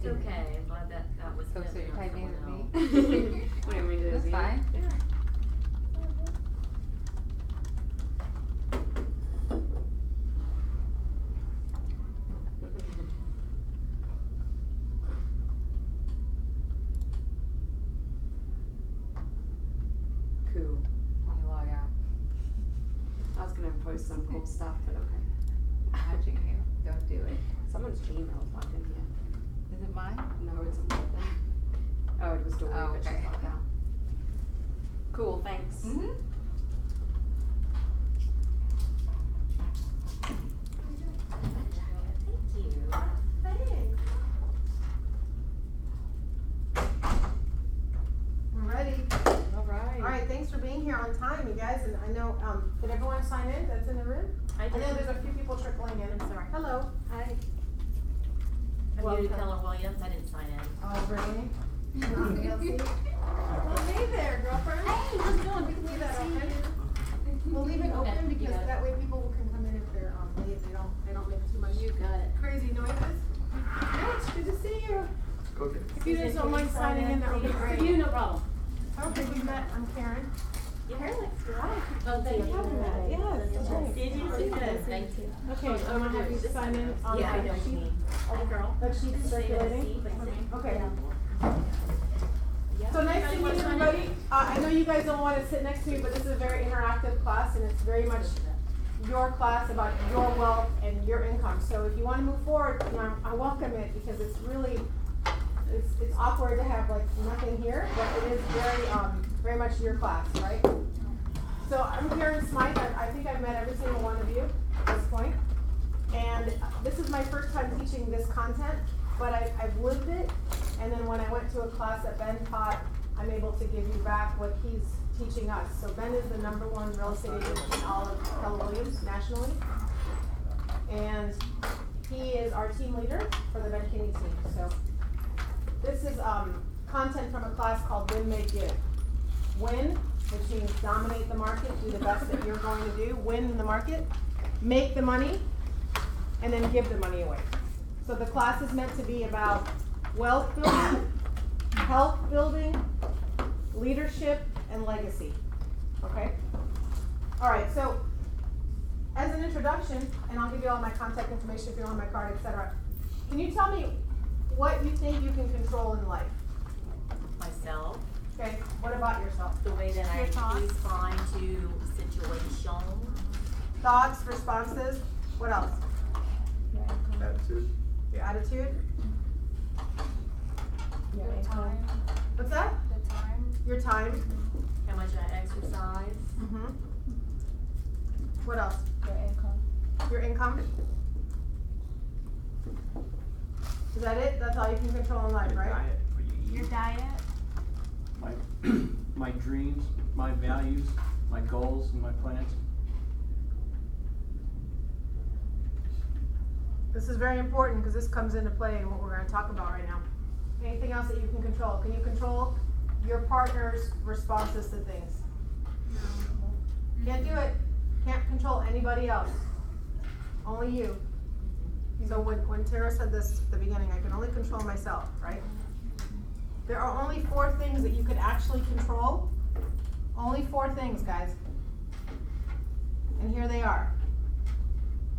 It's okay, I'm glad that was So good. you're typing with me? What do you want me to do? That's fine. Yeah. Cool. Let me log out. I was gonna post some cool stuff, but okay. Watching you. Don't do it. Someone's Gmail's logged in here. Is it mine? No, it's a logged in. Oh, it was Dory, Oh, but okay. she's logged out. Cool, thanks. Mm-hmm. Thank you. Thanks. I'm ready. Alright. All right, thanks for being here on time, you guys. And I know, did everyone sign in that's in the room? I I know did. there's a few people trickling in. I'm sorry. Hello. Hi. I'm Welcome. Judy Keller Williams, I didn't sign in. Oh, Brittany. Well, hey there, girlfriend. Hey, how's it going? We can leave that open. We'll leave it open Okay, you because got it. that way people can come in if they're late. They don't make too much You got it. crazy noises. Mitch, good to see you. Okay. If you guys don't mind signing in, that would be great. You, no problem. Okay, we met. I'm Karen. Your hair looks good. Oh, thank you. Yes, okay. Did you see that? Thank you. Okay, I'm gonna have you sign in on Yeah, I know that what you sheet. mean. Oh, girl. That sheet's circulating. Okay. Yeah. So nice to meet everybody. I know you guys don't want to sit next to me, but this is a very interactive class, and it's very much your class about your wealth and your income. So if you want to move forward, you know, I welcome it because it's really, it's awkward to have like nothing here, but it is very much your class, right? So I'm Karen Smyth. I think I've met every single one of you at this point. And this is my first time teaching this content, but I've lived it. And then when I went to a class that Ben taught, I'm able to give you back what he's teaching us. So Ben is the #1 real estate agent in all of Keller Williams nationally. And he is our team leader for the Ben Kinney team. So this is content from a class called Win, Make, Give. Win, which means dominate the market, do the best that you're going to do, win in the market, make the money, and then give the money away. So the class is meant to be about wealth building, health building, leadership, and legacy. Okay? All right, so as an introduction, and I'll give you all my contact information if you want my card, etc. Can you tell me what you think you can control in life? Myself, Okay, what about yourself? the way that I Your thoughts? respond to situations. Thoughts, responses, what else? Attitude. Your attitude? Your income. What's that? The time. Your time? How much I exercise. Mm-hmm. What else? Your income. Your income? Is that it? That's all you can control in life, Your right? diet, what you eat. Your diet. My dreams, my values, my goals, and my plans. This is very important because this comes into play in what we're going to talk about right now. Anything else that you can control? Can you control your partner's responses to things? Can't do it. Can't control anybody else. Only you. So when Tara said this at the beginning, I can only control myself, right? There are only 4 things that you can actually control. Only 4 things, guys. And here they are.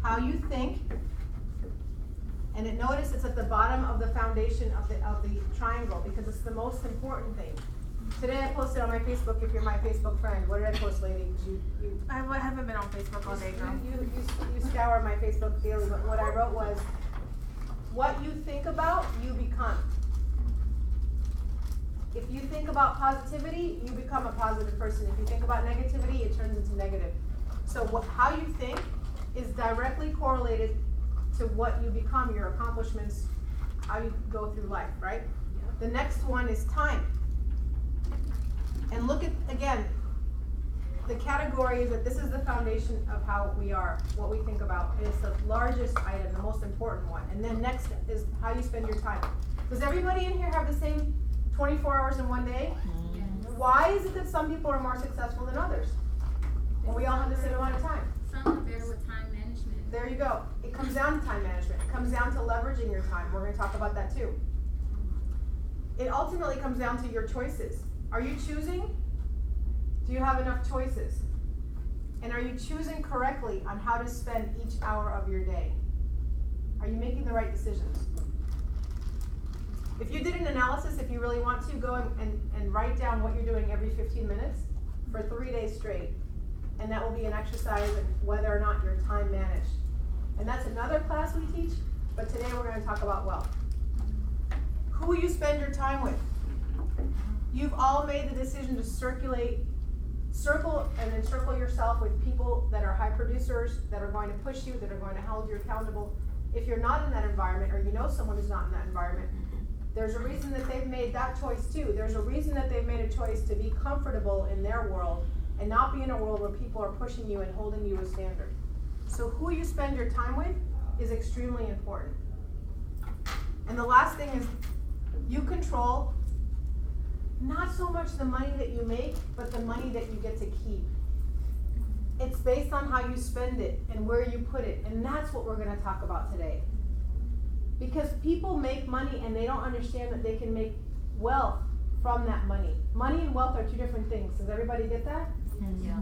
How you think. And notice it's at the bottom of the foundation of the triangle because it's the most important thing. Today I posted on my Facebook, if you're my Facebook friend. What did I post, lady? 'Cause you I haven't been on Facebook all day, girl. you scour my Facebook daily, but what I wrote was, what you think about, you become. If you think about positivity, you become a positive person. If you think about negativity, it turns into negative. So how you think is directly correlated to what you become, your accomplishments, how you go through life, right? The next one is time. And look at, again, the category is that this is the foundation of how we are, what we think about. It's the largest item, the most important one. And then next is how you spend your time. Does everybody in here have the same 24 hours in one day? Why is it that some people are more successful than others? And we all have the same amount of time. Some are better with time management. There you go. It comes down to time management. It comes down to leveraging your time. We're going to talk about that too. it ultimately comes down to your choices. Are you choosing? Do you have enough choices? And are you choosing correctly on how to spend each hour of your day? Are you making the right decisions? If you did an analysis, if you really want to, go and write down what you're doing every 15 minutes for 3 days straight. And that will be an exercise in whether or not your time managed. And that's another class we teach, but today we're going to talk about wealth. Who you spend your time with. You've all made the decision to circle and encircle yourself with people that are high producers, that are going to push you, that are going to hold you accountable. If you're not in that environment, or you know someone who's not in that environment, there's a reason that they've made that choice too. There's a reason that they've made a choice to be comfortable in their world and not be in a world where people are pushing you and holding you a standard. So who you spend your time with is extremely important. And the last thing is, you control not so much the money that you make, but the money that you get to keep. It's based on how you spend it and where you put it, and that's what we're going to talk about today. Because people make money and they don't understand that they can make wealth from that money. Money and wealth are two different things. Does everybody get that? Yeah.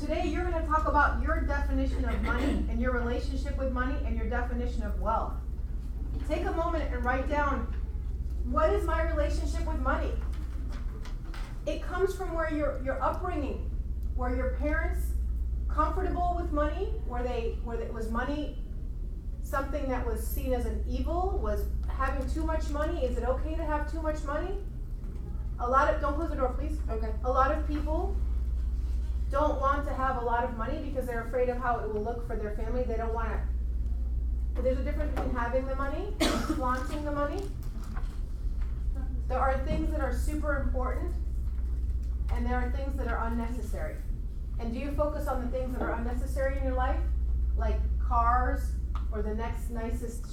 Today you're going to talk about your definition of money and your relationship with money and your definition of wealth. Take a moment and write down, what is my relationship with money? It comes from where your upbringing, where your parents comfortable with money, was money something that was seen as an evil? Was having too much money? Is it okay to have too much money? Don't close the door, please. Okay. A lot of people don't want to have a lot of money because they're afraid of how it will look for their family. They don't want to. But there's a difference between having the money and flaunting the money. There are things that are super important, and there are things that are unnecessary. And do you focus on the things that are unnecessary in your life, like cars, or the next nicest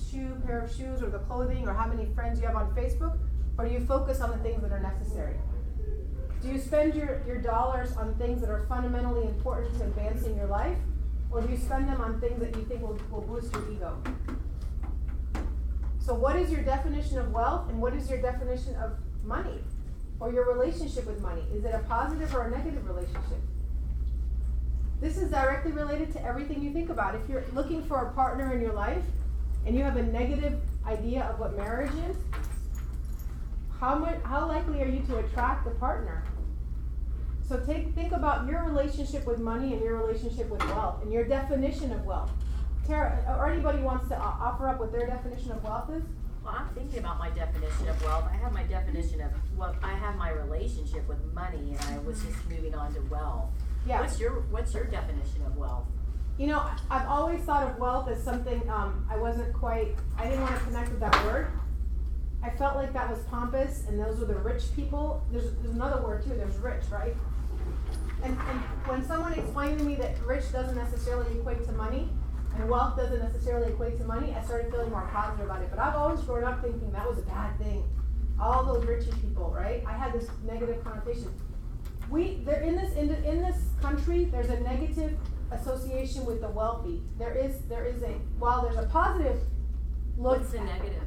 pair of shoes, or the clothing, or how many friends you have on Facebook? Or do you focus on the things that are necessary? Do you spend your dollars on things that are fundamentally important to advancing your life? Or do you spend them on things that you think will boost your ego? So what is your definition of wealth, and what is your definition of money? Or your relationship with money? Is it a positive or a negative relationship? This is directly related to everything you think about. If you're looking for a partner in your life and you have a negative idea of what marriage is, how likely are you to attract a partner? So think about your relationship with money and your relationship with wealth and your definition of wealth. Tara, or anybody wants to offer up what their definition of wealth is? Well, I'm thinking about my definition of wealth. I have my definition of I have my relationship with money, and I was just moving on to wealth. Yeah. What's your definition of wealth? You know, I've always thought of wealth as something I didn't want to connect with that word. I felt like that was pompous, and those were the rich people. There's another word too, there's rich, right? And when someone explained to me that rich doesn't necessarily equate to money, and wealth doesn't necessarily equate to money, I started feeling more positive about it. But I've always grown up thinking that was a bad thing. All those richy people, right? I had this negative connotation. In this country, there's a negative association with the wealthy. While there's a positive look. What's the negative?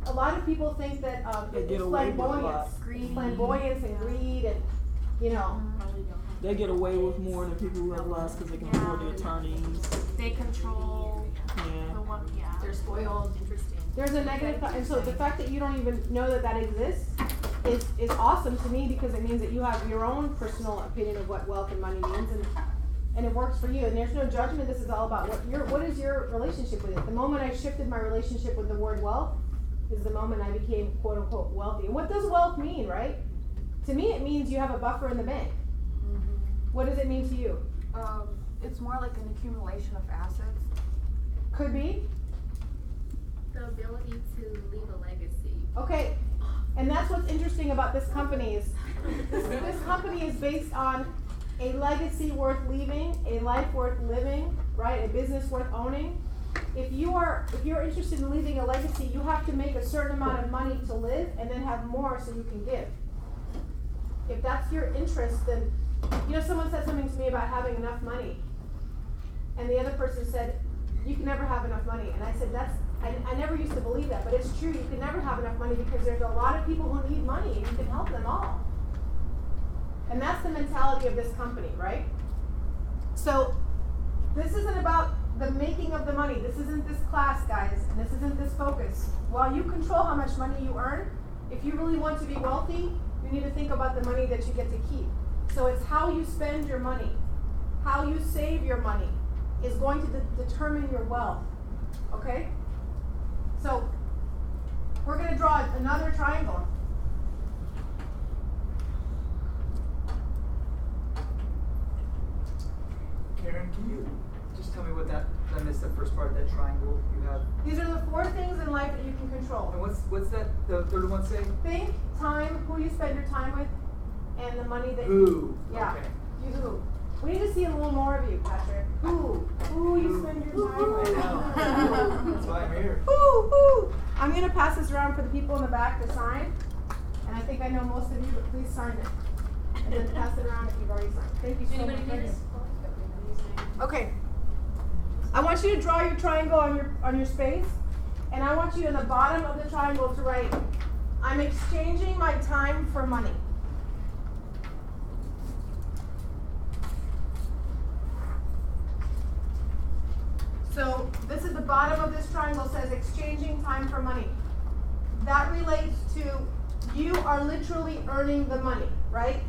A lot of people think that it's flamboyance and greed, and they get away with more than people who have less because they can afford the attorneys. They control Yeah. the one, They're spoiled. Interesting. there's a negative and so the fact that you don't even know that exists is awesome to me, because it means that you have your own personal opinion of what wealth and money means, and it works for you, and there's no judgment. This is all about what is your relationship with it. The moment I shifted my relationship with the word wealth is the moment I became quote unquote wealthy. And what does wealth mean, right? To me it means you have a buffer in the bank. What does it mean to you? It's more like an accumulation of assets. Could be. the ability to leave a legacy. Okay, and that's what's interesting about this company is this company is based on a legacy worth leaving, a life worth living, right? A business worth owning. If you're interested in leaving a legacy, you have to make a certain amount of money to live and then have more so you can give. If that's your interest, then someone said something to me about having enough money, and the other person said, you can never have enough money. And I said, I never used to believe that, but it's true. You can never have enough money because there's a lot of people who need money and you can help them all. And that's the mentality of this company, right? So this isn't about the making of the money. This isn't this class, guys, and this isn't this focus. While you control how much money you earn, if you really want to be wealthy, you need to think about the money that you get to keep. So it's how you spend your money, how you save your money is going to determine your wealth, okay? So we're going to draw another triangle. Karen, can you just tell me what that, I missed the first part of that triangle you have? These are the 4 things in life that you can control. And what's that, the third one say? Think, time, who you spend your time with, and the money that Who? Yeah. Okay. You who. We need to see a little more of you, Patrick. Who you spend your time with. That's why I'm here. Who. I'm going to pass this around for the people in the back to sign. And I think I know most of you, but please sign it. And then pass it around if you've already signed. Thank you so Anybody much. do this? Okay. I want you to draw your triangle on your space. And I want you in the bottom of the triangle to write, I'm exchanging my time for money. So this is the bottom of this triangle, says exchanging time for money. That relates to you are literally earning the money, right?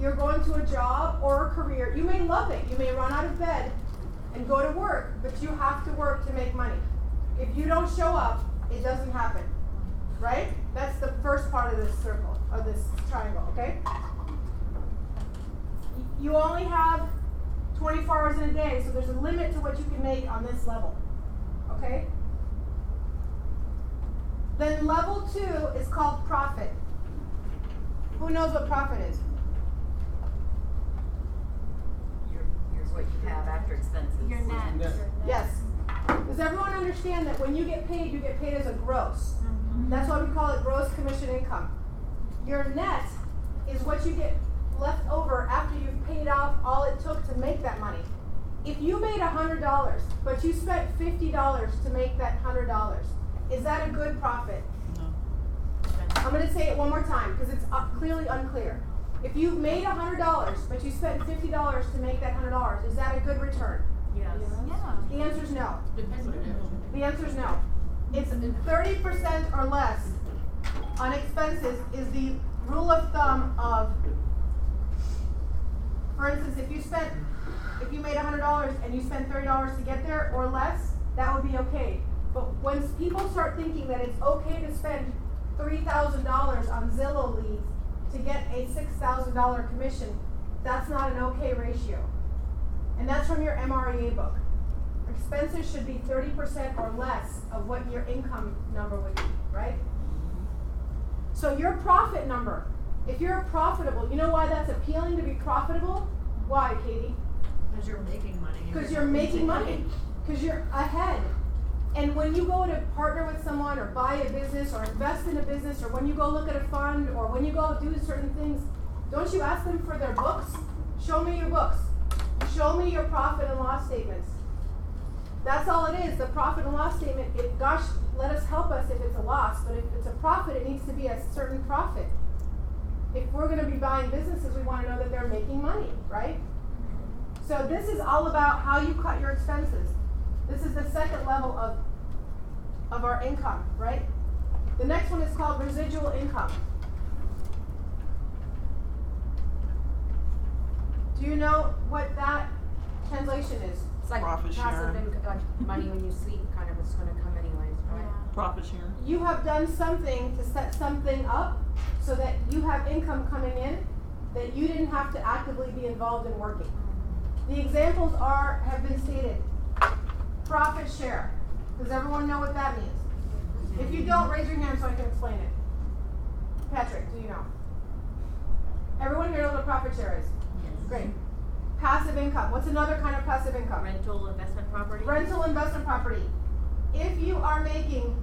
You're going to a job or a career. You may love it. You may run out of bed and go to work, but you have to work to make money. If you don't show up, it doesn't happen, right? That's the first part of this circle, of this triangle, okay? You only have 24 hours in a day, so there's a limit to what you can make on this level, okay? Then level 2 is called profit. Who knows what profit is? Here's what you have after expenses. Your net. Net. Yes. Does everyone understand that when you get paid as a gross? That's why we call it gross commission income. Your net is what you get left over after you've paid off all it took to make that money. If you made $100, but you spent $50 to make that $100, is that a good profit? No. I'm going to say it one more time because it's clearly unclear. If you made $100, but you spent $50 to make that $100, is that a good return? Yes. Yeah. The answer is no. Depends on it. The answer is no. It's 30% or less on expenses is the rule of thumb of, for instance, if you made $100 and you spent $30 to get there or less, that would be okay. But when people start thinking that it's okay to spend $3,000 on Zillow leads to get a $6,000 commission, that's not an okay ratio. And that's from your MREA book. Expenses should be 30% or less of what your income number would be, right? So your profit number, if you're profitable, you know why that's appealing to be profitable? Why, Katie? Because you're making money. Because you're making money. Because you're ahead. And when you go to partner with someone or buy a business or invest in a business or when you go look at a fund or when you go do certain things, don't you ask them for their books? Show me your books. Show me your profit and loss statements. That's all it is, the profit and loss statement. Gosh, let us help us if it's a loss, but if it's a profit, it needs to be a certain profit. If we're going to be buying businesses, we want to know that they're making money, right? So this is all about how you cut your expenses. This is the second level of our income, right? The next one is called residual income. Do you know what that translation is? It's like Profit passive sharing. income, like money when you sleep, kind of, it's gonna come anyways, right? Profit sharing. You have done something to set something up so that you have income coming in that you didn't have to actively be involved in working. The examples have been stated. Profit share. Does everyone know what that means? If you don't, raise your hand so I can explain it. Patrick, do you know? Everyone here knows what profit share is? Yes. Great. Passive income. What's another kind of passive income? Rental investment property. Rental investment property. If you are making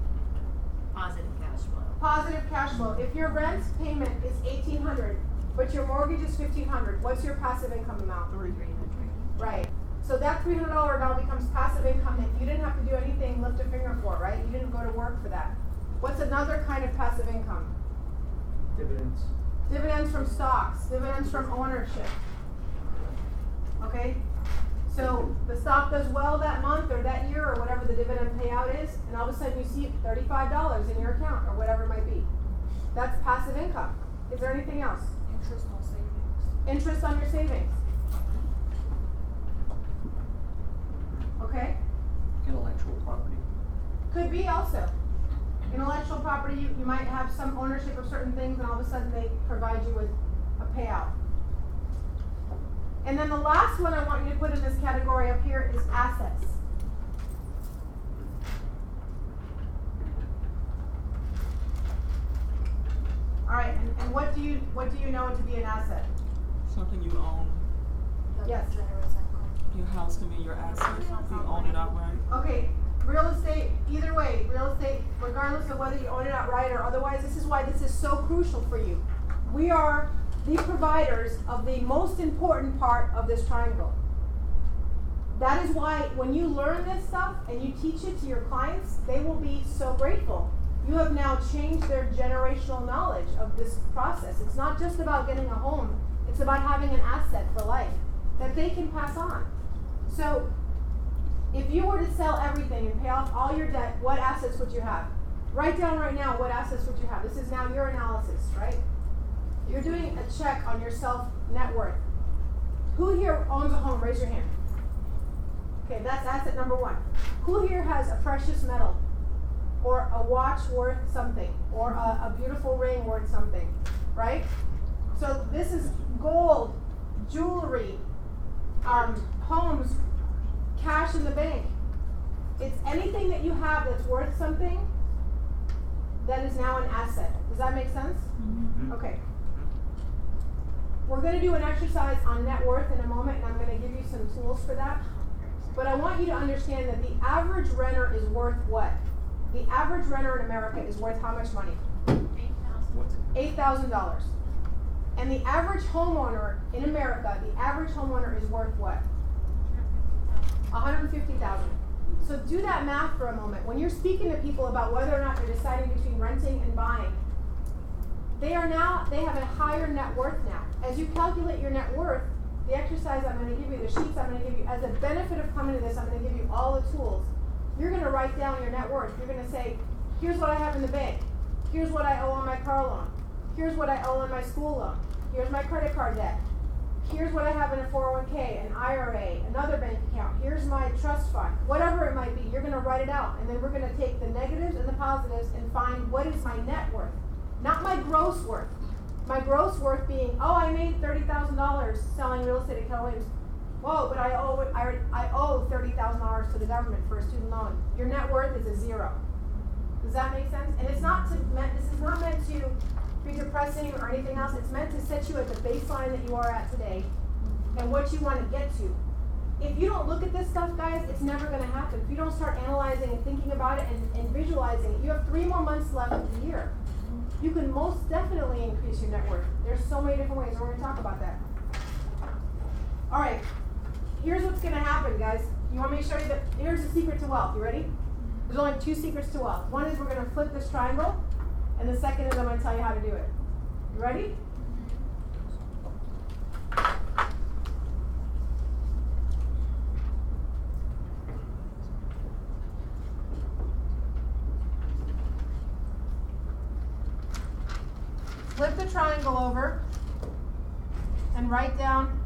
Positive cash flow. positive cash flow, if your rent payment is $1,800, but your mortgage is $1,500, what's your passive income amount? 300. Right. So that $300 now becomes passive income that you didn't have to do anything, lift a finger for, right? You didn't go to work for that. What's another kind of passive income? Dividends. Dividends from stocks, dividends from ownership. Okay? So the stock does well that month or that year or whatever the dividend payout is, and all of a sudden you see $35 in your account or whatever it might be. That's passive income. Is there anything else? Interest on savings. Interest on your savings. Okay? Intellectual property. Could be also. Intellectual property, you might have some ownership of certain things and all of a sudden they provide you with a payout. And then the last one I want you to put in this category up here is assets. Alright, and what do you know to be an asset? Something you own. Yes. Your house can be your asset if you own it outright. Okay, real estate, either way, real estate, regardless of whether you own it outright or otherwise, this is why this is so crucial for you. We are the providers of the most important part of this triangle. That is why when you learn this stuff and you teach it to your clients, they will be so grateful. You have now changed their generational knowledge of this process. It's not just about getting a home, it's about having an asset for life that they can pass on. So, if you were to sell everything and pay off all your debt, what assets would you have? Write down right now, what assets would you have? This is now your analysis, right? You're doing a check on your self net worth. Who here owns a home? Raise your hand. Okay, that's asset number one. Who here has a precious metal? Or a watch worth something? Or a beautiful ring worth something? Right? So this is gold, jewelry, homes, cash in the bank. It's anything that you have that's worth something that is now an asset. Does that make sense? Mm-hmm. Okay. We're going to do an exercise on net worth in a moment, and I'm going to give you some tools for that. But I want you to understand that the average renter is worth what? The average renter in America is worth how much money? $8,000. And the average homeowner in America, the average homeowner is worth what? $150,000. So do that math for a moment. When you're speaking to people about whether or not they're deciding between renting and buying, they have a higher net worth now. As you calculate your net worth, the exercise I'm going to give you, the sheets I'm going to give you, as a benefit of coming to this, I'm going to give you all the tools. You're going to write down your net worth. You're going to say, here's what I have in the bank. Here's what I owe on my car loan. Here's what I owe on my school loan. Here's my credit card debt. Here's what I have in a 401k, an IRA, another bank account. Here's my trust fund. Whatever it might be, you're going to write it out. And then we're going to take the negatives and the positives and find what is my net worth. Not my gross worth. My gross worth being, oh, I made $30,000 selling real estate at Keller Williams. Whoa, but I owe $30,000 to the government for a student loan. Your net worth is a zero. Does that make sense? And it's not this is not meant to be depressing or anything else. It's meant to set you at the baseline that you are at today and what you want to get to. If you don't look at this stuff, guys, it's never going to happen. If you don't start analyzing and thinking about it and visualizing it, you have 3 more months left of the year. You can most definitely increase your net worth. There's so many different ways, and we're going to talk about that. All right, here's what's going to happen, guys. You want me to show you here's the secret to wealth. You ready? There's only 2 secrets to wealth. One is we're going to flip this triangle, and the second is I'm going to tell you how to do it. You ready? Flip the triangle over and write down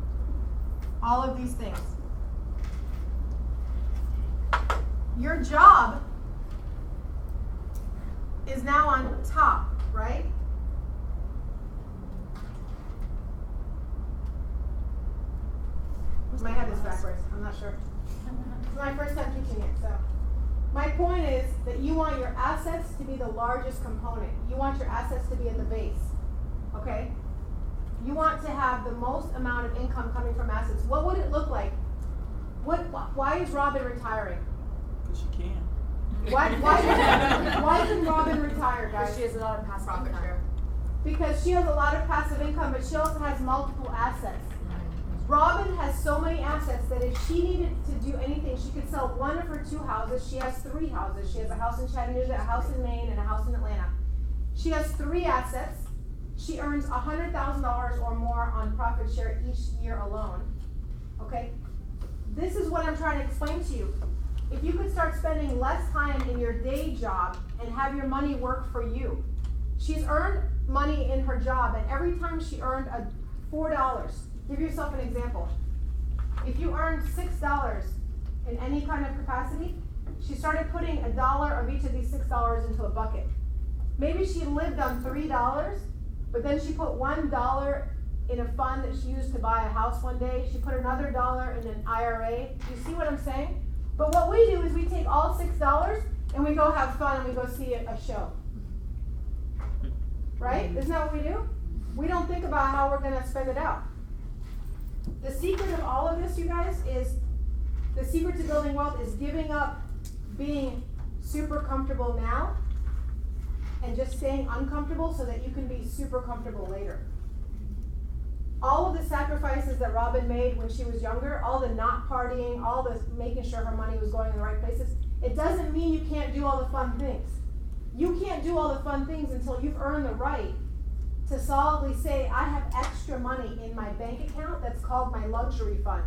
all of these things. Your job is now on top, right? I might have this backwards, I'm not sure. It's my first time teaching it, so. My point is that you want your assets to be the largest component. You want your assets to be at the base, okay? You want to have the most amount of income coming from assets. What would it look like? Why is Robin retiring? Because she can. Why can Robin retire, guys? She has a lot of passive income. Because she has a lot of passive income, but she also has multiple assets. Robin has so many assets that if she needed to do anything, she could sell one of her 2 houses. She has 3 houses. She has a house in Chattanooga, a house in Maine, and a house in Atlanta. She has 3 assets. She earns $100,000 or more on profit share each year alone. Okay? This is what I'm trying to explain to you. If you could start spending less time in your day job and have your money work for you. She's earned money in her job, and every time she earned $4, give yourself an example. If you earned $6 in any kind of capacity, she started putting $1 of each of these $6 into a bucket. Maybe she lived on $3, but then she put $1 in a fund that she used to buy a house one day. She put another $1 in an IRA. You see what I'm saying? But what we do is we take all $6 and we go have fun and we go see a show. Right? Isn't that what we do? We don't think about how we're going to spend it out. The secret of all of this, you guys, is the secret to building wealth is giving up being super comfortable now and just staying uncomfortable so that you can be super comfortable later. All of the sacrifices that Robin made when she was younger, all the not partying, all the making sure her money was going in the right places, it doesn't mean you can't do all the fun things. You can't do all the fun things until you've earned the right to solidly say, I have extra money in my bank account that's called my luxury fund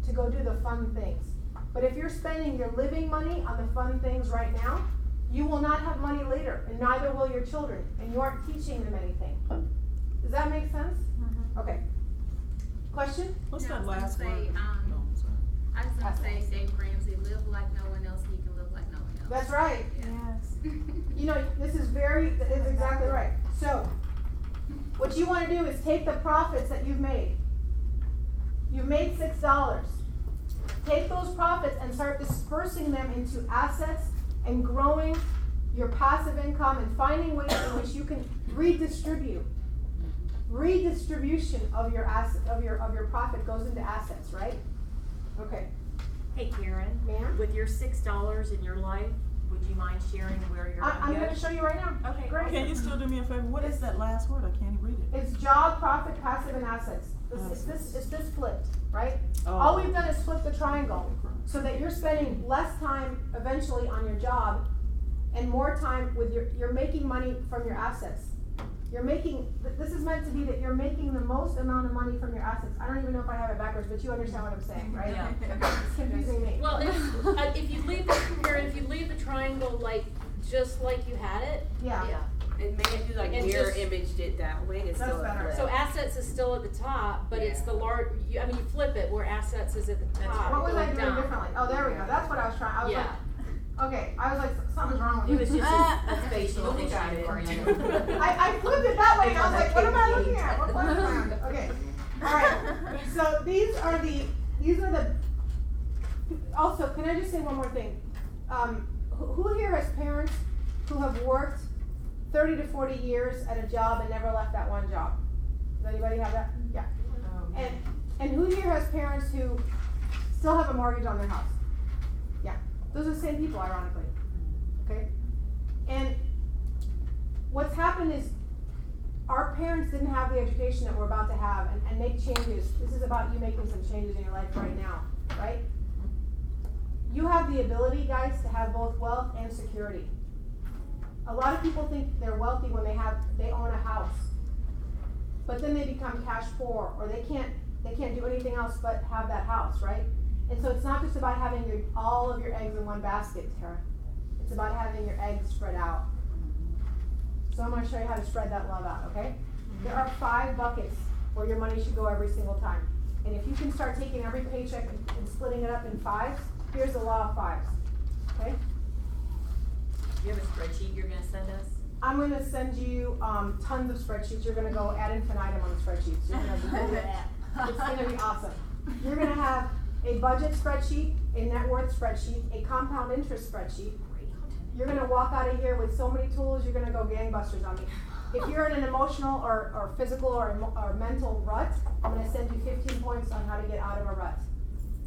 to go do the fun things. But if you're spending your living money on the fun things right now, you will not have money later, and neither will your children, and you aren't teaching them anything. Does that make sense? Mm-hmm. Okay. Question? What's Yeah, that I was last gonna word? say, No, I'm sorry. I was gonna say, Dave Ramsey, live like no one else, and you can live like no one else. That's right. Yeah. You know, this is it's exactly right. So, what you want to do is take the profits that you've made. You've made $6. Take those profits and start dispersing them into assets and growing your passive income and finding ways in which you can redistribute. Redistribution of your your profit goes into assets, right? Okay. Hey Karen, Ma'am? with your $6 in your life, would you mind sharing where you're I'm going going to show you right now. Okay, Great. Can you still do me a favor? What is that last word? I can't read it. It's job, profit, passive, and assets. It's this flipped, right? Oh. All we've done is flip the triangle so that you're spending less time eventually on your job and more time with you're making money from your assets. This is meant to be that you're making the most amount of money from your assets. I don't even know if I have it backwards, but you understand what I'm saying, right? Yeah. It's confusing me. Well, if you leave the triangle just like you had it, Yeah. And maybe if you like And mirror just- imaged it that way, it's That's still better. a so flip. assets is still at the top, but it's the large. You flip it where assets is at the top. What was I going doing down. differently? Oh, there we go. That's what I was trying. I was Yeah. okay. I was like, something's wrong It with was me. just a facial issue. I flipped it that way and I was like, what am I looking at? What was around? Okay. Alright. So these are the also, can I just say one more thing? Who here has parents who have worked 30 to 40 years at a job and never left that one job? Does anybody have that? Yeah. And who here has parents who still have a mortgage on their house? Yeah. Those are the same people, ironically. Okay? And what's happened is our parents didn't have the education that we're about to have and make changes. This is about you making some changes in your life right now, right? You have the ability, guys, to have both wealth and security. A lot of people think they're wealthy when they own a house. But then they become cash poor, or they can't do anything else but have that house, right? And so it's not just about having all of your eggs in one basket, Tara. It's about having your eggs spread out. So I'm going to show you how to spread that love out, okay? There are 5 buckets where your money should go every single time. And if you can start taking every paycheck and splitting it up in 5s, here's the law of 5s, okay? You have a spreadsheet you're gonna send us? I'm going to send you tons of spreadsheets. You're going to go ad infinitum on the spreadsheets. You're it's going to be awesome. You're going to have a budget spreadsheet, a net worth spreadsheet, a compound interest spreadsheet. You're going to walk out of here with so many tools, you're going to go gangbusters on me. If you're in an emotional or physical or mental rut, I'm going to send you 15 points on how to get out of a rut.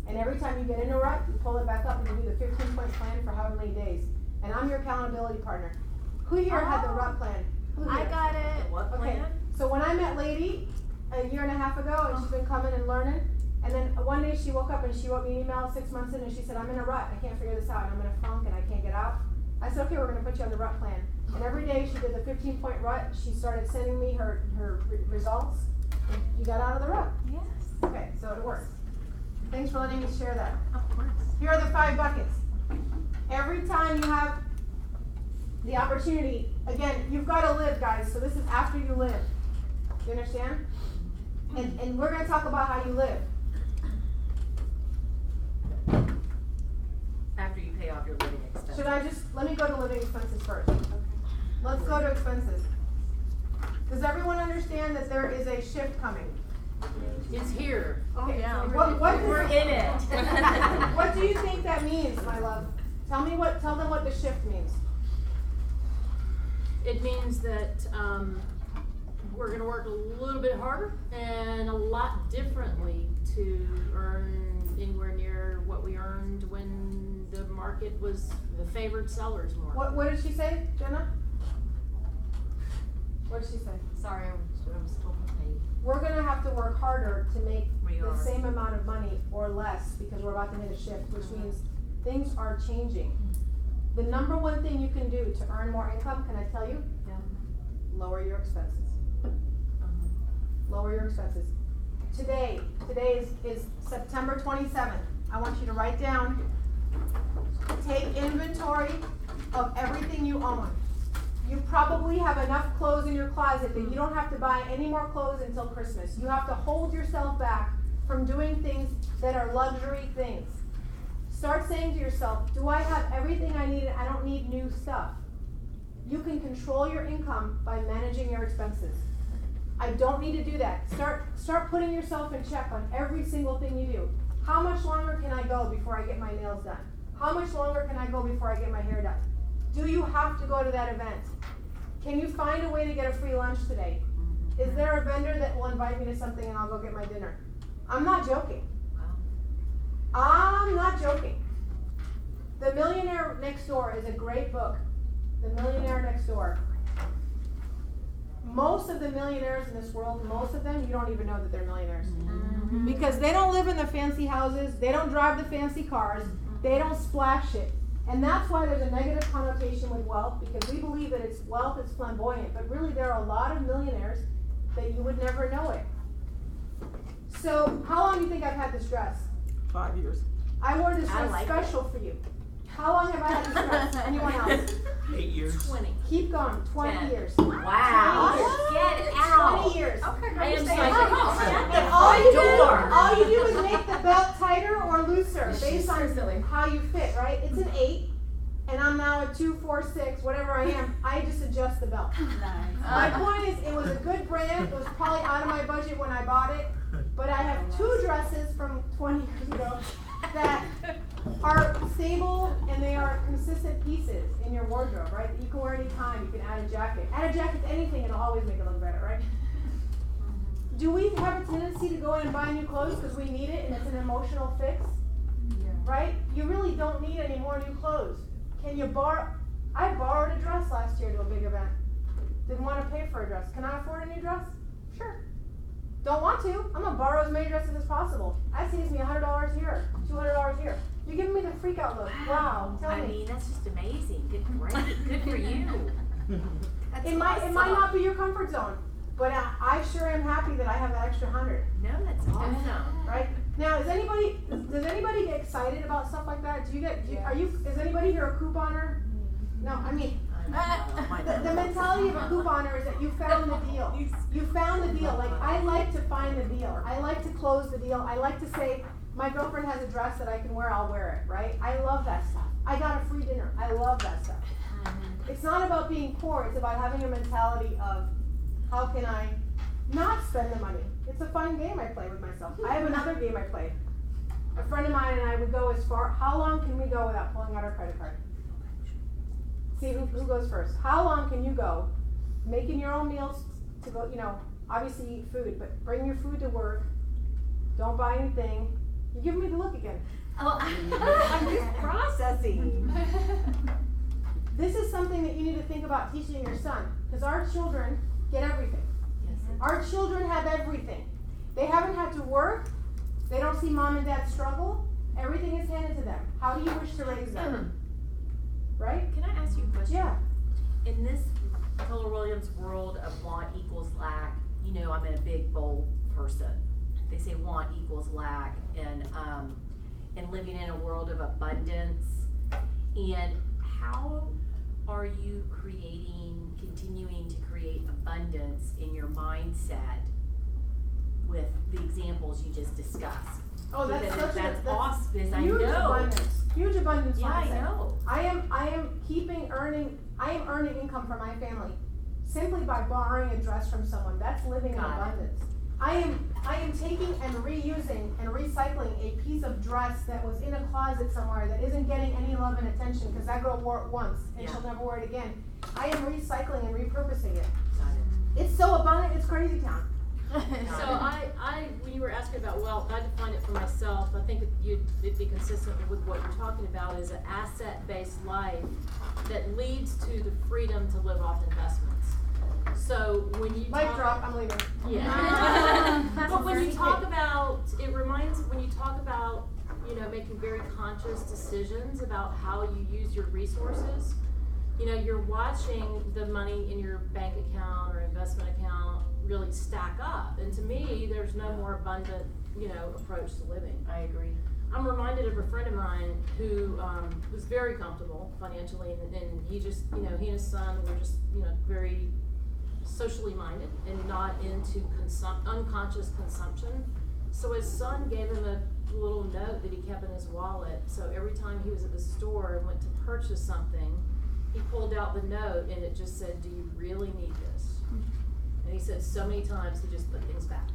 And every time you get in a rut, you pull it back up and you do the 15-point plan for however many days. And I'm your accountability partner. Who here had the rut plan? I got it. What Okay, plan? so when I met Lady a year and a half ago, and she's been coming and learning, And then one day she woke up and she wrote me an email 6 months in and she said, I'm in a rut, I can't figure this out, and I'm in a funk and I can't get out. I said, okay, we're gonna put you on the rut plan. And every day she did the 15-point rut, she started sending me her results, and you got out of the rut. Yes. Okay, so it works. Thanks for letting me share that. Of course. Here are the 5 buckets. Every time you have the opportunity, again, you've gotta live, guys, so this is after you live. You understand? And we're gonna talk about how you live. After you pay off your living expenses. Should I let me go to living expenses first. Okay. Let's go to expenses. Does everyone understand that there is a shift coming? It's here. Okay, yeah. so what We're in it. What do you think that means, my love? Tell them what the shift means. It means that we're gonna work a little bit harder and a lot differently to earn anywhere near what we earned when the market was the favored sellers more. What did she say, Jenna? What did she say? Sorry, I was told to pay. We're gonna have to work harder to make We the are. same amount of money or less because we're about to hit a shift, which means things are changing. The number one thing you can do to earn more income, can I tell you? Yeah. Lower your expenses. Lower your expenses. Today is September 27th. I want you to write down, take inventory of everything you own. You probably have enough clothes in your closet that you don't have to buy any more clothes until Christmas. You have to hold yourself back from doing things that are luxury things. Start saying to yourself, do I have everything I need and I don't need new stuff? You can control your income by managing your expenses. I don't need to do that. Start putting yourself in check on every single thing you do. How much longer can I go before I get my nails done? How much longer can I go before I get my hair done? Do you have to go to that event? Can you find a way to get a free lunch today? Is there a vendor that will invite me to something and I'll go get my dinner? I'm not joking. I'm not joking. The Millionaire Next Door is a great book. The Millionaire Next Door. Most of the millionaires in this world, most of them, you don't even know that they're millionaires. Because they don't live in the fancy houses, they don't drive the fancy cars, they don't splash it. And that's why there's a negative connotation with wealth, because we believe that wealth is flamboyant, but really there are a lot of millionaires that you would never know it. So, how long do you think I've had this dress? 5 years. I wore this I dress like special for you. How long have I had this dress? Anyone else? 8 years. 20. Keep going. 20 10. years. Wow. Get out. 20 years. Okay, I am stay psychic. home. Shut And the all you door. all you do is make the belt tighter or looser based on how you fit, right? It's an 8, and I'm now a 2, 4, 6, whatever I am. I just adjust the belt. My point is, it was a good brand. It was probably out of my budget when I bought it, but I have 2 dresses from 20 years ago that are stable and they are consistent pieces in your wardrobe, right? That you can wear any time. You can add a jacket. Add a jacket to anything, it'll always make it look better, right? Do we have a tendency to go in and buy new clothes because we need it and it's an emotional fix? Yeah. Right? You really don't need any more new clothes. Can you borrow? I borrowed a dress last year to a big event. Didn't want to pay for a dress. Can I afford a new dress? Sure. Don't want to. I'm going to borrow as many dresses as possible. That saves me $100 here, $200 here. You're giving me the freak out look. Wow. Tell I me. mean, that's just amazing. Great. Good for you. That's It might not be your comfort zone, but I sure am happy that I have that extra 100. No, that's awesome. Right? Now, does anybody get excited about stuff like that? Is anybody here a couponer? No, I mean, the mentality of a couponer is that you found the deal. You found the deal. Like, I like to find the deal. I like to close the deal. I like to say, my girlfriend has a dress that I can wear, I'll wear it, right? I love that stuff. I got a free dinner. I love that stuff. It's not about being poor. It's about having a mentality of, how can I not spend the money? It's a fun game I play with myself. I have another game I play. A friend of mine and I would go as far, how long can we go without pulling out our credit card? See who goes first. How long can you go making your own meals to go, obviously eat food, but bring your food to work. Don't buy anything. You're giving me the look again. Oh, I'm just processing. This is something that you need to think about teaching your son, because our children get everything. Yes. Our children have everything. They haven't had to work They don't see mom and dad struggle. Everything is handed to them. How do you wish to raise them? Right? Can I ask you a question? Yeah. In this Keller Williams world of want equals lack, you know, I'm a big, bold person. They say want equals lack, and living in a world of abundance. And how are you continuing to create abundance in your mindset with the examples you just discussed? Oh, that's Because such that's a awesome, because I huge know. abundance. Huge abundance Yeah, I mindset. know. I am earning income for my family simply by borrowing a dress from someone. That's living in Got it. abundance. I am taking and reusing and recycling a piece of dress that was in a closet somewhere that isn't getting any love and attention because that girl wore it once and Yeah. she'll never wear it again. I am recycling and repurposing it. Got it. It's so abundant, it's crazy town. So when you were asking about wealth, I define it for myself. I think it'd be consistent with what you're talking about is an asset-based life that leads to the freedom to live off investments. So when you Mic drop, I'm leaving. Yeah. But when you talk about, when you talk about, you know, making very conscious decisions about how you use your resources, you know, you're watching the money in your bank account or investment account really stack up. And to me, there's no more abundant, you know, approach to living. I agree. I'm reminded of a friend of mine who was very comfortable financially, and he just, you know, he and his son were just, you know, very socially minded and not into unconscious consumption. So his son gave him a little note that he kept in his wallet. So every time he was at the store and went to purchase something, he pulled out the note and it just said, "Do you really need this?" And he said so many times he just put things back.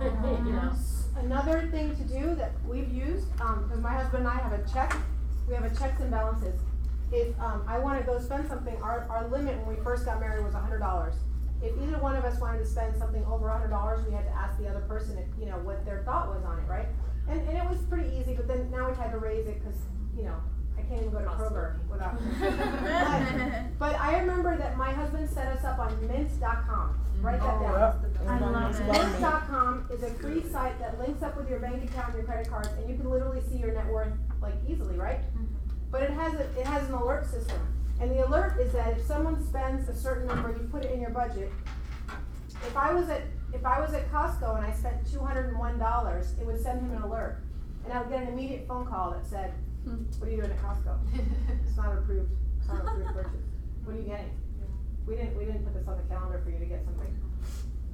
You know? Another thing to do that we've used, because my husband and I have a check, we have a checks and balances. If I want to go spend something, our limit when we first got married was $100. If either one of us wanted to spend something over $100, we had to ask the other person if, you know, what their thought was on it, right? And it was pretty easy, but then now we've had to raise it because, you know, I can't even go to Kroger without. but I remember that my husband set us up on mint.com. Write that down. I love it. Mint.com is a free site that links up with your bank account and your credit cards, and you can literally see your net worth like easily, right? But it has an alert system, and the alert is that if someone spends a certain number, you put it in your budget. If I was at Costco and I spent $201, it would send him an alert, and I would get an immediate phone call that said, "What are you doing at Costco? It's not approved. It's not an approved purchase. What are you getting? We didn't put this on the calendar for you to get something."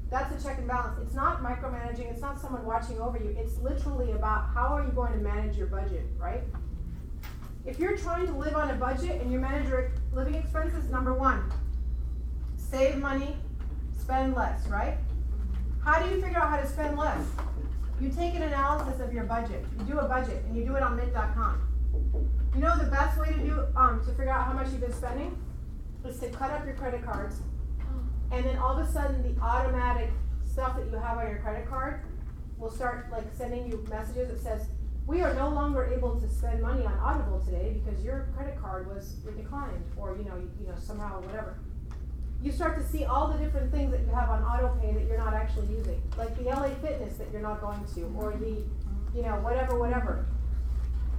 That's a check and balance. It's not micromanaging. It's not someone watching over you. It's literally about how are you going to manage your budget, right? If you're trying to live on a budget and you manage your living expenses, number one, save money, spend less, right? How do you figure out how to spend less? You take an analysis of your budget. You do a budget, and you do it on mint.com. You know the best way to do to figure out how much you've been spending is to cut up your credit cards, and then all of a sudden the automatic stuff that you have on your credit card will start like sending you messages that says, "We are no longer able to spend money on Audible today because your credit card was declined," or you know somehow whatever. You start to see all the different things that you have on auto pay that you're not actually using, like the LA Fitness that you're not going to, or the, you know, whatever.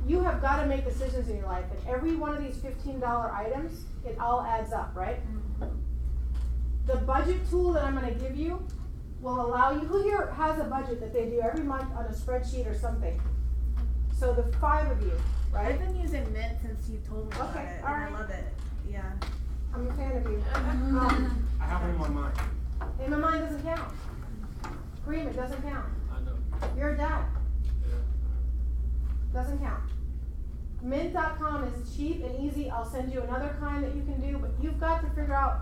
You have got to make decisions in your life, and every one of these $15 items, it all adds up, right? The budget tool that I'm going to give you will allow you, who here has a budget that they do every month on a spreadsheet or something? So the 5 of you, right? I've been using Mint since you told me about Okay, it, alright. and I love it. Yeah. I'm a fan of you. I have it in my mind. In my mind doesn't count. Agreement doesn't count. I know. You're a dad. Yeah. Doesn't count. Mint.com is cheap and easy. I'll send you another kind that you can do, but you've got to figure out,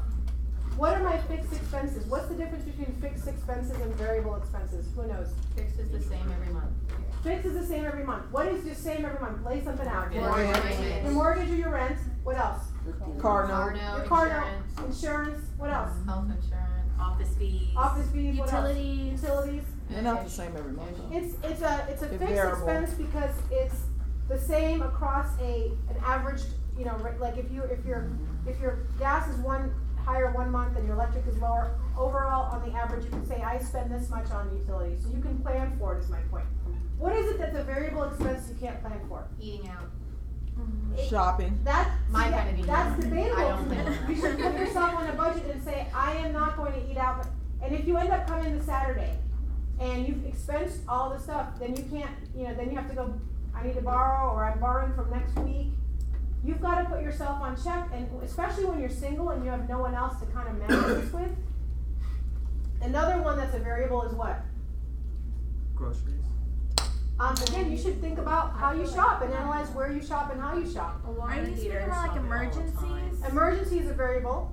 what are my fixed expenses? What's the difference between fixed expenses and variable expenses? Who knows? Fixed is the same every month. Fixed is the same every month. What is the same every month? Lay something out. Mortgage. Your mortgage or your rent. What else? Car note. Your car note. Insurance. What else? Health insurance. Office fees. Office fees. What else? Utilities. Utilities. They're not the same every month. It's a They're fixed variable. expense because it's the same across an average, you know, like if your gas is higher one month and your electric is lower, overall, on the average, you can say, I spend this much on utilities, so you can plan for it, is my point. What is it that's a variable expense you can't plan for? Eating out. Shopping. That's, My see, kind of that's eating. debatable I don't to me. know. You should put yourself on a budget and say, I am not going to eat out, and if you end up coming to Saturday, and you've expensed all the stuff, then you can't, then you have to go, I need to borrow, or I'm borrowing from next week. You've gotta put yourself on check, and especially when you're single and you have no one else to kind of manage this with. Another one that's a variable is what? Groceries. Again, you should think about how you shop and analyze where you shop and how you shop. Are you speaking about like emergencies? Emergency is a variable.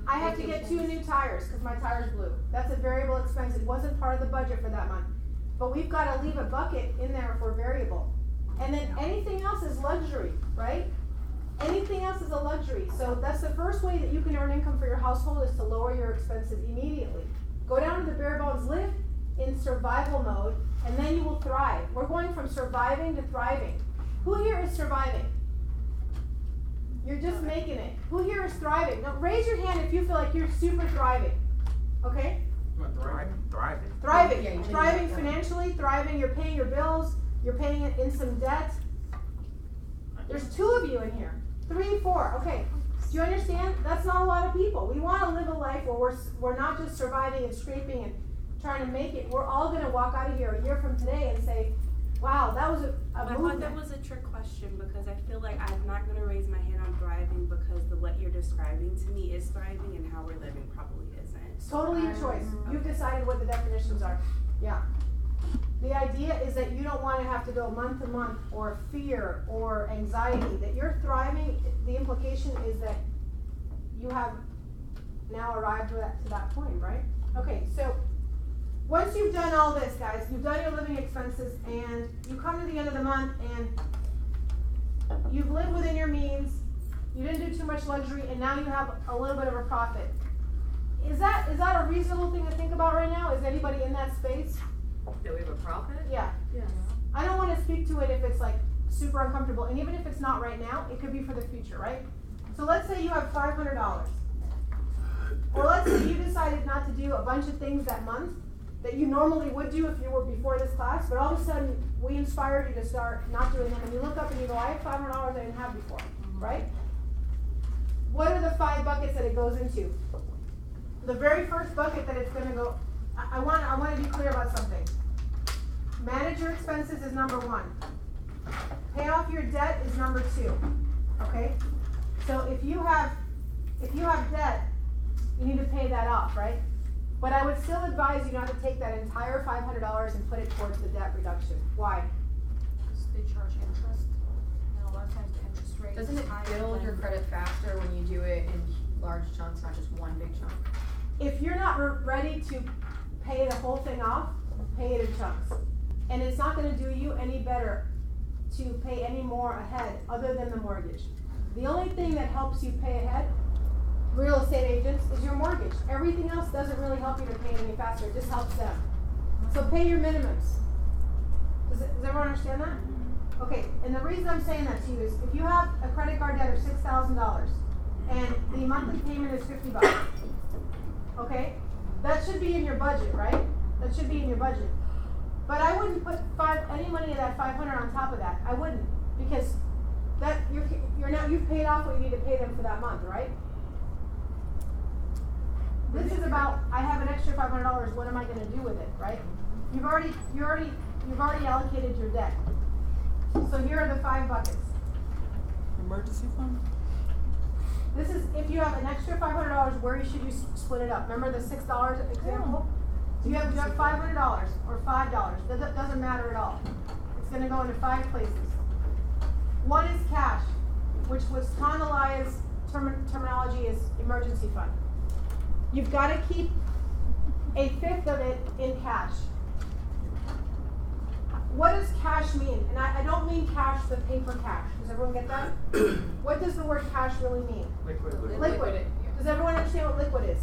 I have to get 2 new tires because my tires blew. That's a variable expense. It wasn't part of the budget for that month. But we've gotta leave a bucket in there for variable. And then anything else is luxury, right? Anything else is a luxury. So that's the first way that you can earn income for your household, is to lower your expenses immediately. Go down to the bare bones, live in survival mode, and then you will thrive. We're going from surviving to thriving. Who here is surviving? You're just making it. Who here is thriving? Now raise your hand if you feel like you're super thriving. Okay? Thriving. Thriving. Yeah, you should Thriving do that. financially, thriving, you're paying your bills, you're paying it in some debt. There's 2 of you in here. 3, 4, okay. Do you understand? That's not a lot of people. We wanna live a life where we're not just surviving and scraping and trying to make it. We're all gonna walk out of here a year from today and say, wow, that was a I thought movement. that was a trick question, because I feel like I'm not gonna raise my hand on thriving, because what you're describing to me is thriving, and how we're living probably isn't. It's totally your choice. You've decided what the definitions are. Yeah. The idea is that you don't wanna have to go month to month, or fear, or anxiety. That you're thriving, the implication is that you have now arrived to that point, right? Okay, so once you've done all this, guys, you've done your living expenses, and you come to the end of the month, and you've lived within your means, you didn't do too much luxury, and now you have a little bit of a profit. Is that a reasonable thing to think about right now? Is anybody in that space? That we have a profit? Yeah. Yes. I don't wanna speak to it if it's like super uncomfortable, and even if it's not right now, it could be for the future, right? So let's say you have $500. Or let's say you decided not to do a bunch of things that month that you normally would do if you were before this class, but all of a sudden, we inspired you to start not doing them, and you look up and you go, I have $500 I didn't have before, right? What are the 5 buckets that it goes into? The very first bucket that it's gonna go, I wanna be clear about something. Manage your expenses is number 1. Pay off your debt is number 2, okay? So if you have debt, you need to pay that off, right? But I would still advise you not to take that entire $500 and put it towards the debt reduction. Why? Because they charge interest, and a lot of times the interest rate Doesn't is it higher build than- your credit faster when you do it in large chunks, not just one big chunk? If you're not ready to pay the whole thing off, pay it in chunks. And it's not gonna do you any better to pay any more ahead other than the mortgage. The only thing that helps you pay ahead, real estate agents, is your mortgage. Everything else doesn't really help you to pay it any faster, it just helps them. So pay your minimums. Does everyone understand that? Okay, and the reason I'm saying that to you is if you have a credit card debt of $6,000 and the monthly payment is $50, okay? That should be in your budget, right? That should be in your budget. But I wouldn't put any money of that $500 on top of that. I wouldn't, because that you've paid off what you need to pay them for that month, right? This is about, I have an extra $500, what am I gonna do with it, right? You've already allocated your debt. So here are the 5 buckets. Emergency fund? This is, if you have an extra $500, where should you split it up? Remember the $6 example? Do you have $500 or $5? That doesn't matter at all. It's gonna go into 5 places. One is cash, which was Tanalaya's terminology is emergency fund. You've gotta keep 1/5 of it in cash. What does cash mean? And I don't mean cash, the paper cash. Does everyone get that? What does the word cash really mean? Liquid. Does everyone understand what liquid is?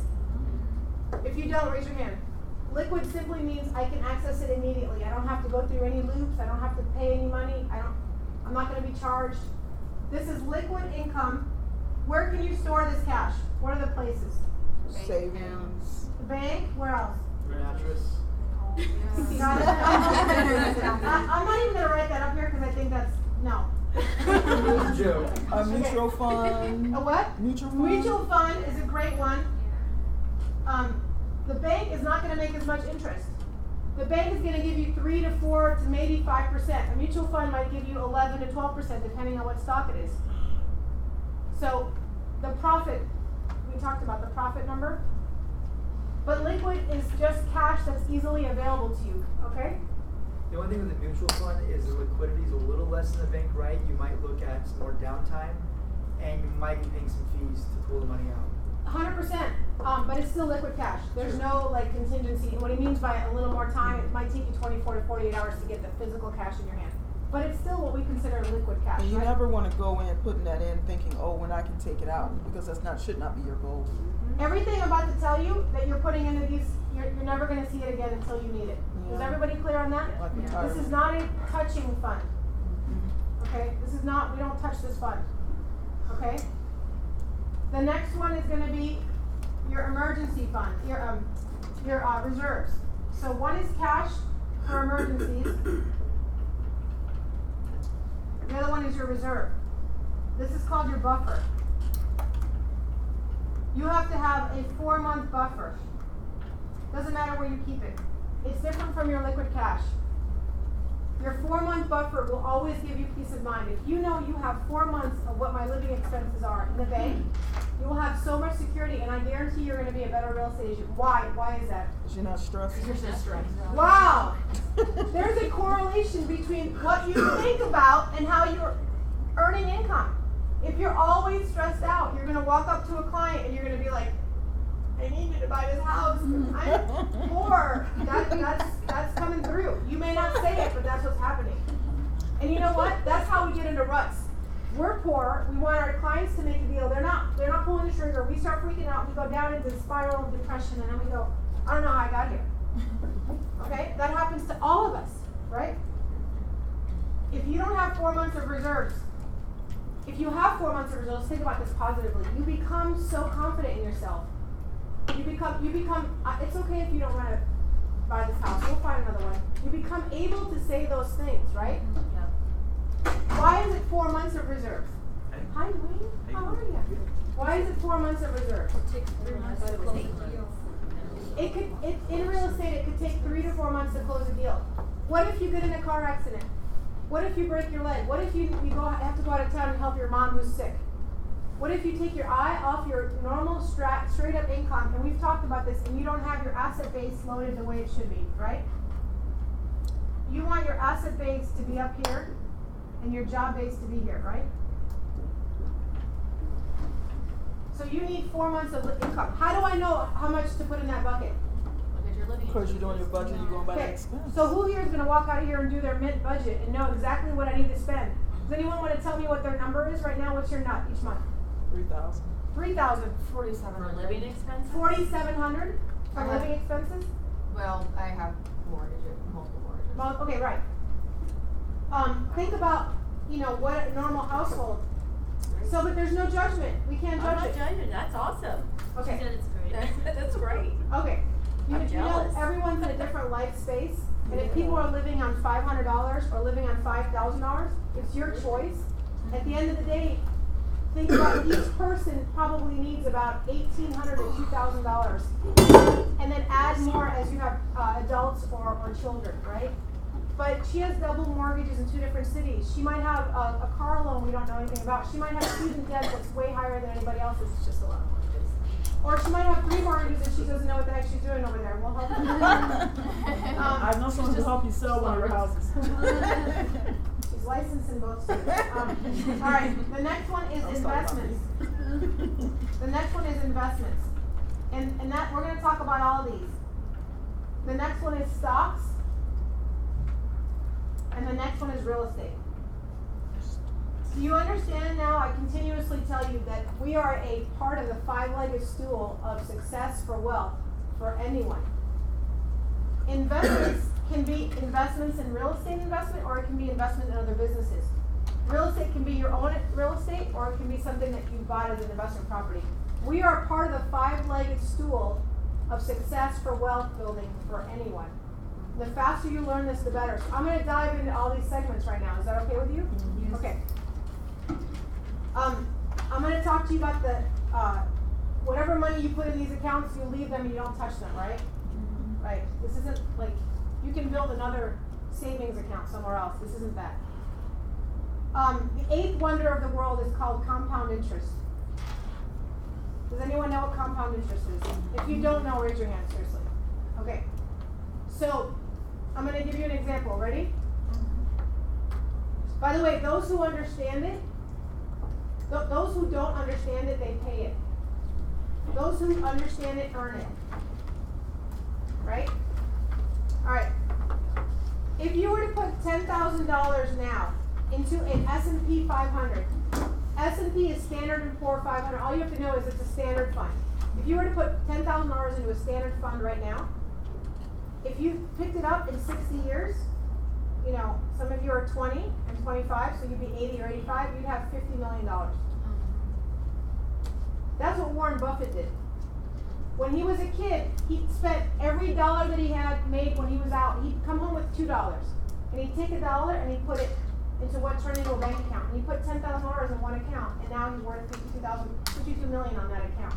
If you don't, raise your hand. Liquid simply means I can access it immediately. I don't have to go through any loops. I don't have to pay any money. I'm not gonna be charged. This is liquid income Where can you store this cash? What are the places? Savings. The bank, where else? Your mattress. Got it? I'm not even gonna write that up here because I think that's, no. Joke. A mutual fund. A what? Mutual fund. Mutual fund is a great one. The bank is not gonna make as much interest. The bank is gonna give you 3 to 4 to maybe 5%. A mutual fund might give you 11 to 12% depending on what stock it is. So the profit, we talked about the profit number. But liquid is just cash that's easily available to you, okay? The only thing with the mutual fund is the liquidity is a little less than the bank, right? You might look at some more downtime, and you might be paying some fees to pull the money out. 100%, but it's still liquid cash. There's no like contingency. And what he means by a little more time, it might take you 24 to 48 hours to get the physical cash in your hand. But it's still what we consider liquid cash. And you right? never want to go in putting that in thinking, oh, when I can take it out, because should not be your goal. Everything I'm about to tell you that you're putting into these, you're never going to see it again until you need it. Is Yeah. everybody clear on that? Like This retirement. is not a touching fund. Okay? This is not, we don't touch this fund. Okay? The next one is going to be your emergency fund, your reserves. So one is cash for emergencies. The other one is your reserve. This is called your buffer. You have to have a 4-month buffer. Doesn't matter where you keep it. It's different from your liquid cash. Your 4-month buffer will always give you peace of mind. If you know you have 4 months of what my living expenses are in the bank, you will have so much security, and I guarantee you're going to be a better real estate agent. Why? Why is that? Because you're not stressed. You're so stressed. Wow! There's a correlation between what you think about and how you're earning income. If you're always stressed out, you're going to walk up to a client and you're going to be like, I need you to buy this house. I'm poor. That's coming through. You may not say it, but that's what's happening. And you know what? That's how we get into ruts. We're poor. We want our clients to make a deal. They're not pulling the trigger. We start freaking out. We go down into the spiral of depression, and then we go, I don't know how I got here. Okay? That happens to all of us, right? If you don't have 4 months of reserves, if you have 4 months of reserves, think about this positively. You become so confident in yourself. You become, it's okay if you don't want to buy this house. We'll find another one. You become able to say those things, right? Yeah. Why is it 4 months of reserves? Hi, Wayne. How are you? Why is it 4 months of reserves? In real estate, it could take 3 to 4 months to close a deal. What if you get in a car accident? What if you break your leg? What if you have to go out of town and help your mom who's sick? What if you take your eye off your normal straight up income, and we've talked about this, and you don't have your asset base loaded the way it should be, right? You want your asset base to be up here, and your job base to be here, right? So you need 4 months of income. How do I know how much to put in that bucket? Look at your living Because you're doing your budget, you're going by the Okay, expense. so who here is going to walk out of here and do their mint budget and know exactly what I need to spend? Does anyone want to tell me what their number is right now? What's your nut each month? 3,000. 3,000. for living expenses? 4,700 for Uh-huh. living expenses? Well, I have multiple mortgages. Well, okay, right. Think about, what a normal household. So, but there's no judgment. We can't I'm judge not it. judging, that's awesome. Okay. It's great. That's great. Okay. I'm You know, jealous. everyone's in a different life space, and if people are living on $500 or living on $5,000, it's your choice. At the end of the day, think about each person probably needs about $1,800 to $2,000, and then add more as you have adults or children, right? But she has double mortgages in 2 different cities. She might have a car loan we don't know anything about. She might have student debt that's way higher than anybody else's. It's just a lot of mortgages. Or she might have 3 mortgages and she doesn't know what the heck she's doing over there. We'll help her. I know someone to help you sell one of your houses. She's licensed in both states. All right, the next one is investments. The next one is investments. And that we're going to talk about all of these. The next one is stocks. And the next one is real estate. Do you understand now? I continuously tell you that we are a part of the 5-legged stool of success for wealth for anyone. Investments can be investments in real estate investment, or it can be investment in other businesses. Real estate can be your own real estate, or it can be something that you bought as an investment property. We are part of the 5-legged stool of success for wealth building for anyone. The faster you learn this, the better. So I'm gonna dive into all these segments right now. Is that okay with you? Yes. Okay. I'm gonna talk to you about the, whatever money you put in these accounts, you leave them and you don't touch them, right? Right. This isn't like, you can build another savings account somewhere else. This isn't that. The 8th wonder of the world is called compound interest. Does anyone know what compound interest is? If you don't know, raise your hand, seriously. Okay. So, I'm gonna give you an example. Ready? By the way, those who understand it, those who don't understand it, they pay it. Those who understand it, earn it. Right? Alright. If you were to put $10,000 now into an S&P 500, S&P is Standard & Poor 500. All you have to know is it's a standard fund. If you were to put $10,000 into a standard fund right now, if you picked it up in 60 years, you know, some of you are 20 and 25, so you'd be 80 or 85, you'd have $50 million. That's what Warren Buffett did. When he was a kid, he spent every dollar that he had made when he was out. He'd come home with $2, and he'd take $1 and he'd put it into what turned into a bank account. And he put $10,000 in one account, and now he's worth $52 million on that account.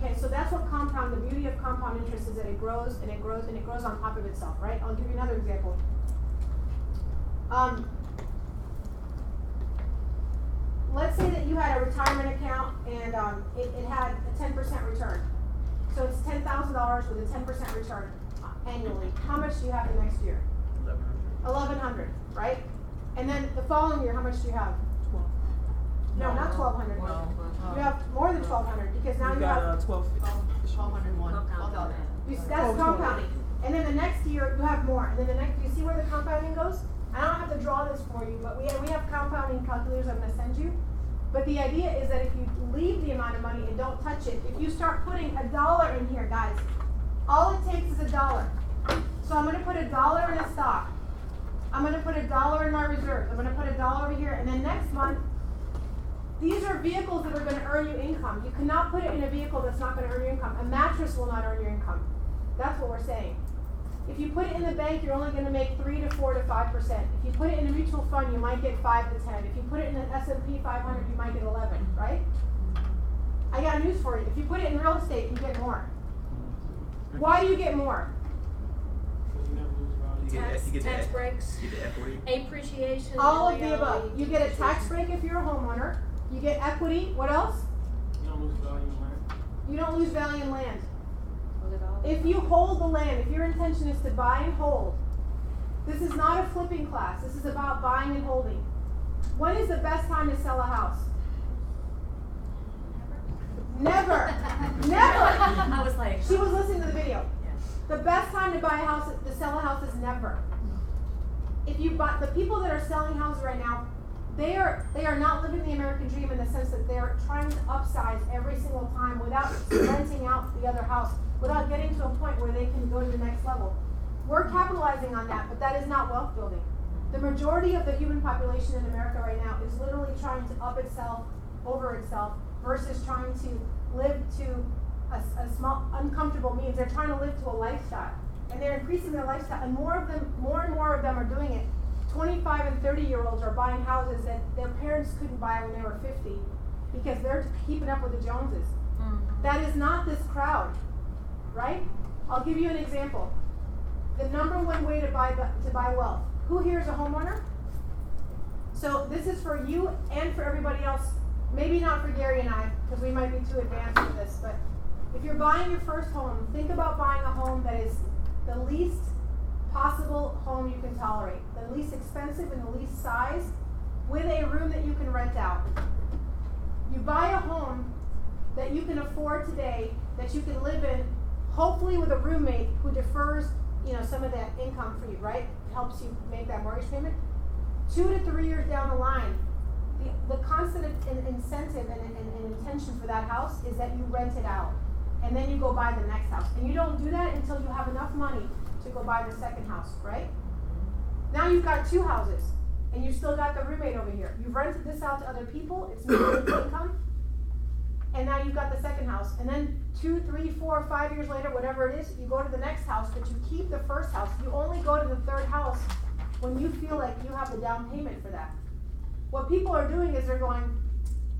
Okay, so that's what compound, the beauty of compound interest is that it grows and it grows and it grows on top of itself, right? I'll give you another example. Let's say that you had a retirement account and it had a 10% return. So it's $10,000 with a 10% return annually. How much do you have the next year? $1,100, right? And then the following year, how much do you have? No, not $1,200. You have more than $1,200 because now you have $1,201. That's compounding. And then the next year you have more. And then the next, you see where the compounding goes? I don't have to draw this for you, but we have compounding calculators I'm going to send you. But the idea is that if you leave the amount of money and don't touch it, if you start putting $1 in here, guys, all it takes is $1. So I'm going to put $1 in a stock. I'm going to put $1 in my reserves. I'm going to put $1 over here. And then next month, these are vehicles that are going to earn you income. You cannot put it in a vehicle that's not going to earn you income. A mattress will not earn your income. That's what we're saying. If you put it in the bank, you're only going to make 3 to 4 to 5%. If you put it in a mutual fund, you might get 5 to 10. If you put it in an S&P 500, you might get 11, right? I got news for you. If you put it in real estate, you get more. Why do you get more? Tax breaks, You get the equity. appreciation. All of the reality, above. You get a tax break if you're a homeowner. You get equity. What else? You don't lose value in land. You don't lose value in land. If you hold the land, if your intention is to buy and hold, this is not a flipping class. This is about buying and holding. When is the best time to sell a house? Never. Never. I was like, She was listening to the video. yeah. The best time to buy a house, to sell a house is never. If you buy, the people that are selling houses right now, they are not living the American dream in the sense that they're trying to upsize every single time without renting out the other house, without getting to a point where they can go to the next level. We're capitalizing on that, but that is not wealth building. The majority of the human population in America right now is literally trying to up itself, over itself, versus trying to live to a small, uncomfortable means. They're trying to live to a lifestyle. And they're increasing their lifestyle, and more and more of them are doing it. 25 and 30-year-olds are buying houses that their parents couldn't buy when they were 50 because they're keeping up with the Joneses. That is not this crowd, right? I'll give you an example. The number one way to buy wealth. Who here is a homeowner? So this is for you and for everybody else. Maybe not for Gary and I, because we might be too advanced for this, but if you're buying your first home, think about buying a home that is the least possible home you can tolerate, the least expensive and the least size, with a room that you can rent out. You buy a home that you can afford today, that you can live in, hopefully with a roommate who defers, some of that income for you, right? Helps you make that mortgage payment. 2 to 3 years down the line, the constant incentive and intention for that house is that you rent it out, and then you go buy the next house. And you don't do that until you have enough money to go buy the second house, right? Now you've got 2 houses. and you've still got the roommate over here. You've rented this out to other people, it's making income, and now you've got the second house. And then 2, 3, 4, 5 years later, whatever it is, you go to the next house, but you keep the first house. You only go to the third house when you feel like you have the down payment for that. What people are doing is they're going,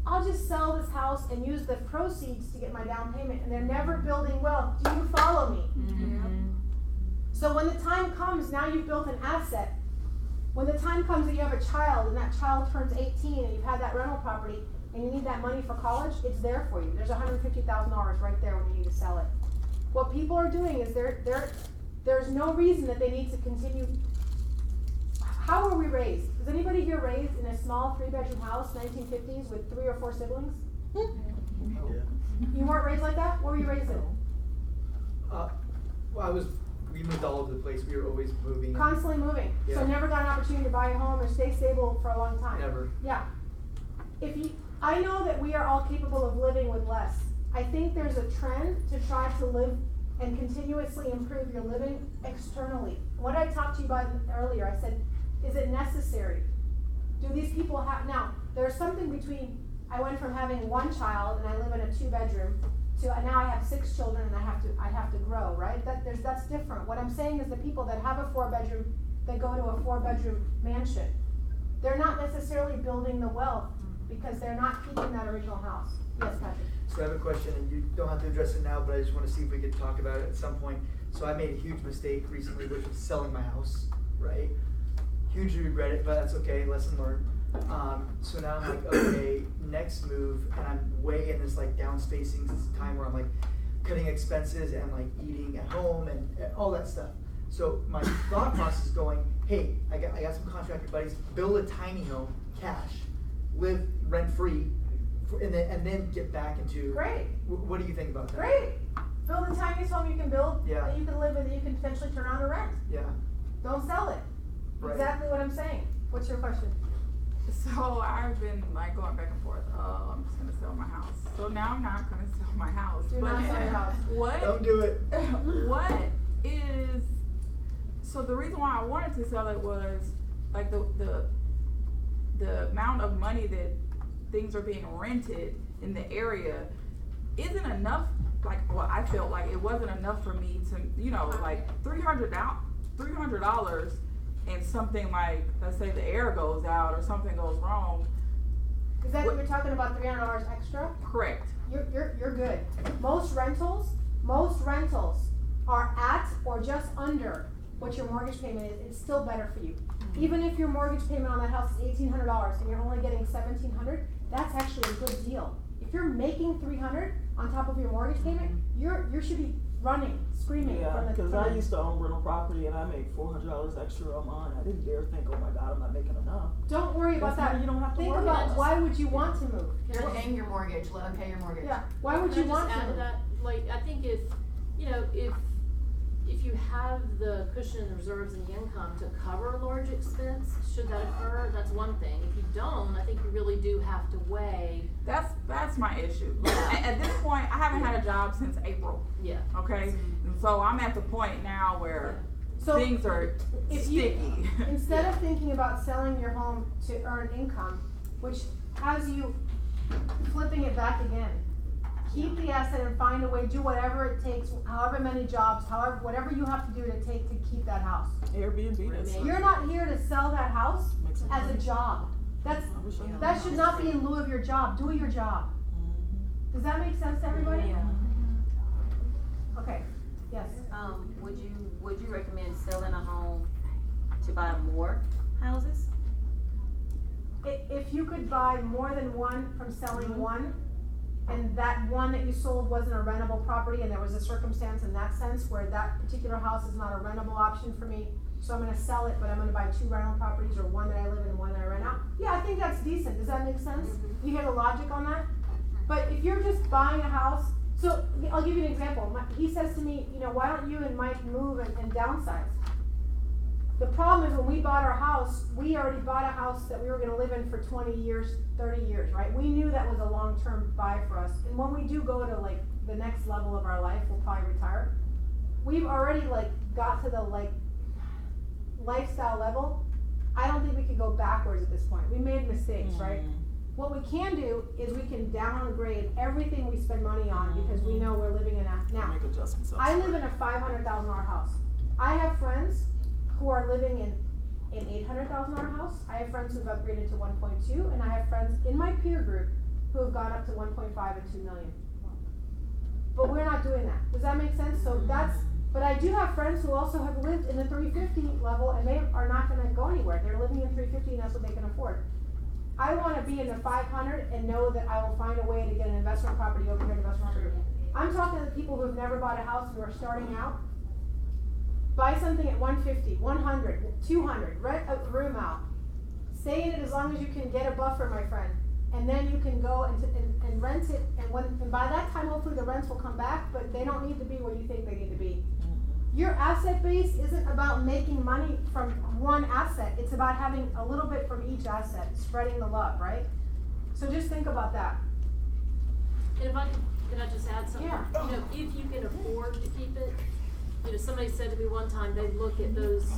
I'll just sell this house and use the proceeds to get my down payment, and they're never building wealth. Do you follow me? So when the time comes, now you've built an asset. When the time comes that you have a child and that child turns 18 and you've had that rental property and you need that money for college, it's there for you. There's $150,000 right there when you need to sell it. What people are doing is there's no reason that they need to continue. How were we raised? Was anybody here raised in a small 3-bedroom house, 1950s, with 3 or 4 siblings? Yeah. You weren't raised like that? What were you raised in? Well, we moved all over the place. We were always moving. Constantly moving. Yeah. So never got an opportunity to buy a home or stay stable for a long time. Never. Yeah. I know that we are all capable of living with less. I think there's a trend to try to live and continuously improve your living externally. What I talked to you about earlier, I said, is it necessary? Do these people have, now, there's something between, I went from having 1 child and I live in a 2-bedroom to now I have 6 children and I have to grow, right? That's different. What I'm saying is the people that have a 4-bedroom, they go to a 4-bedroom mansion. They're not necessarily building the wealth because they're not keeping that original house. Yes, Patrick? So I have a question, and you don't have to address it now, but I just want to see if we could talk about it at some point. So I made a huge mistake recently, which was selling my house, right? Hugely regret it, but that's okay, lesson learned. So now I'm like, okay, next move, and I'm way in this like downspacing time where I'm like cutting expenses and like eating at home and all that stuff. So my thought process is going, hey, I got some contractor buddies, build a tiny home, cash, live rent free, and then get back into. Great. What do you think about that? Great. Build the tiniest home you can build Yeah. that you can live in, that you can potentially turn on to rent. Yeah. Don't sell it. Right. Exactly what I'm saying. What's your question? So I've been like going back and forth. Oh, I'm just gonna sell my house. So now I'm not gonna sell my house. Do not sell your house. What? Don't do it. What is? So the reason why I wanted to sell it was like the amount of money that things are being rented in the area isn't enough. Like, well, I felt like it wasn't enough for me to, like $300 and something like, let's say the air goes out or something goes wrong. Is that what you're talking about, $300 extra? Correct. You're good. Most rentals are at or just under what your mortgage payment is. It's still better for you. Even if your mortgage payment on that house is $1,800 and you're only getting $1,700, that's actually a good deal. If you're making $300 on top of your mortgage payment, you should be running, screaming. Yeah, because I used to own rental property and I made $400 extra a month. I didn't dare think, oh my God, I'm not making enough. Don't worry about that. You don't have to Think worry about why would you want to move? You're paying your mortgage, let them pay your mortgage. Yeah. Why would you want to add to move? that? Like, I think if you have the cushion and reserves and the income to cover a large expense, should that occur, that's one thing. If you don't, I think you really do have to weigh. That's my issue. At this point, I haven't had a job since April. Yeah. Okay, and so I'm at the point now where things are sticky. Instead of thinking about selling your home to earn income, which has you flipping it back again, keep the asset and find a way, do whatever it takes, however many jobs, whatever you have to do to keep that house. Airbnb, that's You're not here to sell that house as a job. That should not be in lieu of your job. Do your job. Does that make sense to everybody? Yeah. Okay, yes. Would you recommend selling a home to buy more houses? If you could buy more than one from selling one, and that one that you sold wasn't a rentable property, and there was a circumstance in that sense where that particular house is not a rentable option for me, so I'm gonna sell it, but I'm gonna buy 2 rental properties, or one that I live in and one that I rent out. Yeah, I think that's decent. Does that make sense? You hear the logic on that? But if you're just buying a house, so I'll give you an example. He says to me, why don't you and Mike move and downsize? The problem is when we bought our house, we already bought a house that we were gonna live in for 20 years, 30 years, right? We knew that was a long-term buy for us. And when we do go to like the next level of our life, we'll probably retire. We've already like got to the like lifestyle level I don't think we could go backwards at this point. We made mistakes, right? What we can do is we can downgrade everything we spend money on because we know we're living in a, now, Make adjustments. I live in a $500,000 house. I have friends who are living in an $800,000 house. I have friends who've upgraded to 1.2, and I have friends in my peer group who have gone up to 1.5 and 2 million. But we're not doing that. Does that make sense? So that's, but I do have friends who also have lived in the 350 level and they are not gonna go anywhere. They're living in 350 and that's what they can afford. I wanna be in the 500 and know that I will find a way to get an investment property over here, an investment property. I'm talking to the people who have never bought a house who are starting out. Buy something at 150, 100, 200, rent a room out. Stay in it as long as you can get a buffer, my friend. And then you can go and rent it, and by that time, hopefully the rents will come back, but they don't need to be where you think they need to be. Your asset base isn't about making money from one asset, it's about having a little bit from each asset, spreading the love, right? So just think about that. And if can I just add something? Yeah. You know, if you can afford to keep it, you know, somebody said to me one time, they look at those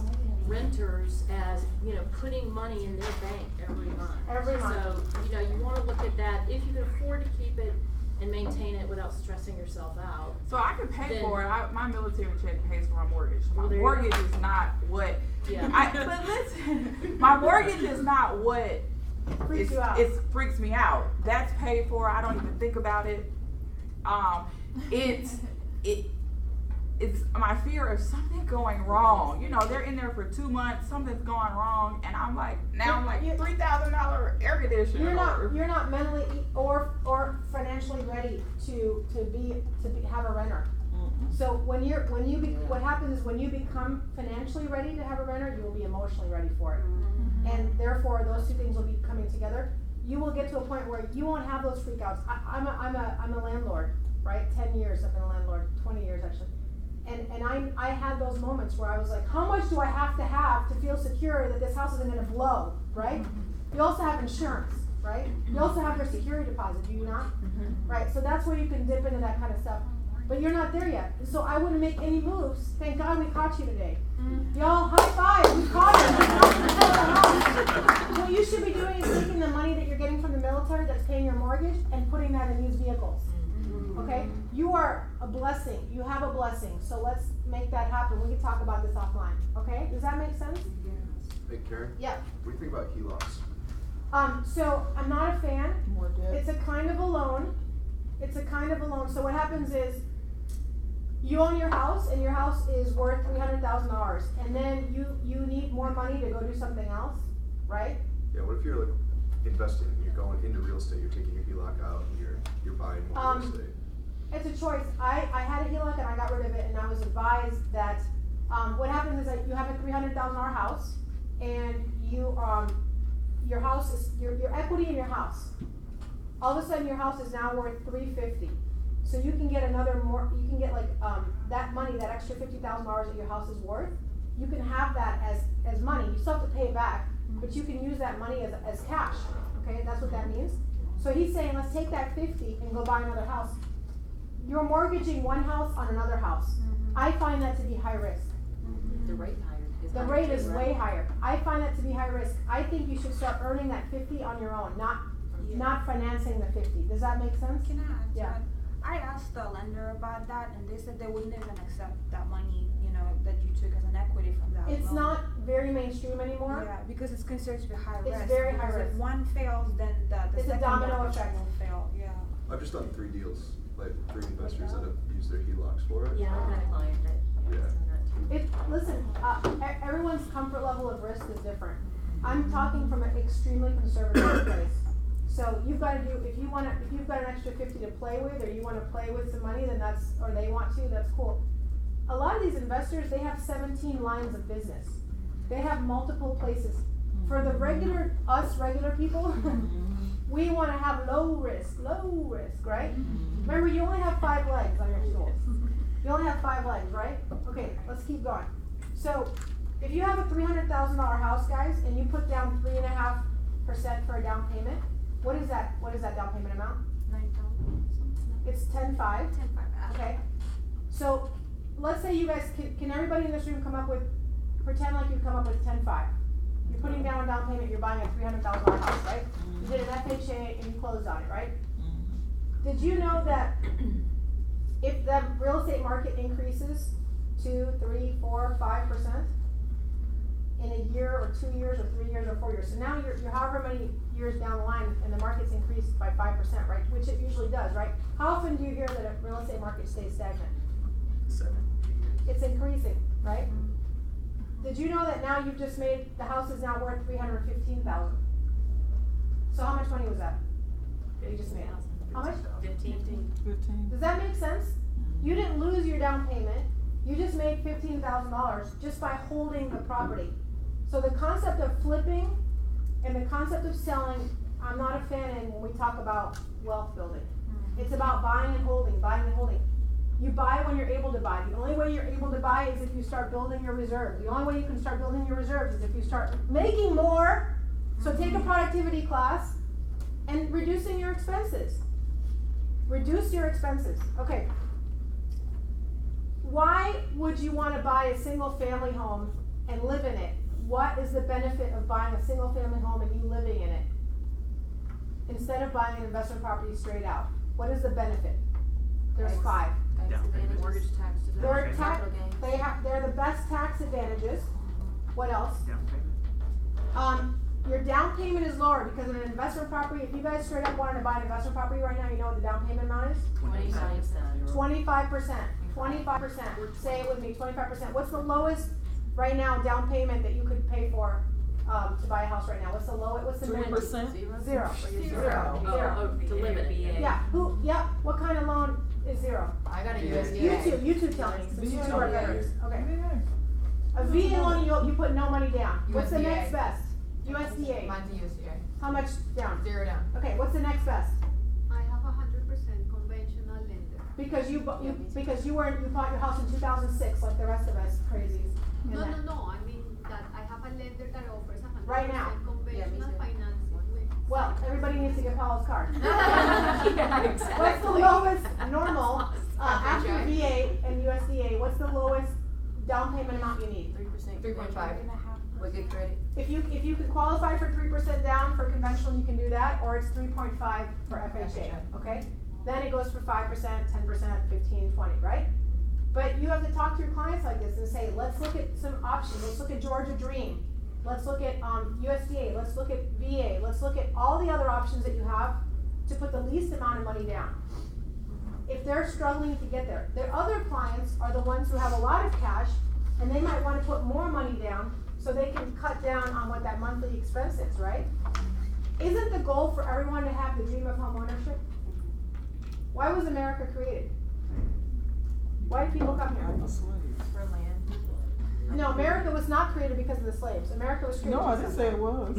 renters as, you know, putting money in their bank every month. Every month. So, you know, you wanna look at that, if you can afford to keep it and maintain it without stressing yourself out. So I can pay Then- for it. My military check pays for my mortgage. My Well, there you go. mortgage is not what. Yeah. But listen, my mortgage is not what Freaks you out. It freaks me out. That's paid for. I don't even think about it. It's my fear of something going wrong. You know, they're in there for 2 months, something's going wrong, and I'm like, $3,000 air conditioner. You're not mentally or financially ready to have a renter. So what happens is when you become financially ready to have a renter, you will be emotionally ready for it. And therefore those two things will be coming together. You will get to a point where you won't have those freakouts. I'm a landlord, right? 10 years I've been a landlord, 20 years actually. And I had those moments where I was like, how much do I have to feel secure that this house isn't gonna blow, right? You also have insurance, right? You also have your security deposit, do you not? Right, so that's where you can dip into that kind of stuff. But you're not there yet. So I wouldn't make any moves. Thank God we caught you today. Y'all, high five, we caught you. What you should be doing is taking the money that you're getting from the military that's paying your mortgage and putting that in these vehicles. Okay? You are a blessing. You have a blessing. So let's make that happen. We can talk about this offline. Okay? Does that make sense? Hey Karen? Yeah. What do you think about HELOCs? So I'm not a fan. More debt. It's a kind of a loan. So what happens is you own your house and your house is worth $300,000 and then you need more money to go do something else, right? Yeah, what if you're like investing, you're going into real estate, you're taking your HELOC out and you're buying more real estate? It's a choice. I had a HELOC and I got rid of it and I was advised that what happens is that you have a $300,000 house and your house is your equity in your house. All of a sudden your house is now worth $350,000. So you can get that money, that extra $50,000 that your house is worth, you can have that as money. You still have to pay it back, but you can use that money as cash. Okay, that's what that means. So he's saying, let's take that 50 and go buy another house. You're mortgaging one house on another house. I find that to be high risk. The rate higher. The rate is way higher. I find that to be high risk. I think you should start earning that 50 on your own, not financing the 50. Does that make sense? Can I add to Yeah. that? I asked the lender about that, and they said they wouldn't even accept that money, you know, that you took as an equity from that It's loan. not very mainstream anymore. Yeah, because it's considered to be high risk. It's very high because risk. If one fails, then the It's a second domino mortgage effect. will fail. Yeah. I've just done 3 deals, like 3 investors that have used their HELOCs for it. Yeah, I've got a client that has done that too. Listen, everyone's comfort level of risk is different. I'm talking from an extremely conservative place. So you've got to do, if you've got an extra 50 to play with, or you want to play with some money, then or they want to, that's cool. A lot of these investors, they have 17 lines of business. They have multiple places. For the regular people, we want to have low risk, right? Remember, you only have 5 legs on your stool. You only have 5 legs, right? Okay, let's keep going. So, if you have a $300,000 house, guys, and you put down 3.5% for a down payment, what is that down payment amount? 9,000. It's 10.5. 10,500. Okay. So, let's say you guys, can everybody in this room pretend like you come up with 10.5. You're putting down a down payment, you're buying a $300,000 house, right? You did an FHA and you closed on it, right? Did you know that if the real estate market increases 2, 3, 4, 5% in a year or 2 years or 3 years or 4 years, so now you're however many years down the line and the market's increased by 5%, right? Which it usually does, right? How often do you hear that a real estate market stays stagnant? 7, 8 years. It's increasing, right? Did you know that now you've just made, the house is now worth $315,000? So how much money was that? You just made. How much? 15. Does that make sense? You didn't lose your down payment. You just made $15,000 just by holding the property. So the concept of flipping and the concept of selling, I'm not a fan in when we talk about wealth building. It's about buying and holding, buying and holding. You buy when you're able to buy. The only way you're able to buy is if you start building your reserves. The only way you can start building your reserves is if you start making more. So take a productivity class and reducing your expenses. Reduce your expenses. Okay. Why would you want to buy a single family home and live in it? What is the benefit of buying a single family home and you living in it? Instead of buying an investment property straight out. What is the benefit? There's 5. Mortgage tax deduction. They're the best tax advantages. What else? Your down payment is lower because in an investment property, if you guys straight up wanted to buy an investment property right now, you know what the down payment amount is? 25%. 25%. Say it with me, 25%. What's the lowest right now down payment that you could pay for to buy a house right now? What's the lowest? What's the 3%? Zero. To live in it. Yeah. Yep. What kind of loan is 0? I got a USDA. You two tell me. Since you two are veterans. Okay. A VA loan, you put no money down. What's the next best? USDA. Mine's a USDA. How much down? 0 down. Okay. What's the next best? I have 100% conventional lender. Because you bought your house in 2006, like the rest of us crazies. No. I mean that I have a lender that offers 100% Right now. conventional financing with. Well, everybody needs to get Paula's card. Yeah, exactly. What's the lowest normal after VA and USDA? What's the lowest down payment amount you need? 3.5. With good credit. If you could qualify for 3% down for conventional, you can do that, or it's 3.5 for FHA. Okay. Then it goes for 5%, 10%, 15, 20, right? But you have to talk to your clients like this and say, let's look at some options. Let's look at Georgia Dream. Let's look at USDA. Let's look at VA. Let's look at all the other options that you have to put the least amount of money down. If they're struggling to get there, their other clients are the ones who have a lot of cash, and they might want to put more money down so they can cut down on what that monthly expense is, right? Isn't the goal for everyone to have the dream of home ownership? Why was America created? Why did people come here? For land. No, America was not created because of the slaves. America was created. No, I because didn't of say it was.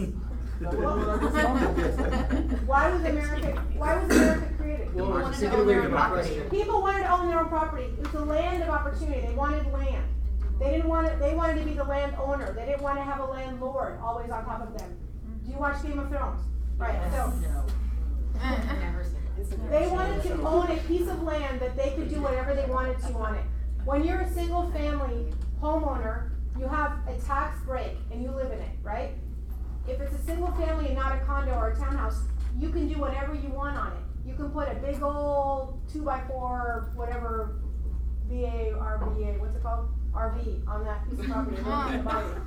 Why was America created? Well, wanted take to it own away their from own my property. question. People wanted to own their own property. It was a land of opportunity. They wanted land. They wanted to be the landowner. They didn't want to have a landlord always on top of them. Do you watch Game of Thrones? Right. So Never seen it. they wanted to own a piece of land that they could do whatever they wanted to on it. When you're a single family homeowner, you have a tax break and you live in it, right? If it's a single family and not a condo or a townhouse, you can do whatever you want on it. You can put a big old 2x4, whatever, RVA, what's it called? RV on that piece of property. And then you can buy it.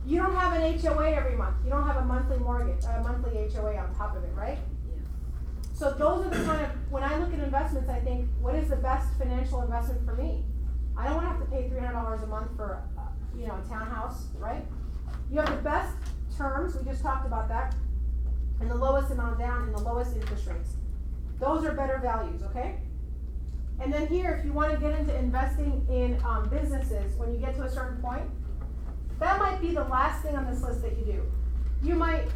You don't have an HOA every month. You don't have a monthly mortgage, a monthly HOA on top of it, right? Yeah. So those are the kind of, when I look at investments, I think, what is the best financial investment for me? I don't want to have to pay $300 a month for, a townhouse, right? You have the best terms, we just talked about that, and the lowest amount down and the lowest interest rates. Those are better values, okay? And then here, if you want to get into investing in businesses, when you get to a certain point, that might be the last thing on this list that you do. You might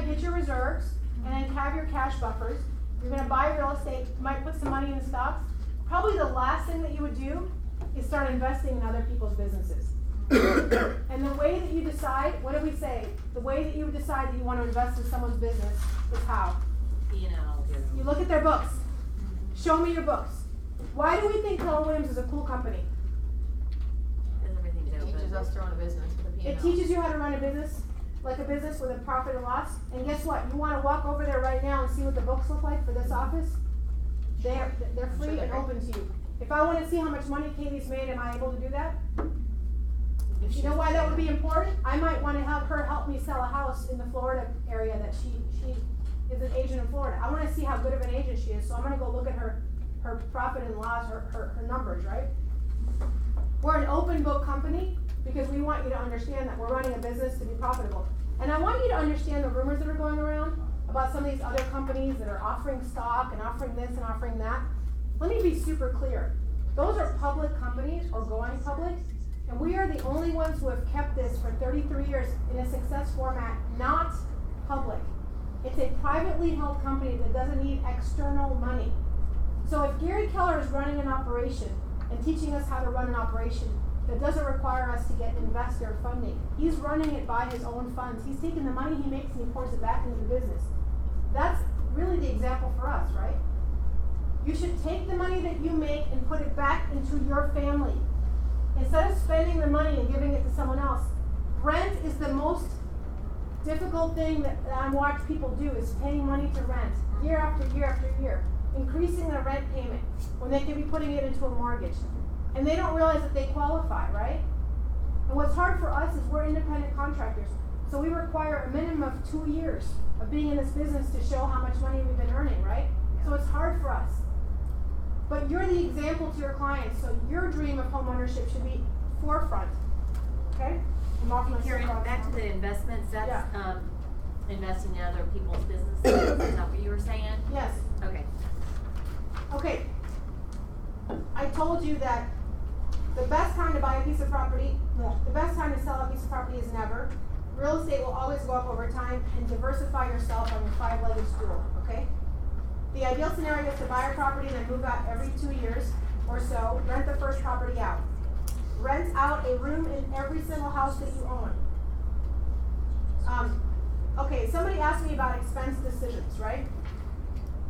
get your reserves and then have your cash buffers. You're going to buy real estate, you might put some money in stocks. Probably the last thing that you would do is start investing in other people's businesses. And the way that you decide, what do we say? The way that you would decide that you want to invest in someone's business is how? You look at their books. Show me your books. Why do we think Keller Williams is a cool company? Because everything's It teaches open. us to run a business with a P&L. It teaches you how to run a business. like a business with a profit and loss? And guess what? You wanna walk over there right now and see what the books look like for this office? They're free and open to you. If I wanna see how much money Katie's made, am I able to do that? You know why that would be important? I might wanna have her help me sell a house in the Florida area that she is an agent in Florida. I wanna see how good of an agent she is, so I'm gonna go look at her profit and loss, her numbers, right? We're an open book company because we want you to understand that we're running a business to be profitable. And I want you to understand the rumors that are going around about some of these other companies that are offering stock and offering this and offering that. Let me be super clear. Those are public companies or going public, and we are the only ones who have kept this for 33 years in a success format, not public. It's a privately held company that doesn't need external money. So if Gary Keller is running an operation and teaching us how to run an operation that doesn't require us to get investor funding, he's running it by his own funds. He's taking the money he makes and he pours it back into the business. That's really the example for us, right? You should take the money that you make and put it back into your family. Instead of spending the money and giving it to someone else. Rent is the most difficult thing that I watch people do, is paying money to rent year after year after year. Increasing their rent payment when they could be putting it into a mortgage. And they don't realize that they qualify, right? And what's hard for us is we're independent contractors. So we require a minimum of 2 years of being in this business to show how much money we've been earning, right? So it's hard for us. But you're the example to your clients, so your dream of home ownership should be forefront, okay? Karen, back to the investments, that's, investing in other people's businesses, is that what you were saying? Yes. Okay. Okay. I told you that the best time to buy a piece of property, the best time to sell a piece of property is never. Real estate will always go up over time, and diversify yourself on your 5-legged stool, okay? The ideal scenario is to buy a property and then move out every 2 years or so, rent the first property out. Rent out a room in every single house that you own. Okay, somebody asked me about expense decisions, right?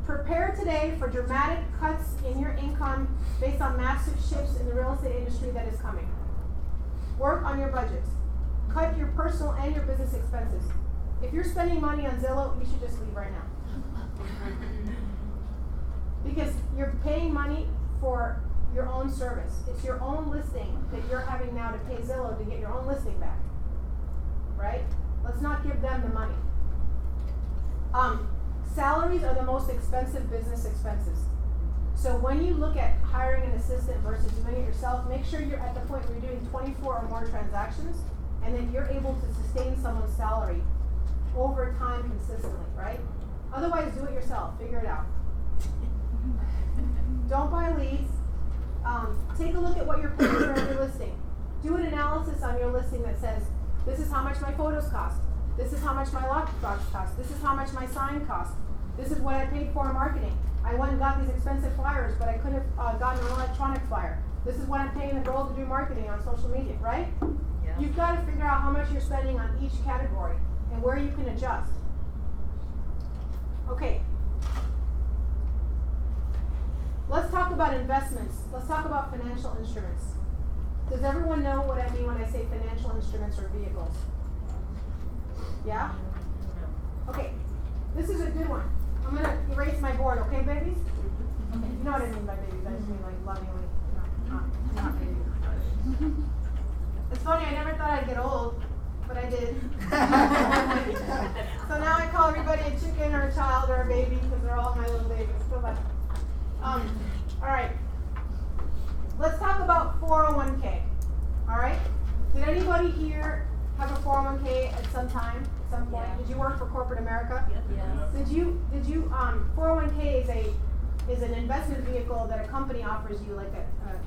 Prepare today for dramatic cuts in your income based on massive shifts in the real estate industry that is coming. Work on your budgets. Cut your personal and your business expenses. If you're spending money on Zillow, you should just leave right now. Because you're paying money for your own service. It's your own listing that you're having now to pay Zillow to get your own listing back. Right? Let's not give them the money. Salaries are the most expensive business expenses. So when you look at hiring an assistant versus doing it yourself, make sure you're at the point where you're doing 24 or more transactions and that you're able to sustain someone's salary over time consistently, right? Otherwise, do it yourself. Figure it out. Don't buy leads. Take a look at what you're paying for every listing. Do an analysis on your listing that says, this is how much my photos cost. This is how much my lockbox cost. This is how much my sign cost. This is what I paid for in marketing. I went and got these expensive flyers, but I could have gotten an electronic flyer. This is what I'm paying the girl to do marketing on social media, right? Yeah. You've got to figure out how much you're spending on each category and where you can adjust. Okay. Let's talk about investments. Let's talk about financial instruments. Does everyone know what I mean when I say financial instruments or vehicles? Yeah? Okay. This is a good one. I'm going to erase my board, okay, babies? Okay. You know what I mean by babies. I just mean like lovingly. Not babies. It's funny, I never thought I'd get old, but I did. So now I call everybody a chicken or a child or a baby because they're all my little babies. Go back. Alright. Let's talk about 401k. Alright? Did anybody here have a 401k at some time, at some point? Yeah. Did you work for corporate America? Yes. Did you 401k is an investment vehicle that a company offers you, like a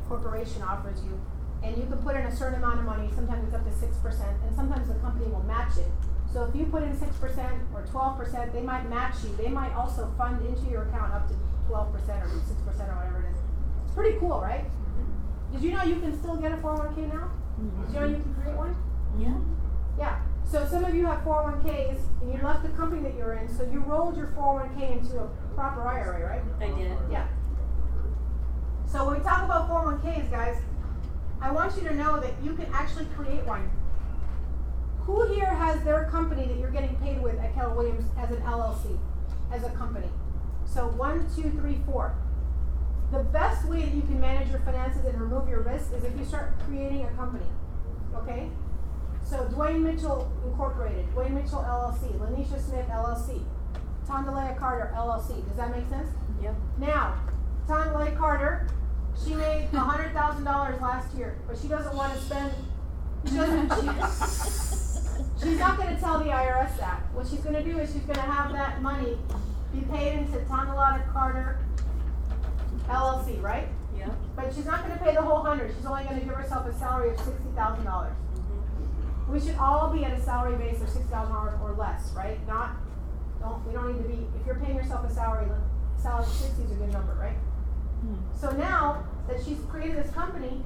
corporation offers you, and you can put in a certain amount of money, sometimes it's up to 6%, and sometimes the company will match it. So if you put in 6% or 12%, they might match you. They might also fund into your account up to 12% or 6% or whatever it is. It's pretty cool, right? Mm-hmm. Did you know you can still get a 401k now? Mm-hmm. Did you know you can create one? Yeah. Yeah. So some of you have 401ks and you left the company that you're in, so you rolled your 401k into a proper IRA, right? I did. Yeah. So when we talk about 401ks, guys, I want you to know that you can actually create one. Who here has their company that you're getting paid with at Keller Williams as an LLC, as a company? So 1, 2, 3, 4. The best way that you can manage your finances and remove your risk is if you start creating a company, okay? So Dwayne Mitchell Incorporated, Dwayne Mitchell LLC, Lanisha Smyth LLC, Tondalea Carter LLC. Does that make sense? Yep. Now, Tondalea Carter, she made $100,000 last year, but she doesn't want to spend. She's not going to tell the IRS that. What she's going to do is she's going to have that money be paid into Tondalea Carter LLC, right? Yep. But she's not going to pay the whole 100. She's only going to give herself a salary of $60,000. We should all be at a salary base of $6,000 or less, right? We don't need to be, if you're paying yourself a salary 60 is a good number, right? So now that she's created this company,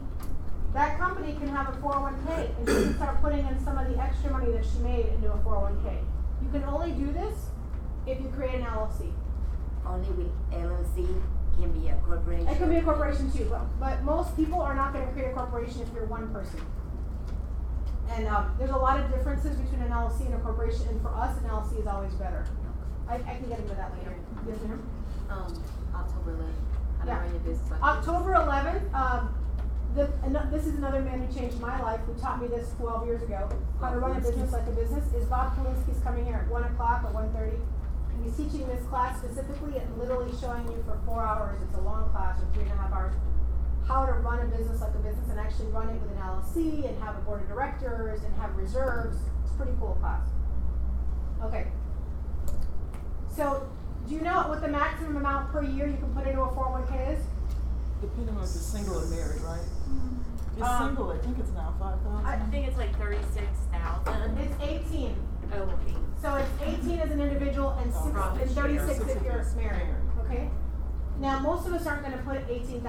that company can have a 401k and she can start putting in some of the extra money that she made into a 401k. You can only do this if you create an LLC. Only with LLC can be a corporation. It can be a corporation too, but most people are not going to create a corporation if you're one person. And there's a lot of differences between an LLC and a corporation, and for us, an LLC is always better. I can get into that later. Yes, ma'am? October 11th. How to Yeah. run your business like October 11th, this is another man who changed my life, who taught me this 12 years ago, how to run a business like a business, is Bob Kalinski's coming here at 1 o'clock or 1:30. And he's teaching this class specifically and literally showing you for 4 hours, it's a long class, or 3.5 hours, how to run a business like a business and actually run it with an LLC and have a board of directors and have reserves. It's a pretty cool class. Okay. So, do you know what the maximum amount per year you can put into a 401k is? Depending on if you're single or married, right? If you're single, I think it's now 5,000. I think it's like 36,000. It's 18. Oh, okay. So it's 18 as an individual and, and 36 if you're married. Okay? Now, most of us aren't going to put $18,000 a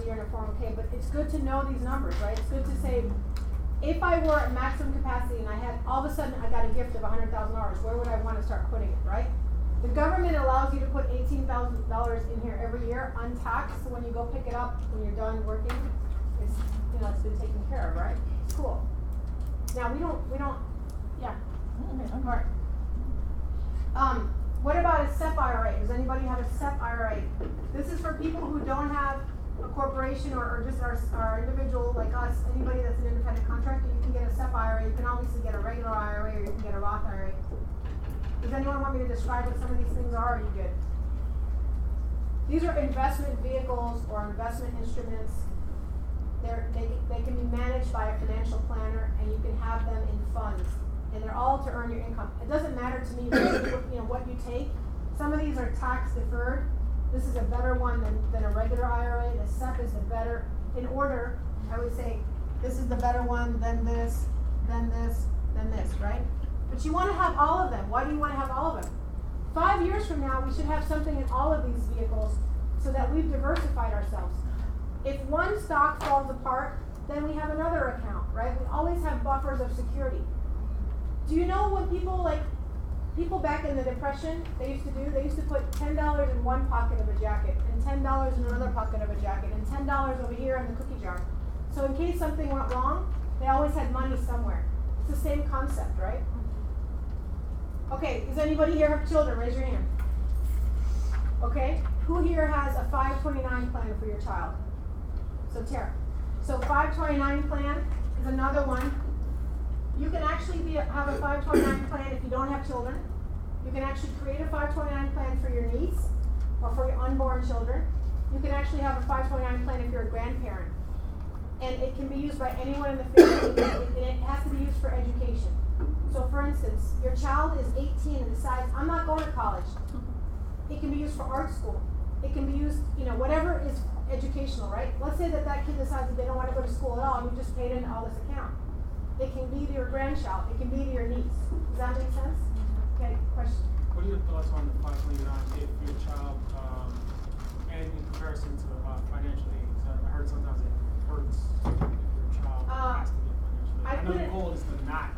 year in a 401k, but it's good to know these numbers, right? It's good to say, if I were at maximum capacity and I had, all of a sudden I got a gift of $100,000, where would I want to start putting it, right? The government allows you to put $18,000 in here every year untaxed, so when you go pick it up when you're done working, it's, it's been taken care of, right? It's cool. Now, we don't, yeah. Okay, all right. What about a SEP IRA? Does anybody have a SEP IRA? This is for people who don't have a corporation or just our individual like us, anybody that's an independent contractor, you can get a SEP IRA. You can obviously get a regular IRA or you can get a Roth IRA. Does anyone want me to describe what some of these things are? Or are you good? These are investment vehicles or investment instruments. They can be managed by a financial planner and you can have them in funds. And they're all to earn your income. It doesn't matter to me what you take. Some of these are tax deferred. This is a better one than a regular IRA. The SEP is the better. In order, I would say this is the better one, then this, then this, then this, right? But you want to have all of them. Why do you want to have all of them? 5 years from now, we should have something in all of these vehicles so that we've diversified ourselves. If one stock falls apart, then we have another account, right? We always have buffers of security. Do you know what people back in the Depression, they used to put $10 in one pocket of a jacket, and $10 in another pocket of a jacket, and $10 over here in the cookie jar. So in case something went wrong, they always had money somewhere. It's the same concept, right? Okay, does anybody here have children? Raise your hand. Okay, who here has a 529 plan for your child? So Tara. So 529 plan is another one. You can actually have a 529 plan if you don't have children. You can actually create a 529 plan for your niece or for your unborn children. You can actually have a 529 plan if you're a grandparent. And it can be used by anyone in the family, and it has to be used for education. So for instance, your child is 18 and decides, I'm not going to college. It can be used for art school. It can be used, whatever is educational, right? Let's say that kid decides that they don't want to go to school at all, and you just paid into all this account. It can be to your grandchild. It can be to your niece. Does that make sense? Okay, question. What are your thoughts on the 529 if your child, and in comparison to financial aid? I heard sometimes it hurts if your child has to get financial aid. I know the goal is to not.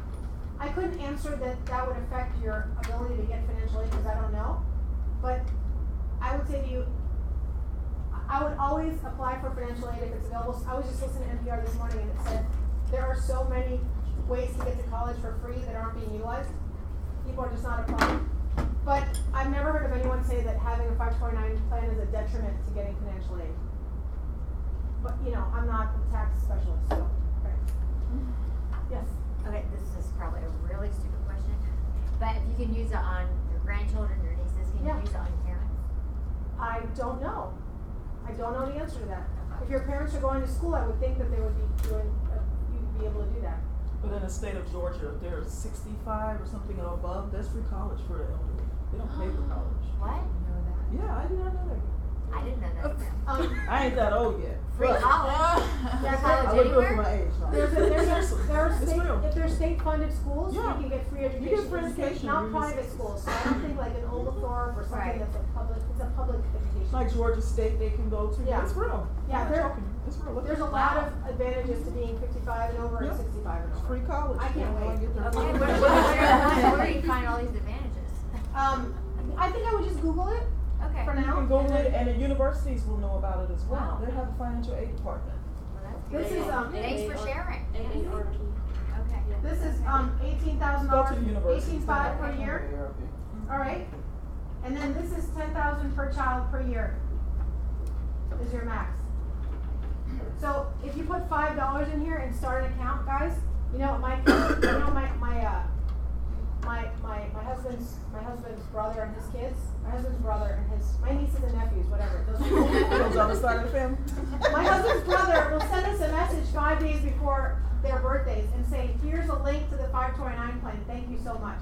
I couldn't answer that would affect your ability to get financial aid because I don't know. But I would say to you, I would always apply for financial aid if it's available. I was just listening to NPR this morning and it said there are so many ways to get to college for free that aren't being utilized. People are just not applying. But I've never heard of anyone say that having a 529 plan is a detriment to getting financial aid. But, you know, I'm not a tax specialist, so, okay. Yes? Okay, this is probably a really stupid question, but if you can use it on your grandchildren, your nieces, can you use it on your parents? I don't know. I don't know the answer to that. If your parents are going to school, I would think that they would be doing, you'd be able to do that. But in the state of Georgia, if they're 65 or something and above, that's free college for the elderly. They don't pay for college. What? Yeah, I did not know that. I didn't know that either. I ain't that old yet. Free college? There's college I wouldn't do it for anywhere? my age. No. If there's state funded schools, you Yeah. can get free education. You get free education. Not You private just- schools, so I don't think like an Oglethorpe or something that's a public, it's a public education. Like Georgia State, they can go to. Yeah. It's real. Yeah, I'm there- not joking. It's real. Look There's a at it. lot of advantages to being 55 and over and Yep. 65 and It's over. free college. I can't They wait. get their Okay, free- where do you find all these advantages? I think I would just Google it Okay. for You now. can Google it, and the universities will know about it as well. Wow. They have a financial aid department. Well, that's This good. is, Thanks for sharing. Okay. This is, $18,000, Go to the university. 18,500 per year. All right. And then this is 10,000 per child per year. Is your max. So if you put $5 in here and start an account, guys, you know my husband's brother and his kids, my nieces and nephews, whatever. Those on the side of the family. My husband's brother will send us a message 5 days before their birthdays and say, here's a link to the 529 plan, thank you so much.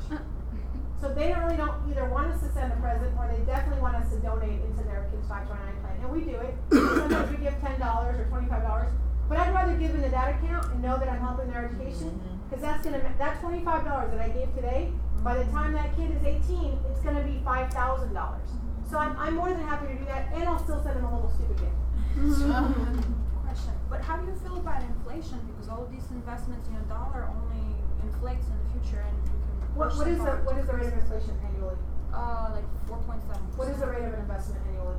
So they don't either want us to send a present or they definitely want us to donate into their kids' 529 plan. And we do it. Sometimes we give $10 or $25. But I'd rather give into that account and know that I'm helping their education. Because that $25 that I gave today, by the time that kid is 18, it's going to be $5,000. So I'm more than happy to do that, and I'll still send them a little stupid gift. Question, but how do you feel about inflation? Because all of these investments in a dollar only inflates in the future, and you can. What is the rate of inflation annually? Like 4.7%. What is the rate of an investment annually?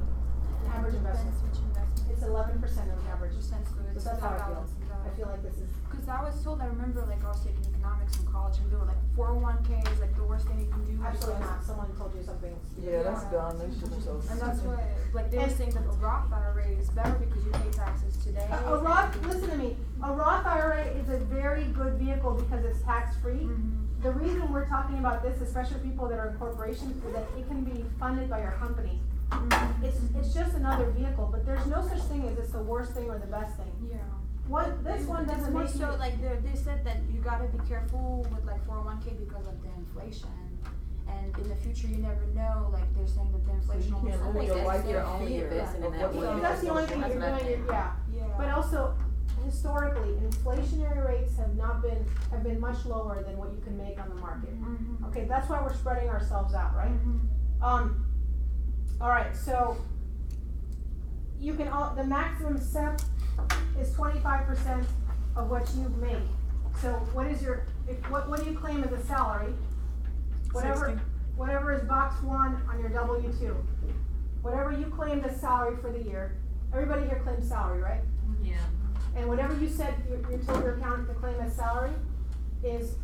An average investment? Depends which investment. It's 11% of the average. Percent, so So it's that's how I feel. balances out. I feel like this is. Because I was told, I remember like I was taking economics in college, and they were like 401k is like the worst thing you can do. Absolutely because- not. Someone told you something. Yeah, that's dumb. They shouldn't have. And that's why, like, they were saying that a Roth IRA is better because you pay taxes today. A Roth, listen to me, a Roth IRA is a very good vehicle because it's tax-free. The reason we're talking about this, especially people that are in corporations, is that it can be funded by your company. It's just another vehicle, but there's no such thing as it's the worst thing or the best thing. Yeah. This one It's doesn't more make you. so like they said that you gotta be careful with like 401k because of the inflation. And in the future, you never know, like they're saying that the inflation you can't live your life your own year. That's the only thing you're doing, yeah. Yeah. But also, historically, inflationary rates have been much lower than what you can make on the market. Okay, that's why we're spreading ourselves out, right? All right, so you can the maximum SEP is 25% of what you make. So what is your what do you claim as a salary? Whatever is box 1 on your W-2. Whatever you claimed as salary for the year. Everybody here claims salary, right? Yeah. And whatever you said you told your accountant to claim as salary is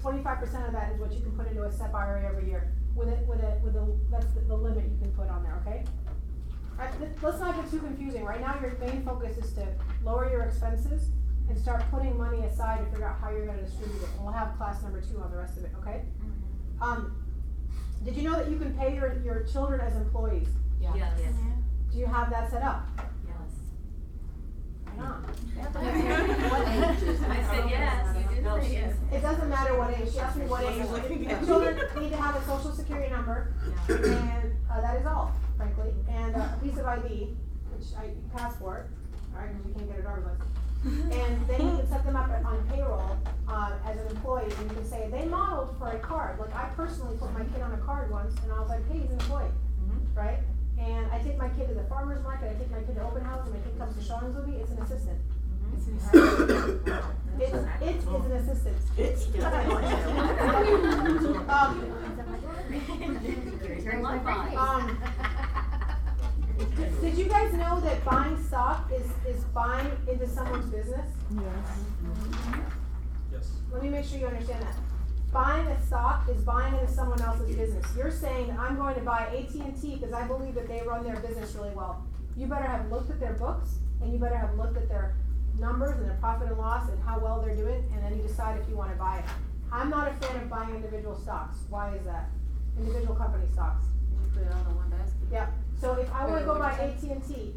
25% of that is what you can put into a SEP IRA every year. That's the limit you can put on there, okay? Alright, let's not get too confusing. Right now your main focus is to lower your expenses and start putting money aside to figure out how you're gonna distribute it. And we'll have class number 2 on the rest of it, okay? Did you know that you can pay your children as employees? Yeah. Yes. Do you have that set up? Yes. Right on. What ages? I said yes. You did say yes. It doesn't matter what age. She asked me what age. Children need to have a social security number, and that is all, frankly, and a piece of ID, which passport, alright, because you can't get a driver's license. And then you can set them up on payroll as an employee, and you can say they modeled for a card. Like I personally put my kid on a card once, and I was like, hey, he's an employee, right? And I take my kid to the farmer's market. I take my kid to open house, and my kid comes to showings with me. It's an assistant. It's an assistant. Did you guys know that buying stock is buying into someone's business? Yes. Yes. Let me make sure you understand that. Buying a stock is buying into someone else's business. You're saying I'm going to buy AT&T because I believe that they run their business really well. You better have looked at their books, and you better have looked at their numbers and their profit and loss and how well they're doing, and then you decide if you want to buy it. I'm not a fan of buying individual stocks. Why is that? Individual company stocks. You put it all in one basket. Yeah. So if I want to go Wait, buy what'd you AT&T,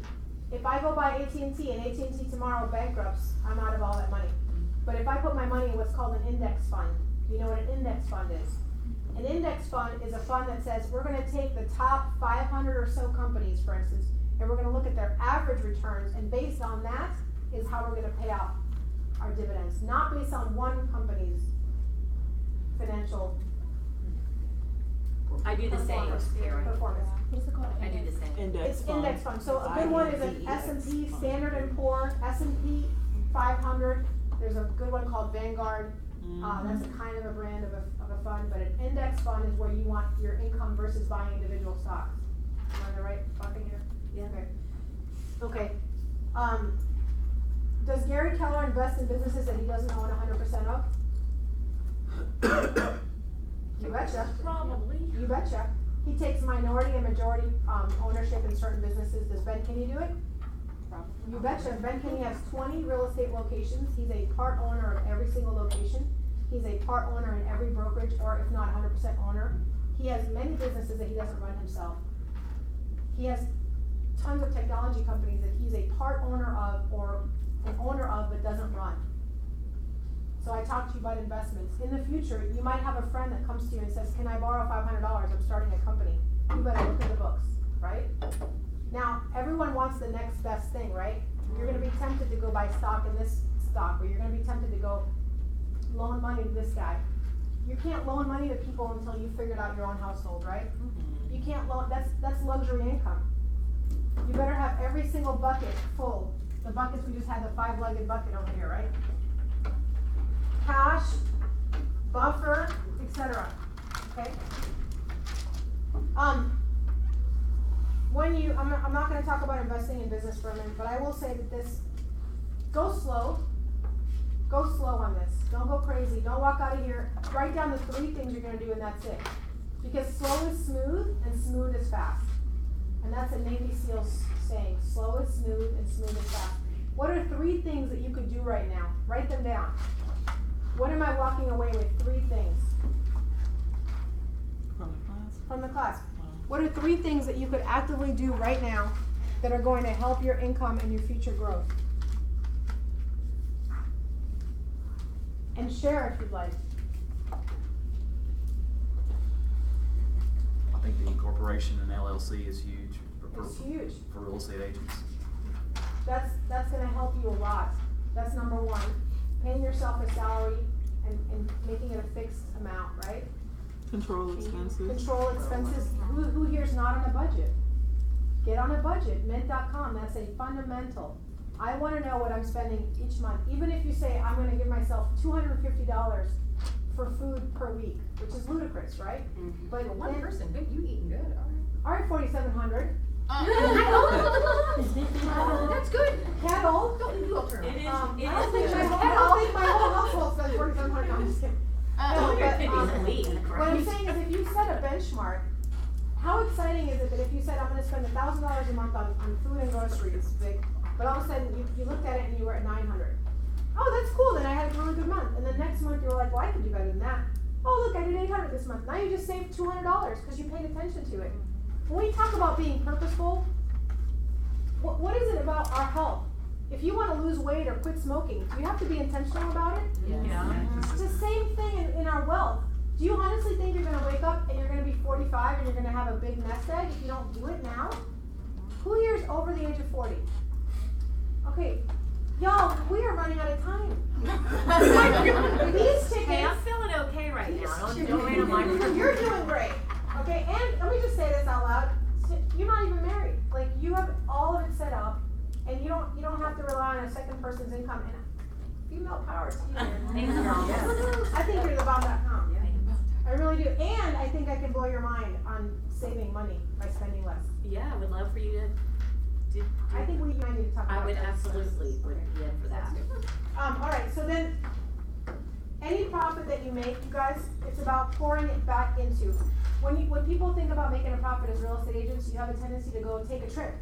if I go buy AT&T and AT&T tomorrow bankrupts, I'm out of all that money. But if I put my money in what's called an index fund, do you know what an index fund is? An index fund is a fund that says we're going to take the top 500 or so companies, for instance, and we're going to look at their average returns, and based on that is how we're going to pay out our dividends, not based on one company's financial I do the same, Karen. performance. What's it called? I do the same. Index It's fund. index fund. So a good one is an S&P Standard and Poor, S&P 500. There's a good one called Vanguard. That's a kind of a brand of a fund, but an index fund is where you want your income versus buying individual stocks. Am I in the right bucket here? Yeah. Okay. Does Gary Keller invest in businesses that he doesn't own 100% of? You betcha. Probably. You betcha. He takes minority and majority ownership in certain businesses. Does Ben Kinney do it? You betcha. Ben Kinney has 20 real estate locations. He's a part owner of every single location. He's a part owner in every brokerage, or if not 100% owner. He has many businesses that he doesn't run himself. He has tons of technology companies that he's a part owner of or an owner of but doesn't run. So I talked to you about investments. In the future, you might have a friend that comes to you and says, can I borrow $500? I'm starting a company. You better look at the books, right? Now, everyone wants the next best thing, right? You're gonna be tempted to go buy stock in this stock, or you're gonna be tempted to go loan money to this guy. You can't loan money to people until you figured out your own household, right? You can't loan, that's luxury income. You better have every single bucket full. The buckets, we just had the 5-legged bucket over here, right? Cash, buffer, etc. Okay? I'm not gonna talk about investing in business for a minute, but I will say that go slow on this. Don't go crazy, don't walk out of here, write down the 3 things you're gonna do and that's it. Because slow is smooth and smooth is fast. And that's a Navy SEALs saying, slow is smooth and smooth is fast. What are 3 things that you could do right now? Write them down. What am I walking away with? 3 things. From the class. What are 3 things that you could actively do right now that are going to help your income and your future growth? And share if you'd like. I think the incorporation in LLC is huge It's huge. for real estate agents. That's gonna help you a lot. That's number 1. Paying yourself a salary and making it a fixed amount, right? Control expenses. Control expenses. Who here's not on a budget? Get on a budget. Mint.com. That's a fundamental. I want to know what I'm spending each month. Even if you say I'm going to give myself $250 for food per week, which is ludicrous, right? Mm-hmm. But for one then, person, good, you eating good, all right, $4,700. That's good. Kettle. Don't leave you up there. It is. I don't think my whole household spends $4,700. I'm just kidding. No, but what I'm saying is, if you set a benchmark, how exciting is it that if you said I'm going to spend $1,000 a month on food and groceries, Vic, but all of a sudden you looked at it and you were at $900. Oh, that's cool. Then I had a really good month. And then next month you were like, well, I could do better than that. Oh, look, I did $800 this month. Now you just saved $200 because you paid attention to it. When we talk about being purposeful, what is it about our health? If you want to lose weight or quit smoking, do you have to be intentional about it? Yeah. It's the same thing in our wealth. Do you honestly think you're going to wake up and you're going to be 45 and you're going to have a big nest egg if you don't do it now? Who here is over the age of 40? Okay, y'all, we are running out of time. These tickets. Hey, I'm feeling okay right now. Don't rain on my parade. You're doing great. Okay, and let me just say this out loud. You're not even married. Like, you have all of it set up, and you don't have to rely on a second person's income. And female power to you. Thanks, girl. Yes. I think you're the bomb.com. I really do. And I think I can blow your mind on saving money by spending less. Yeah, I would love for you to do. I think we might need to talk about I would that. absolutely would be in for that. All right, so then any profit that you make, you guys, it's about pouring it back into. When people think about making a profit as real estate agents, you have a tendency to go take a trip,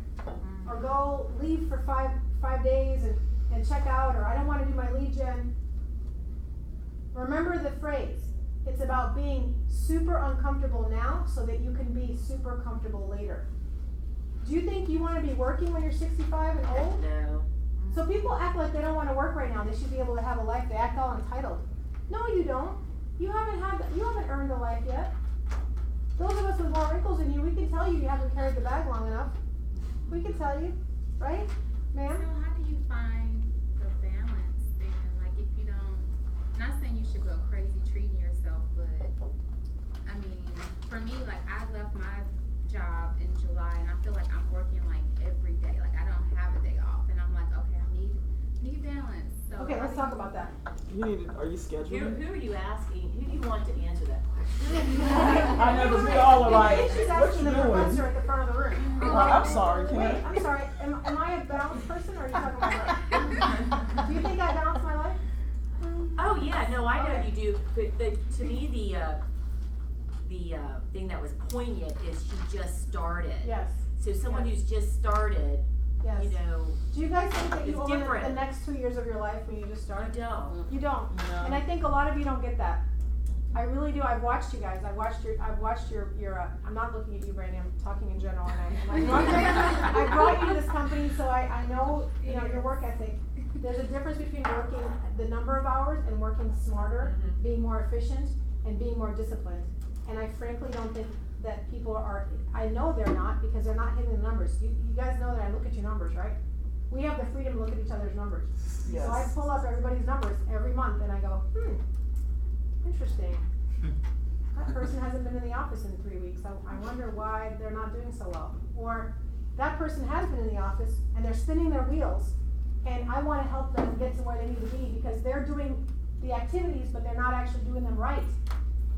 or go leave for five days and check out, or I don't want to do my lead gen. Remember the phrase, it's about being super uncomfortable now so that you can be super comfortable later. Do you think you want to be working when you're 65 and old? No. So people act like they don't want to work right now. They should be able to have a life. They act all entitled. No, you don't. You haven't earned a life yet. Those of us with more wrinkles than you, we can tell you haven't carried the bag long enough. We can tell you, right, ma'am? So how do you find the balance then? Like if you don't, not saying you should go crazy treating yourself, but I mean, for me, like I left my job in July and I feel like I'm working like every day. Like I don't have a day off and I'm like, okay, I need balance. So Okay, let's talk about that. Are you scheduled? Who are you asking? Who do you want to answer that question? I know, because we all are like, She's what asking you the doing? professor at the front of the room. I'm sorry, can Wait, I? I'm sorry. Am I a balanced person, or are you talking about life? Do you think I balance my life? Oh yeah, no, I know Okay. you do. But to me, the thing that was poignant is she just started. Yes. So someone Yes. who's just started, Yes. you know, Do you guys think that you it's own different. the next 2 years of your life when you just start? You don't. You don't. No. And I think a lot of you don't get that. I really do. I've watched you guys. I've watched your I'm not looking at you, Brandy. I'm talking in general. And I brought you to this company, so I know, you know, your work ethic. There's a difference between working the number of hours and working smarter, being more efficient, and being more disciplined. And I frankly don't think that people are, I know they're not, because they're not hitting the numbers. You guys know that I look at your numbers, right? We have the freedom to look at each other's numbers. Yes. So I pull up everybody's numbers every month and I go, interesting. That person hasn't been in the office in 3 weeks. I wonder why they're not doing so well. Or that person has been in the office and they're spinning their wheels, and I want to help them get to where they need to be because they're doing the activities but they're not actually doing them right.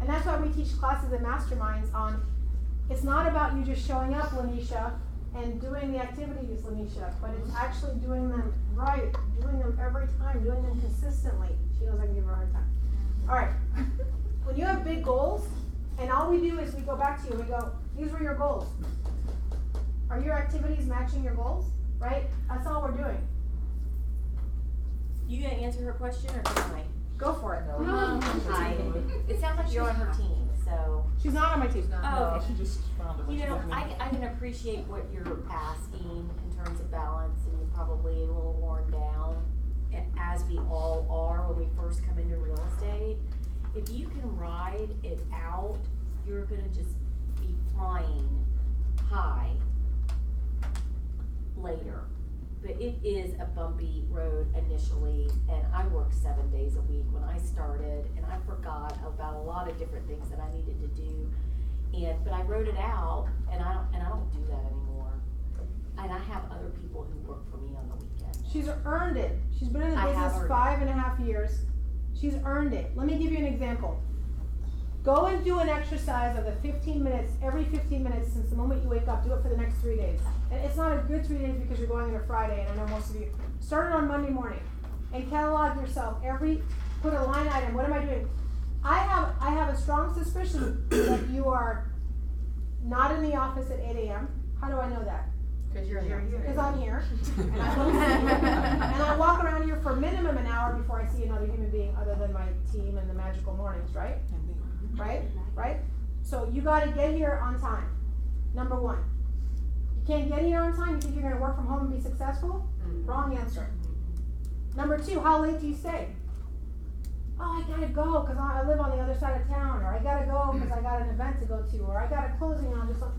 And that's why we teach classes and masterminds on, it's not about you just showing up, Lanisha, and doing the activities, Lanisha, but it's actually doing them right, doing them every time, doing them consistently. She knows I can give her a hard time. All right. When you have big goals, and all we do is we go back to you and we go, these were your goals. Are your activities matching your goals? Right? That's all we're doing. You gonna answer her question or can I? Go for it. Hi. It sounds like you're on her team, so. She's not on my team. Oh, She just found it. when you she know, was in. I can appreciate what you're asking in terms of balance, and you're probably a little worn down, as we all are when we first come into real estate. If you can ride it out, you're gonna just be flying high later. But it is a bumpy road initially, and I worked 7 days a week when I started, and I forgot about a lot of different things that I needed to do. But I wrote it out, and I don't do that anymore. And I have other people who work for me on the weekend. She's earned it. She's been in the I have business earned 5.5 years. She's earned it. Let me give you an example. Go and do an exercise of the 15 minutes, every 15 minutes since the moment you wake up. Do it for the next 3 days. And it's not a good 3 days because you're going on a Friday, and I know most of you. Start it on Monday morning and catalog yourself. Put a line item. What am I doing? I have a strong suspicion that you are not in the office at 8 a.m. How do I know that? Because you're here. Because I'm here. And I walk around here for minimum an hour before I see another human being other than my team and the magical mornings, right? Right? So you gotta get here on time. Number one. You can't get here on time, you think you're gonna work from home and be successful? Wrong answer. Number two, how late do you stay? Oh, I gotta go because I live on the other side of town, or I gotta go because I got an event to go to, or I got a closing on just something.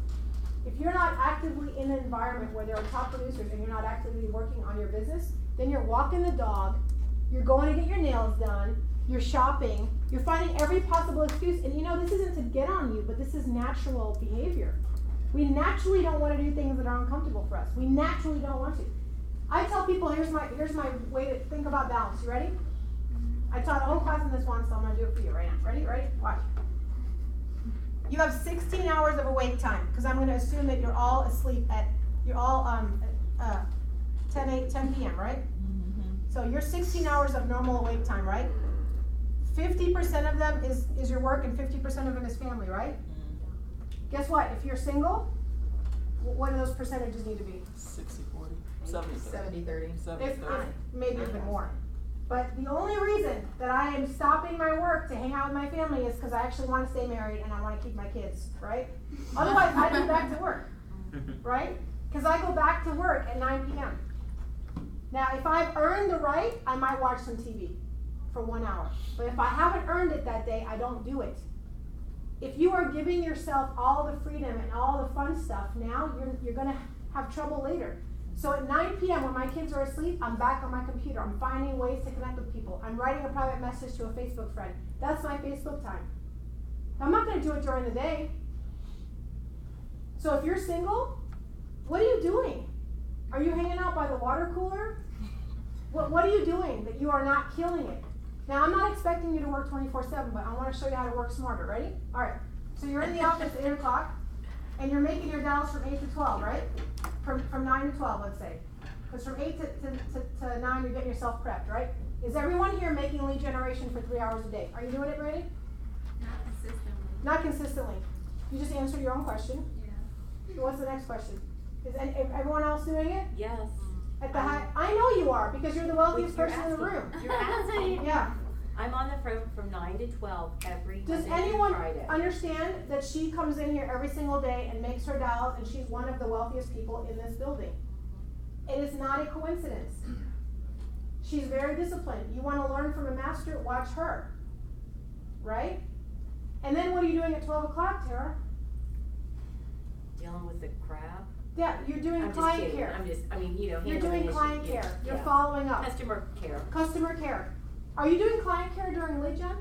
If you're not actively in an environment where there are top producers and you're not actively working on your business, then you're walking the dog, you're going to get your nails done, you're shopping, you're finding every possible excuse. And you know, this isn't to get on you, but this is natural behavior. We naturally don't want to do things that are uncomfortable for us. We naturally don't want to. I tell people, here's my way to think about balance. You ready? I taught a whole class in this once, so I'm going to do it for you right now. Ready? Watch. You have 16 hours of awake time, because I'm going to assume that you're all asleep at 10 p.m., right? So you're 16 hours of normal awake time, right? 50% of them is your work and 50% of them is family, right? Guess what? If you're single, what do those percentages need to be? 60-40, 70-30. 70-30. If maybe even more. But the only reason that I am stopping my work to hang out with my family is because I actually want to stay married and I want to keep my kids, right? Otherwise, I'd be back to work, right? Because I go back to work at 9 p.m. Now, if I've earned the right, I might watch some TV for 1 hour. But if I haven't earned it that day, I don't do it. If you are giving yourself all the freedom and all the fun stuff now, you're going to have trouble later. So at 9 p.m. when my kids are asleep, I'm back on my computer. I'm finding ways to connect with people. I'm writing a private message to a Facebook friend. That's my Facebook time. I'm not going to do it during the day. So if you're single, what are you doing? Are you hanging out by the water cooler? What are you doing that you are not killing it? Now, I'm not expecting you to work 24/7, but I want to show you how to work smarter. Ready? All right. So you're in the office at 8 o'clock, and you're making your dials from 8 to 12, right? From 9 to 12, let's say. Because from 8 to 9, you're getting yourself prepped, right? Is everyone here making lead generation for 3 hours a day? Are you doing it, Brady? Not consistently. Not consistently. You just answered your own question. Yeah. What's the next question? Is everyone else doing it? Yes. At the high, I know you are because you're the wealthiest You're person in the room. You're asking. Yeah. I'm on the phone from 9 to 12 every Does Monday anyone through Friday. understand that she comes in here every single day and makes her dials, and she's one of the wealthiest people in this building? It is not a coincidence. She's very disciplined. You want to learn from a master? Watch her. Right? And then what are you doing at 12 o'clock, Tara? Dealing with the crap. Yeah, you're doing I'm just client kidding. care. You're You're doing client care. You're yeah. following up. Customer care. Customer care. Are you doing client care during lead gen?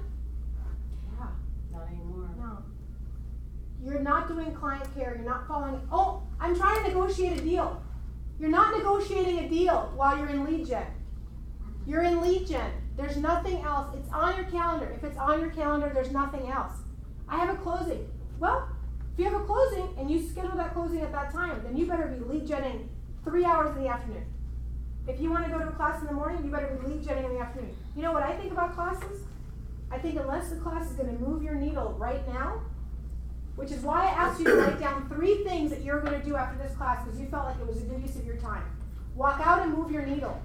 Yeah. Not anymore. No. You're not doing client care. You're not following. Oh, I'm trying to negotiate a deal. You're not negotiating a deal while you're in lead gen. You're in lead gen. There's nothing else. It's on your calendar. If it's on your calendar, there's nothing else. I have a closing. Well, if you have a closing and you schedule that closing at that time, then you better be lead genning 3 hours in the afternoon. If you want to go to a class in the morning, you better be lead genning in the afternoon. You know what I think about classes? I think unless the class is going to move your needle right now, which is why I asked you to write down 3 things that you're going to do after this class because you felt like it was a good use of your time. Walk out and move your needle.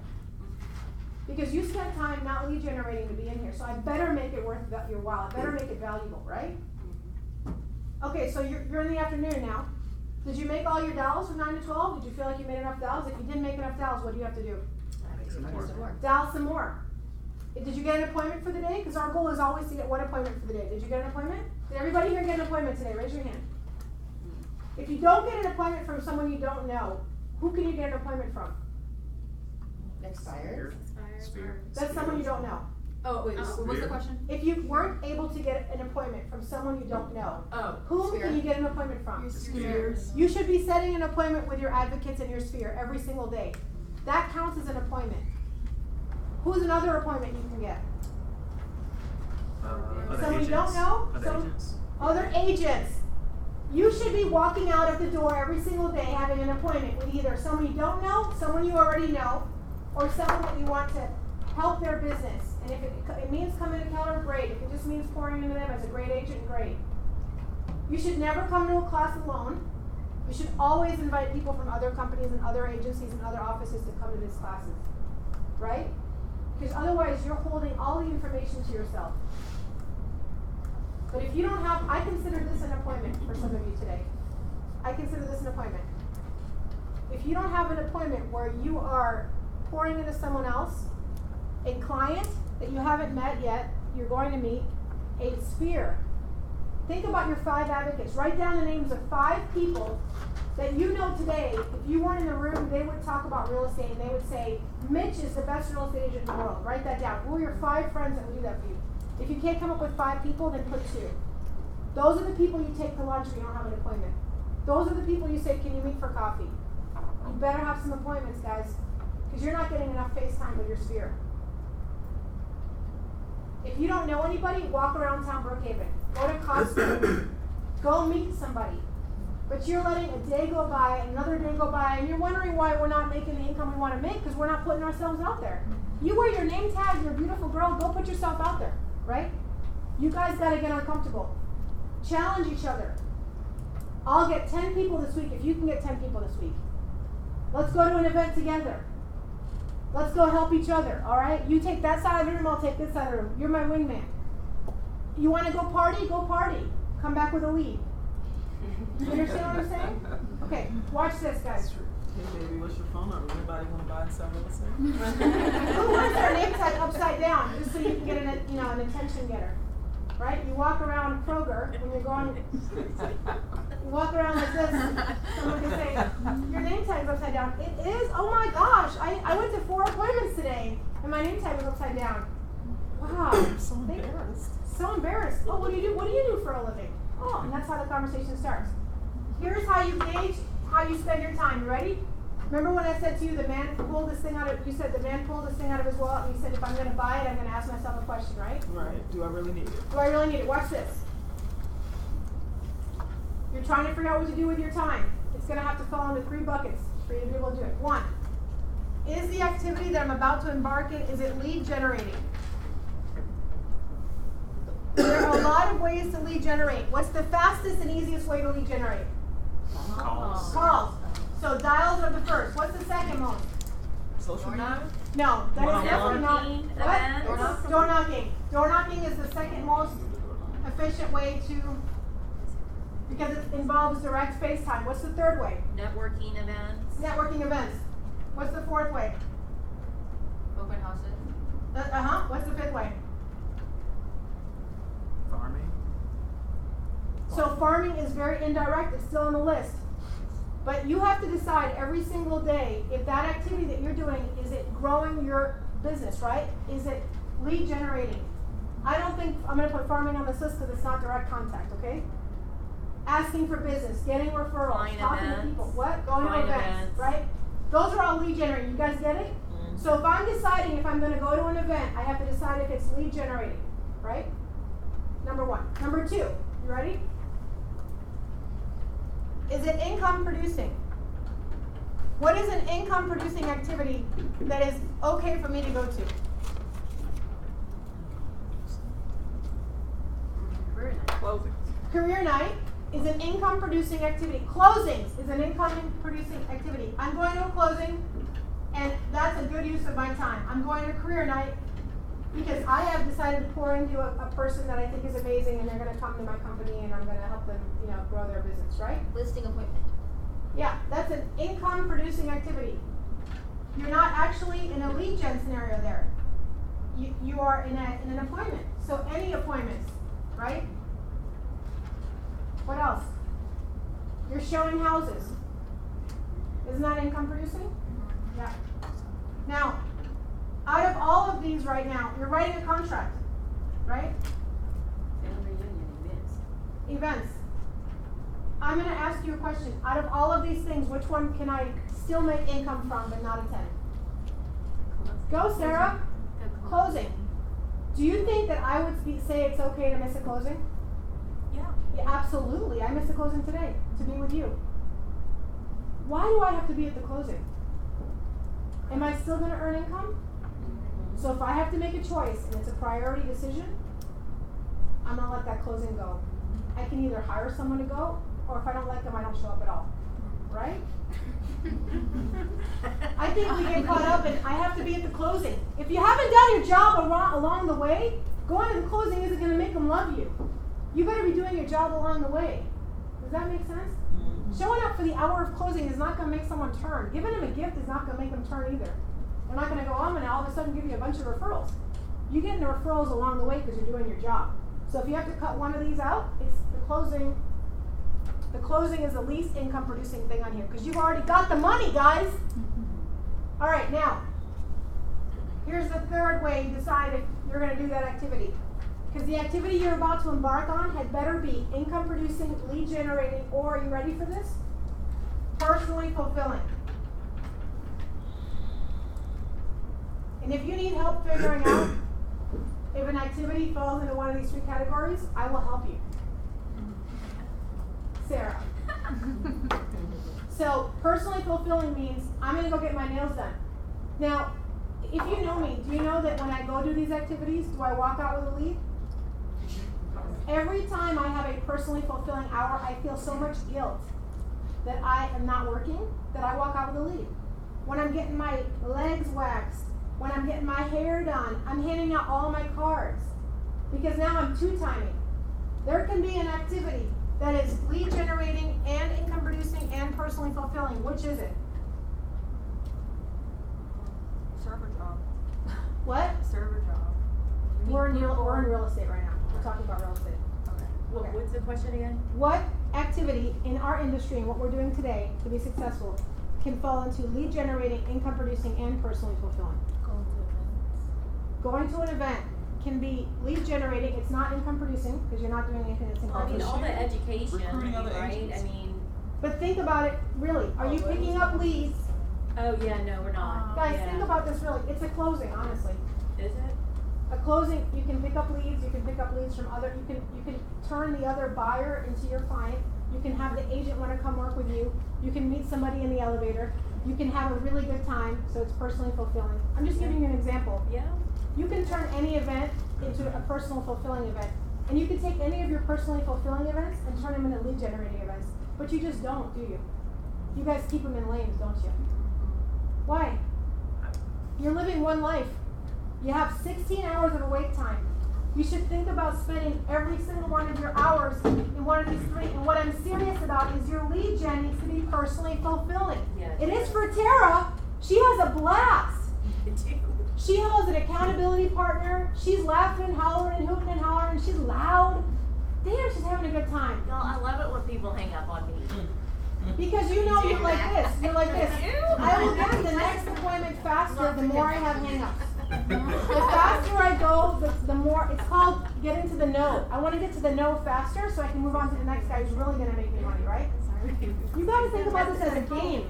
Because you spent time not lead generating to be in here, so I better make it worth your while. I better make it valuable, right? Okay, so you're in the afternoon now. Did you make all your dials from 9 to 12? Did you feel like you made enough dials? If you didn't make enough dials, what do you have to do? Dial some more. Did you get an appointment for the day? Because our goal is always to get one appointment for the day. Did you get an appointment? Did everybody here get an appointment today? Raise your hand. If you don't get an appointment from someone you don't know, who can you get an appointment from? Expired. Sphere. That's someone you don't know. Oh, wait, what's the question? If you weren't able to get an appointment from someone you don't know, whom Sphere. can you get an appointment from? Spheres. You should be setting an appointment with your advocates in your sphere every single day. That counts as an appointment. Who's another appointment you can get? Someone you don't know? Other agents. You should be walking out of the door every single day having an appointment with either someone you don't know, someone you already know, or someone that you want to help their business. And if it means coming to Keller, great. If it just means pouring into them as a great agent, great. You should never come to a class alone. You should always invite people from other companies and other agencies and other offices to come to these classes, right? Because otherwise you're holding all the information to yourself. But if you don't have, I consider this an appointment for some of you today. I consider this an appointment. If you don't have an appointment where you are pouring into someone else, a client that you haven't met yet, you're going to meet, a sphere. Think about your 5 advocates. Write down the names of 5 people that you know today, if you weren't in the room, they would talk about real estate and they would say, Mitch is the best real estate agent in the world. Write that down. Who are your 5 friends that would do that for you? If you can't come up with 5 people, then put 2. Those are the people you take to lunch when you don't have an appointment. Those are the people you say, can you meet for coffee? You better have some appointments, guys, because you're not getting enough face time with your sphere. If you don't know anybody, walk around town Brookhaven. Go to Costco. Go meet somebody. But you're letting a day go by, another day go by, and you're wondering why we're not making the income we want to make because we're not putting ourselves out there. You wear your name tag, you're a beautiful girl, go put yourself out there. right? You guys gotta get uncomfortable. Challenge each other. I'll get 10 people this week if you can get 10 people this week. Let's go to an event together. Let's go help each other, all right? You take that side of the room, I'll take this side of the room. You're my wingman. You want to go party? Go party. Come back with a lead. You understand what I'm saying? Okay, watch this, guys. Hey baby, what's your phone number? Anybody want to buy and sell real estate? Who wears their name tag upside down just so you can get an attention getter? Right? You walk around Kroger when you're going. You walk around like this. Someone can say, "Your name tag's upside down." It is. Oh my gosh! I went to 4 appointments today, and my name tag was upside down. Wow. I'm so embarrassed. So embarrassed. Oh, what do you do? What do you do for a living? Oh, and that's how the conversation starts. Here's how you gauge how you spend your time. You ready? Remember when I said to you, the man pulled this thing out of, you said the man pulled this thing out of his wallet, and you said, if I'm going to buy it, I'm going to ask myself a question, right? Right. Do I really need it? Do I really need it? Watch this. You're trying to figure out what to do with your time. It's going to have to fall into 3 buckets for you to be able to do it. 1, is the activity that I'm about to embark in, is it lead generating? There are a lot of ways to lead generate. What's the fastest and easiest way to lead generate? Calls. Calls. So dials are the first. What's the second most? Social media? No, that is definitely not. Networking, What? Door knocking. Door knocking is the second most efficient way to, because it involves direct face time. What's the third way? Networking events. Networking events. What's the fourth way? Open houses. What's the fifth way? Farming? So farming is very indirect. It's still on the list. But you have to decide every single day if that activity that you're doing, is it growing your business, right? Is it lead generating? I don't think I'm going to put farming on this list because it's not direct contact, okay? Asking for business, getting referrals, Flying talking events. to people. What? Going to Flying events, events. right? Those are all lead generating. You guys get it? So if I'm deciding if I'm going to go to an event, I have to decide if it's lead generating, right? Number 1. Number 2, you ready? Is it income producing? What is an income producing activity that is okay for me to go to? Closing. Career night is an income producing activity. Closings is an income producing activity. I'm going to a closing, and that's a good use of my time. I'm going to career night because I have decided to pour into a person that I think is amazing, and they're going to come to my company, and I'm going to help them, grow their business, right? Listing appointment. Yeah, that's an income producing activity. You're not actually in a lead gen scenario there. You are in an appointment. So any appointments, right? What else? You're showing houses. Isn't that income producing? Yeah. Now, out of all of these right now, you're writing a contract, right? Family reunion events. Events. I'm going to ask you a question. Out of all of these things, which one can I still make income from but not attend? Go, Sarah. Closing. Do you think that I would say it's okay to miss a closing? Yeah. Yeah, absolutely. I missed a closing today to be with you. Why do I have to be at the closing? Am I still going to earn income? So if I have to make a choice and it's a priority decision, I'm going to let that closing go. I can either hire someone to go, or if I don't like them, I don't show up at all. Right? I think we get caught up in, I have to be at the closing. If you haven't done your job along the way, going to the closing isn't going to make them love you. You better be doing your job along the way. Does that make sense? Showing up for the hour of closing is not going to make someone turn. Giving them a gift is not going to make them turn either. They're not going to go, I'm going to all of a sudden give you a bunch of referrals. You get the referrals along the way because you're doing your job. So if you have to cut one of these out, it's the closing. The closing is the least income producing thing on here because you've already got the money, guys. All right, now, here's the third way you decide if you're going to do that activity. Because the activity you're about to embark on had better be income producing, lead generating, or, are you ready for this? Personally fulfilling. And if you need help figuring out if an activity falls into one of these 3 categories, I will help you. Sarah. So, personally fulfilling means I'm going to go get my nails done. Now, if you know me, do you know that when I go do these activities, do I walk out with a lead? Every time I have a personally fulfilling hour, I feel so much guilt that I am not working, that I walk out with a lead. When I'm getting my legs waxed, when I'm getting my hair done, I'm handing out all my cards. Because now I'm two-timing. There can be an activity that is lead generating and income producing and personally fulfilling. Which is it? Server job. What? Server job. We're in real estate right now. We're talking about real estate. Okay. What's the question again? What activity in our industry and what we're doing today to be successful can fall into lead generating, income producing, and personally fulfilling? Going to an event can be lead generating. It's not income producing because you're not doing anything that's income producing. all the education, Recruiting other right? agents. I mean. But think about it really. Are you picking up leads? Oh yeah, no, we're not. Guys, Yeah. think about this really. It's a closing, honestly. Is it? A closing, you can pick up leads, you can pick up leads from other, you can turn the other buyer into your client, you can have the agent want to come work with you, you can meet somebody in the elevator, you can have a really good time, so it's personally fulfilling. I'm just giving you an example. Yeah. You can turn any event into a personal fulfilling event. And you can take any of your personally fulfilling events and turn them into lead generating events. But you just don't, do you? You guys keep them in lanes, don't you? Why? You're living one life. You have 16 hours of awake time. You should think about spending every single one of your hours in one of these three. And what I'm serious about is your lead gen needs to be personally fulfilling. Yes. It is for Tara. She has a blast. She has an accountability partner. She's laughing, hollering, hooting and hollering. She's loud. Damn, she's having a good time. No, I love it when people hang up on me. Because you know you're like this. You're like this. I will get to the next appointment faster the more I have hang-ups. The faster I go, the more, it's called getting to the no. I want to get to the no faster so I can move on to the next guy who's really going to make me money, right? You got to think about this as a game.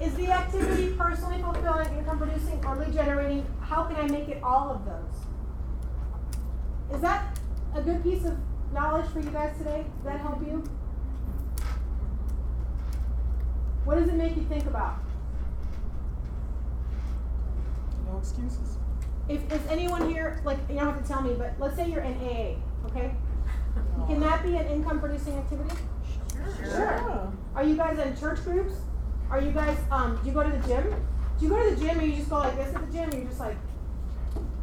Is the activity personally fulfilling, income producing, or lead generating? How can I make it all of those? Is that a good piece of knowledge for you guys today? Does that help you? What does it make you think about? No excuses. If is anyone here, like, you don't have to tell me, but let's say you're in AA, okay? Can that be an income producing activity? Sure. Are you guys in church groups? Are you guys, do you go to the gym? Do you go to the gym or you just go like this at the gym? Or you're just like,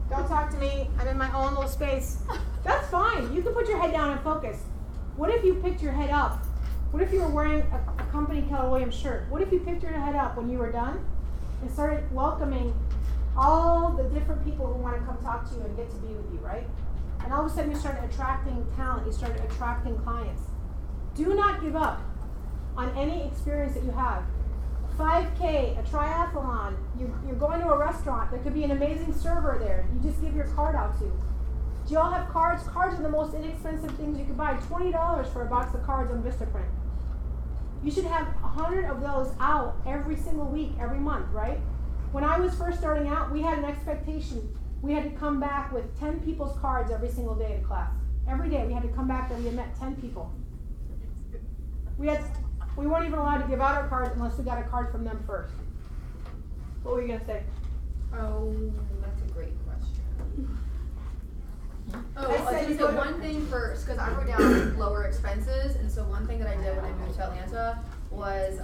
don't talk to me, I'm in my own little space. That's fine. You can put your head down and focus. What if you picked your head up? What if you were wearing a company Keller Williams shirt? What if you picked your head up when you were done and started welcoming all the different people who want to come talk to you and get to be with you, right? And all of a sudden you started attracting talent, you started attracting clients. Do not give up on any experience that you have. 5K, a triathlon, you're going to a restaurant, there could be an amazing server there, you just give your card out to. Do you all have cards? Cards are the most inexpensive things you could buy. $20 for a box of cards on Vistaprint. You should have 100 of those out every single week, every month, right? When I was first starting out, we had an expectation. We had to come back with 10 people's cards every single day to class. Every day we had to come back that we had met 10 people. We weren't even allowed to give out our cards unless we got a card from them first. What were you gonna say? Oh, that's a great question. Oh, I I said was you gonna say go to- one thing first, because I wrote down lower expenses, and so one thing that I did when I moved to Atlanta was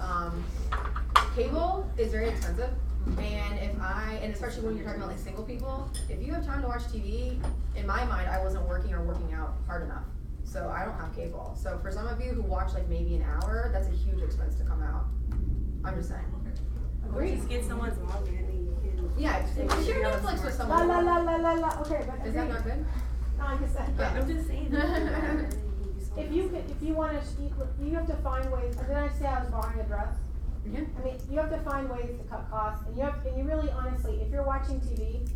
cable is very expensive. And especially when you're talking about like single people, if you have time to watch TV, in my mind, I wasn't working or working out hard enough. So I don't have cable. So for some of you who watch like maybe an hour, that's a huge expense to come out. I'm just saying. Or just get someone's login and you can. Yeah, if you're Netflix with someone. La la la la la. Okay, but Is that not good? No, I'm just saying. I'm just saying. If you want to eat, you have to find ways. Did I say I was borrowing a dress? Yeah. I mean, you have to find ways to cut costs, and you really honestly, if you're watching TV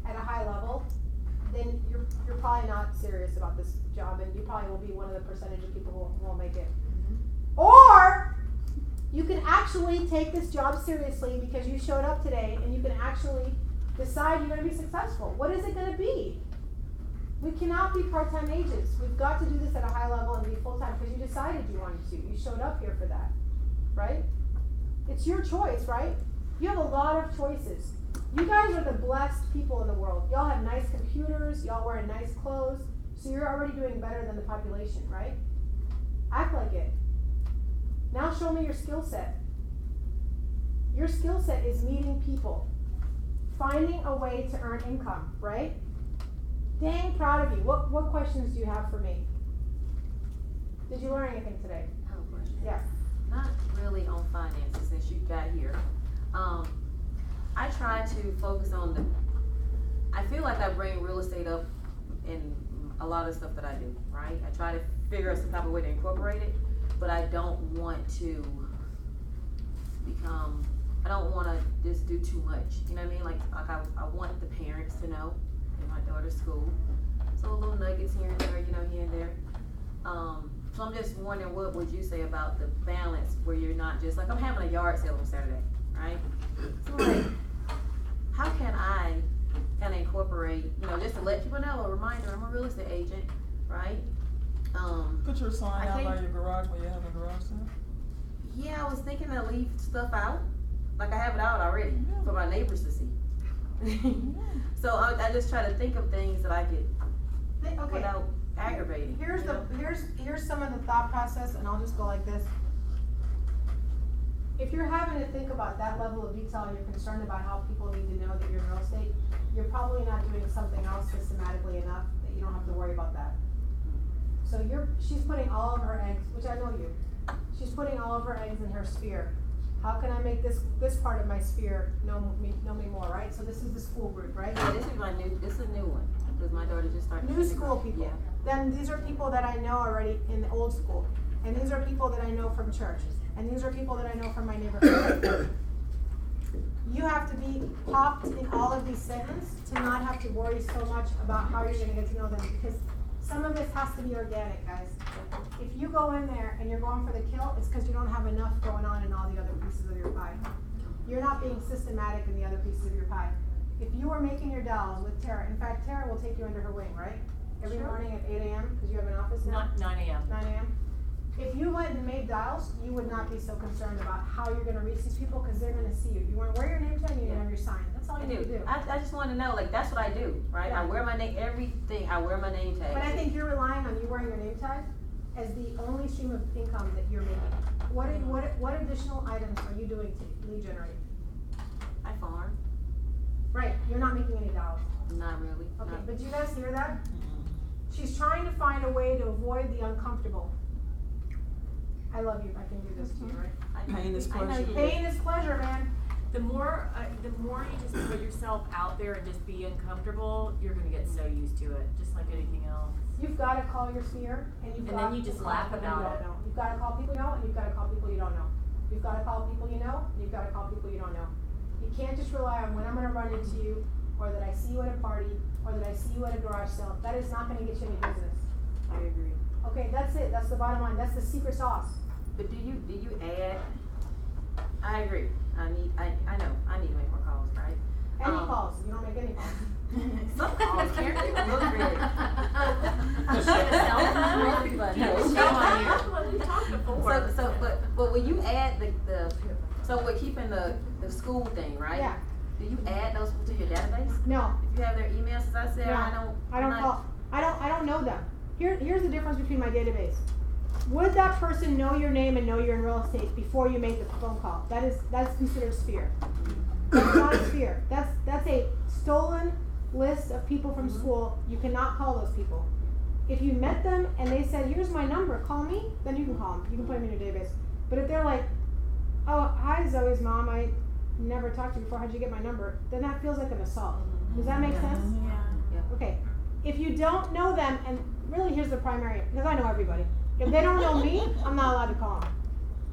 at a high level, then you're probably not serious about this job, and you probably will be one of the percentage of people who won't make it. Or you can actually take this job seriously because you showed up today, and you can actually decide you're going to be successful. What is it going to be? We cannot be part-time agents. We've got to do this at a high level and be full-time because you decided you wanted to. You showed up here for that, right? It's your choice, right? You have a lot of choices. You guys are the blessed people in the world. Y'all have nice computers. Y'all wear nice clothes. So you're already doing better than the population, right? Act like it. Now show me your skill set. Your skill set is meeting people, finding a way to earn income, right? Dang proud of you. What questions do you have for me? Did you learn anything today? I have a question. Yes. Not really on finances since you got here. I try to focus on I feel like I bring real estate up in a lot of stuff that I do, right? I try to figure out some type of way to incorporate it, but I don't want to I don't want to just do too much, you know what I mean? Like I want the parents to know in my daughter's school. So little nuggets here and there, you know, here and there. So I'm just wondering, what would you say about the balance where you're not just like, I'm having a yard sale on Saturday, right? So like, how can I kind of incorporate, you know, just to let people know, a reminder, I'm a real estate agent, right? Put your sign out by think- your garage when you have a garage sale. Yeah, I was thinking to leave stuff out, like I have it out already for my neighbors to see. So I just try to think of things that I could, Okay. without aggravating. Here's you the know? here's some of the thought process, and I'll just go like this. If you're having to think about that level of detail and you're concerned about how people need to know that you're in real estate, you're probably not doing something else systematically enough that you don't have to worry about that. So she's putting all of her eggs, which I know you, she's putting all of her eggs in her sphere. How can I make this part of my sphere know me more, right? So this is the school group, right? Yeah, this is a new one, because my daughter just started. New school people. Yeah. Then these are people that I know already in the old school. And these are people that I know from church. And these are people that I know from my neighborhood. You have to be popped in all of these segments to not have to worry so much about how you're gonna get to know them, because some of this has to be organic, guys. If you go in there and you're going for the kill, it's because you don't have enough going on in all the other pieces of your pie. You're not being systematic in the other pieces of your pie. If you were making your dolls with Tara, in fact, Tara will take you under her wing, right? Every morning at 8 a.m. because you have an office now? 9 a.m. 9 a.m. If you went and made dials, you would not be so concerned about how you're going to reach these people, because they're going to see you. You want to wear your name tag and you have your sign. That's all you need to do. I just want to know, like, that's what I do, right? Yeah. I wear my name, everything, I wear my name tag. But I think you're relying on you wearing your name tag as the only stream of income that you're making. What additional items are you doing to lead generate? I farm. Right, you're not making any dollars. Not really. Okay, Not- but do you guys hear that? She's trying to find a way to avoid the uncomfortable. I love you if I can do this to you, right? Pain is I know pleasure. you do. Pain is pleasure, man. The more you just put yourself out there and just be uncomfortable, you're gonna get so used to it, just like anything else. You've got to call your sphere, and you've And got then you to just call laugh people about you it. don't know. You've got to call people you know, and you've got to call people you don't know. You've got to call people you know, and you've got to call people you don't know. You can't just rely on when I'm going to run into you, or that I see you at a party, or that I see you at a garage sale. That is not going to get you any business. I agree. Okay, that's it. That's the bottom line. That's the secret sauce. But do you add, I agree, I know, I need to make more calls, right? Any calls. You don't make any calls. Some calls, Karen, you look ready. But when you add so we're keeping the school thing, right? Yeah. Do you add those to your database? No. If you have their emails, as I said, No, I don't I'm call. I don't know them. Here's the difference between my database. Would that person know your name and know you're in real estate before you make the phone call? That's considered sphere. That's not a sphere. That's a stolen list of people from school. You cannot call those people. If you met them and they said, "Here's my number, call me," then you can call them. You can put them in your database. But if they're like, "Oh, hi, Zoe's mom. I never talked to you before. How'd you get my number?" Then that feels like an assault. Does that make sense? Yeah. Okay. If you don't know them, and really here's the primary, because I know everybody. If they don't know me, I'm not allowed to call them.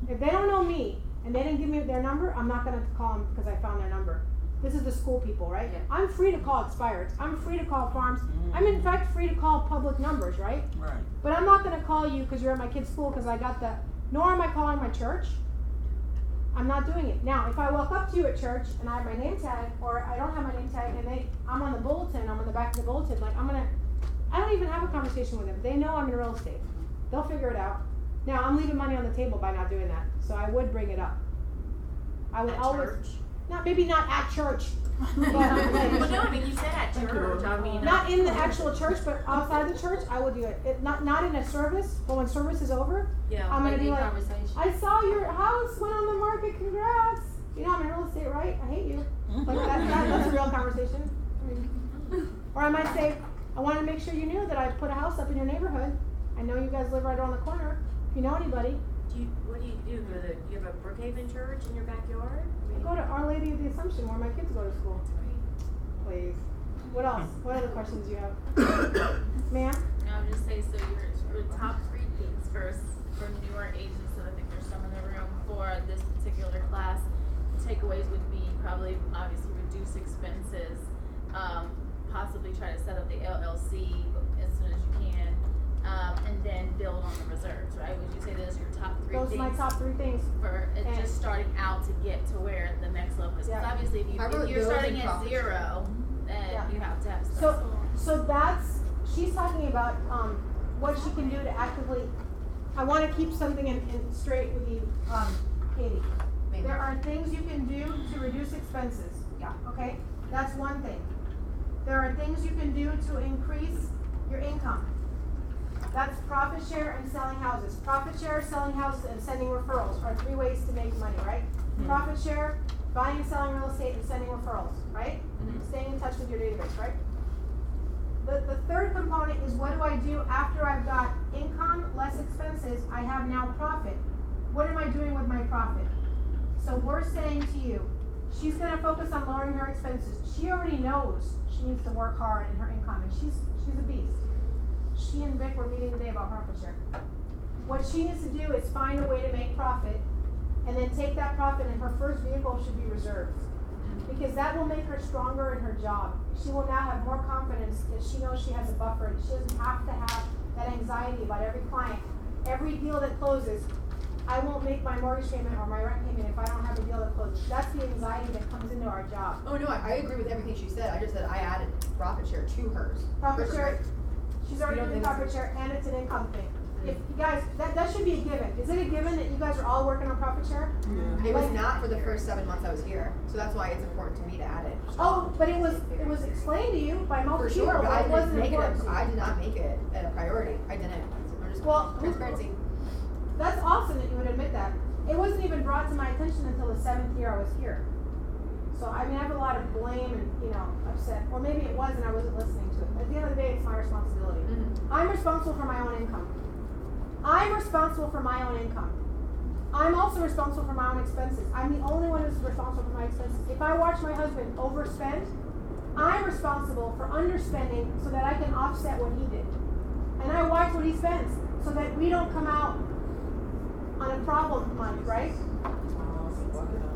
If they don't know me and they didn't give me their number, I'm not going to call them because I found their number. This is the school people, right? Yeah. I'm free to call expireds. I'm free to call farms. I'm in fact free to call public numbers, right? Right. But I'm not going to call you because you're at my kid's school because I got the, nor am I calling my church. I'm not doing it. Now, if I walk up to you at church and I have my name tag, or I don't have my name tag and I'm on the bulletin, I'm on the back of the bulletin, like I don't even have a conversation with them. They know I'm in real estate. They'll figure it out. Now, I'm leaving money on the table by not doing that, so I would bring it up. I would At always. church? maybe not at church. But, Well, no, I mean, you said at church, I mean. not in the actual church, but outside the church, I will do it. Not in a service, but when service is over, Yeah. I'm gonna be like, conversation. I saw your house went on the market, congrats. You know, I'm in real estate, right? I hate you. Like that's a real conversation. Or I might say, I want to make sure you knew that I put a house up in your neighborhood. I know you guys live right around the corner. If you know anybody. What do? You have a Brookhaven church in your backyard? I go to Our Lady of the Assumption where my kids go to school. Please. What else? What other questions do you have? Ma'am? I would just say, so your top 3 things first for newer agents, so I think there's some in the room for this particular class. Takeaways would be probably obviously reduce expenses, possibly try to set up the LLC as soon as you can, and then build on the reserves, right? Would you say those are your top 3 Those things? are my top 3 things. For just starting out to get to where the next level is. Because obviously if you're starting at 0, then you have to have stuff. So that's, she's talking about what she can do to actively, I want to keep something in straight with you, Katie. There are things you can do to reduce expenses. Yeah. Okay? That's one thing. There are things you can do to increase your income. That's profit share and selling houses. Profit share, selling houses, and sending referrals are 3 ways to make money, right? Mm-hmm. Profit share, buying and selling real estate, and sending referrals, right? Mm-hmm. Staying in touch with your database, right? The third component is what do I do after I've got income, less expenses, I have now profit. What am I doing with my profit? So we're saying to you, she's going to focus on lowering her expenses. She already knows she needs to work hard in her income, and she's a beast. She and Vic were meeting today about profit share. What she needs to do is find a way to make profit, and then take that profit, and her first vehicle should be reserves. Because that will make her stronger in her job. She will now have more confidence that she knows she has a buffer. She doesn't have to have that anxiety about every client. Every deal that closes, I won't make my mortgage payment or my rent payment if I don't have a deal that closes. That's the anxiety that comes into our job. Oh no, I agree with everything she said. I just said I added profit share to hers. Profit share, she's already doing profit share, and it's an income thing. If you guys, that should be a given. Is it a given that you guys are all working on profit share? Yeah. It was not for the first 7 months I was here, so that's why it's important to me to add it. Oh, but it was explained to you by multiple people. For sure, but I wasn't didn't make important. I did not make it a priority. I didn't. I'm just transparency. That's awesome that you would admit that. It wasn't even brought to my attention until the 7th year I was here. So I mean, I have a lot of blame and upset, or maybe it was and I wasn't listening to it. At the end of the day, it's my responsibility. Mm-hmm. I'm responsible for my own income. I'm responsible for my own income. I'm also responsible for my own expenses. I'm the only one who's responsible for my expenses. If I watch my husband overspend, I'm responsible for underspending so that I can offset what he did. And I watch what he spends so that we don't come out on a problem month, right?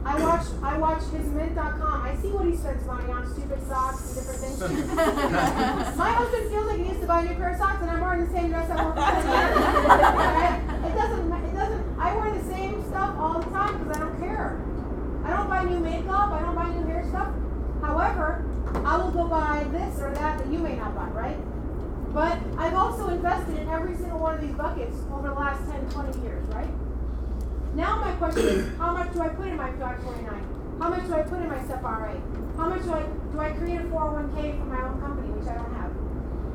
I watch his mint.com. I see what he spends money on, stupid socks and different things. My husband feels like he needs to buy a new pair of socks, and I'm wearing the same dress I wore for 10 years. Right? It doesn't, I wear the same stuff all the time because I don't care. I don't buy new makeup, I don't buy new hair stuff. However, I will go buy this or that you may not buy, right? But I've also invested in every single one of these buckets over the last 10, 20 years, right? Now my question is, how much do I put in my 529? How much do I put in my SEP RA? How much do I create a 401k for my own company, which I don't have?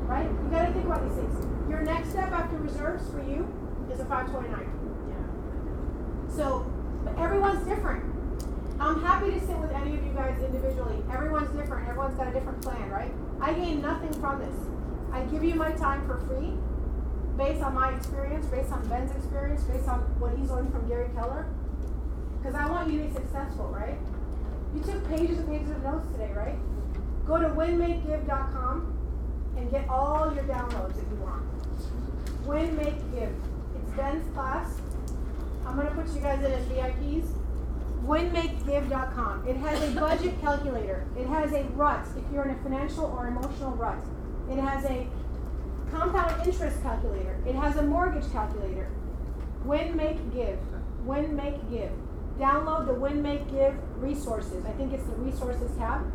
Right? You gotta think about these things. Your next step after reserves for you is a 529. Yeah. So, but everyone's different. I'm happy to sit with any of you guys individually. Everyone's different. Everyone's got a different plan, right? I gain nothing from this. I give you my time for free, based on my experience, based on Ben's experience, based on what he's learned from Gary Keller. Because I want you to be successful, right? You took pages and pages of notes today, right? Go to winmakegive.com and get all your downloads if you want. Win, Make, Give. It's Ben's class. I'm going to put you guys in as VIPs. winmakegive.com. It has a budget calculator. It has a rut if you're in a financial or emotional rut. It has a compound interest calculator. It has a mortgage calculator. Win, Make, Give. Win, Make, Give. Download the Win, Make, Give resources. I think it's the resources tab.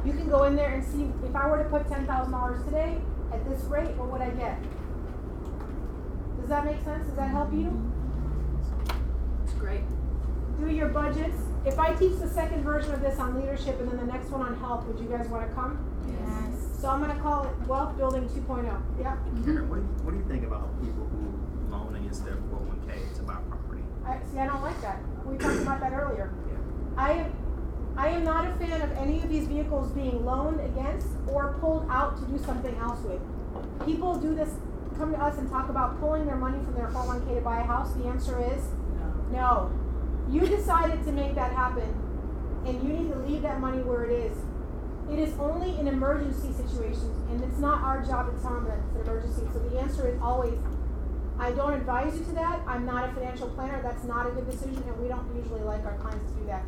You can go in there and see if I were to put $10,000 today at this rate, what would I get? Does that make sense? Does that help you? It's great. Do your budgets. If I teach the second version of this on leadership and then the next one on health, would you guys want to come? Yes. So I'm going to call it Wealth Building 2.0. Yeah? Karen, what do you think about people who loan against their 401k to buy property? I don't like that. We talked about that earlier. I am not a fan of any of these vehicles being loaned against or pulled out to do something else with. People do this, come to us and talk about pulling their money from their 401k to buy a house. The answer is no. You decided to make that happen, and you need to leave that money where it is. It is only in emergency situations, and it's not our job to tell them that it's an emergency. So the answer is always, I don't advise you to that. I'm not a financial planner. That's not a good decision, and we don't usually like our clients to do that.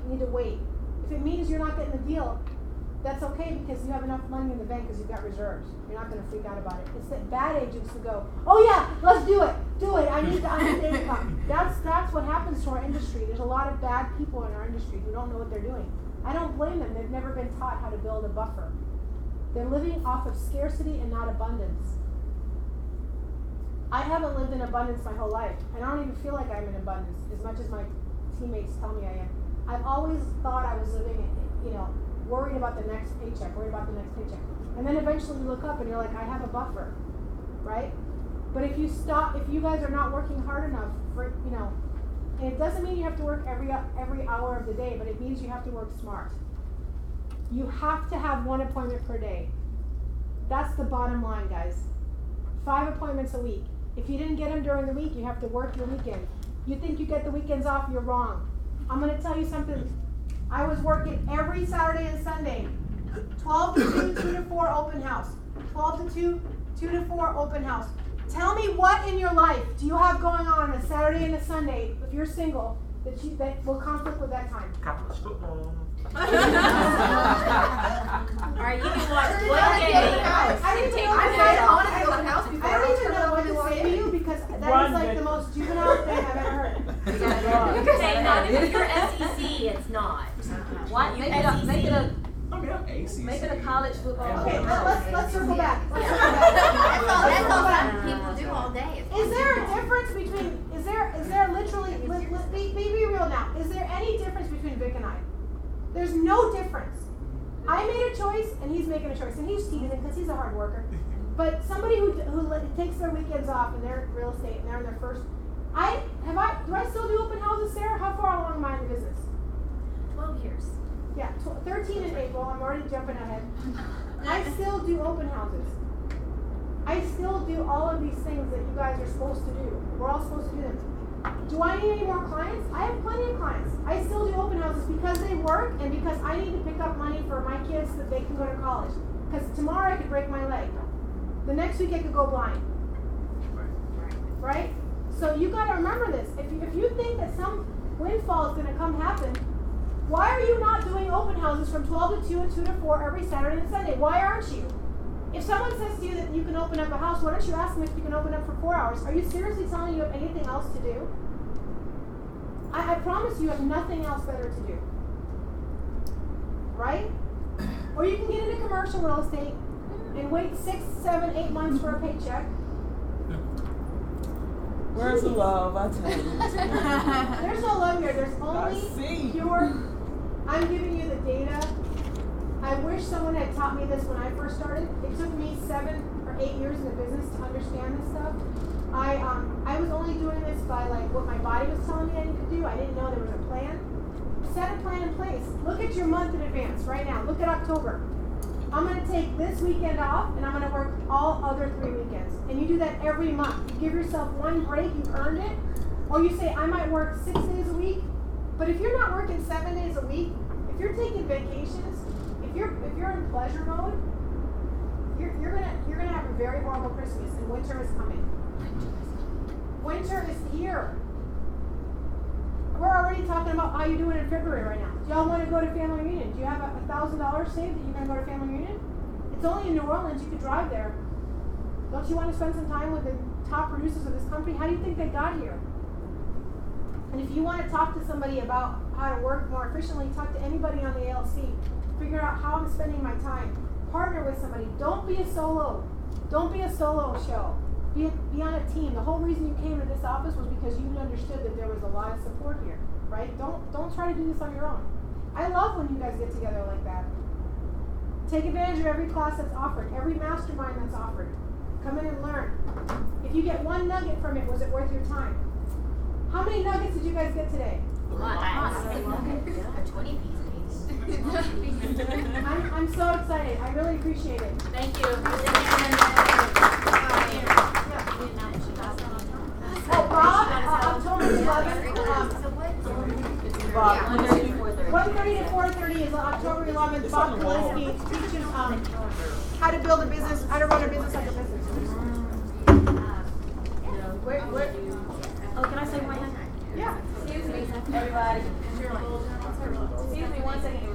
You need to wait. If it means you're not getting the deal, that's okay because you have enough money in the bank because you've got reserves. You're not going to freak out about it. It's the bad agents who go, oh yeah, let's do it. Do it. I need the income. That's what happens to our industry. There's a lot of bad people in our industry who don't know what they're doing. I don't blame them. They've never been taught how to build a buffer. They're living off of scarcity and not abundance. I haven't lived in abundance my whole life. And I don't even feel like I'm in abundance as much as my teammates tell me I am. I've always thought I was living, worried about the next paycheck, And then eventually you look up and you're like, I have a buffer, right? But if you guys are not working hard enough for, and it doesn't mean you have to work every hour of the day, but it means you have to work smart. You have to have 1 appointment per day. That's the bottom line, guys. 5 appointments a week. If you didn't get them during the week, you have to work your weekend. You think you get the weekends off, you're wrong. I'm going to tell you something. I was working every Saturday and Sunday. 12 to 2, 2 to 4 open house. 12 to 2, 2 to 4 open house. Tell me what in your life do you have going on a Saturday and a Sunday, if you're single, that will conflict with that time? College football. Alright, you can watch one game. I don't even know what to say to you because that is like the most juvenile thing I've ever heard. Say not if you're SEC, it's not. What? Make it a college football. Okay, let's circle back. That's all people do all day. Is there a difference between? Is there literally? Be real now. Is there any difference between Vic and I? There's no difference. I made a choice, and he's making a choice, and he's cheating because he's a hard worker. But somebody who takes their weekends off and they're real estate and they're in their first. Do I still do open houses, Sarah? How far along am I in the business? 12 years. Yeah, 13 in April. I'm already jumping ahead. I still do open houses. I still do all of these things that you guys are supposed to do. We're all supposed to do them. Do I need any more clients? I have plenty of clients. I still do open houses because they work and because I need to pick up money for my kids so that they can go to college. Because tomorrow I could break my leg. The next week I could go blind. Right? So you got to remember this. If you think that some windfall is going to come happen, why are you not doing open houses from 12 to 2 and 2 to 4 every Saturday and Sunday? Why aren't you? If someone says to you that you can open up a house, why don't you ask them if you can open up for 4 hours? Are you seriously telling me you have anything else to do? I promise you have nothing else better to do. Right? Or you can get into commercial real estate and wait 6, 7, 8 months for a paycheck. Where's the love? I tell you. There's no love here. There's only pure. I'm giving you the data. I wish someone had taught me this when I first started. It took me 7 or 8 years in the business to understand this stuff. I was only doing this by like what my body was telling me I needed to do. I didn't know there was a plan. Set a plan in place. Look at your month in advance right now. Look at October. I'm going to take this weekend off and I'm going to work all other 3 weekends. And you do that every month. You give yourself one break, you've earned it. Or you say, I might work 6 days a week. But if you're not working 7 days a week, if you're taking vacations, if you're in pleasure mode, you're gonna have a very horrible Christmas, and winter is coming. Winter is here. We're already talking about how you're doing in February right now. Do y'all want to go to family reunion? Do you have $1,000 saved that you're gonna go to family reunion? It's only in New Orleans. You could drive there. Don't you want to spend some time with the top producers of this company? How do you think they got here? And if you want to talk to somebody about how to work more efficiently, talk to anybody on the ALC. Figure out how I'm spending my time. Partner with somebody. Don't be a solo. Don't be a solo show. Be on a team. The whole reason you came to this office was because you understood that there was a lot of support here. right? Don't try to do this on your own. I love when you guys get together like that. Take advantage of every class that's offered, every mastermind that's offered. Come in and learn. If you get one nugget from it, was it worth your time? How many nuggets did you guys get today? A lot. 20 pieces. I'm so excited. I really appreciate it. Thank you. Oh, Bob, October 11th. 1:30 to 4:30 is October 11th. Bob Kalinsky teaches how to build a business, how to run a business like a business. Oh, can I say one thing? Yeah. Excuse me, everybody. Excuse me one second, everybody.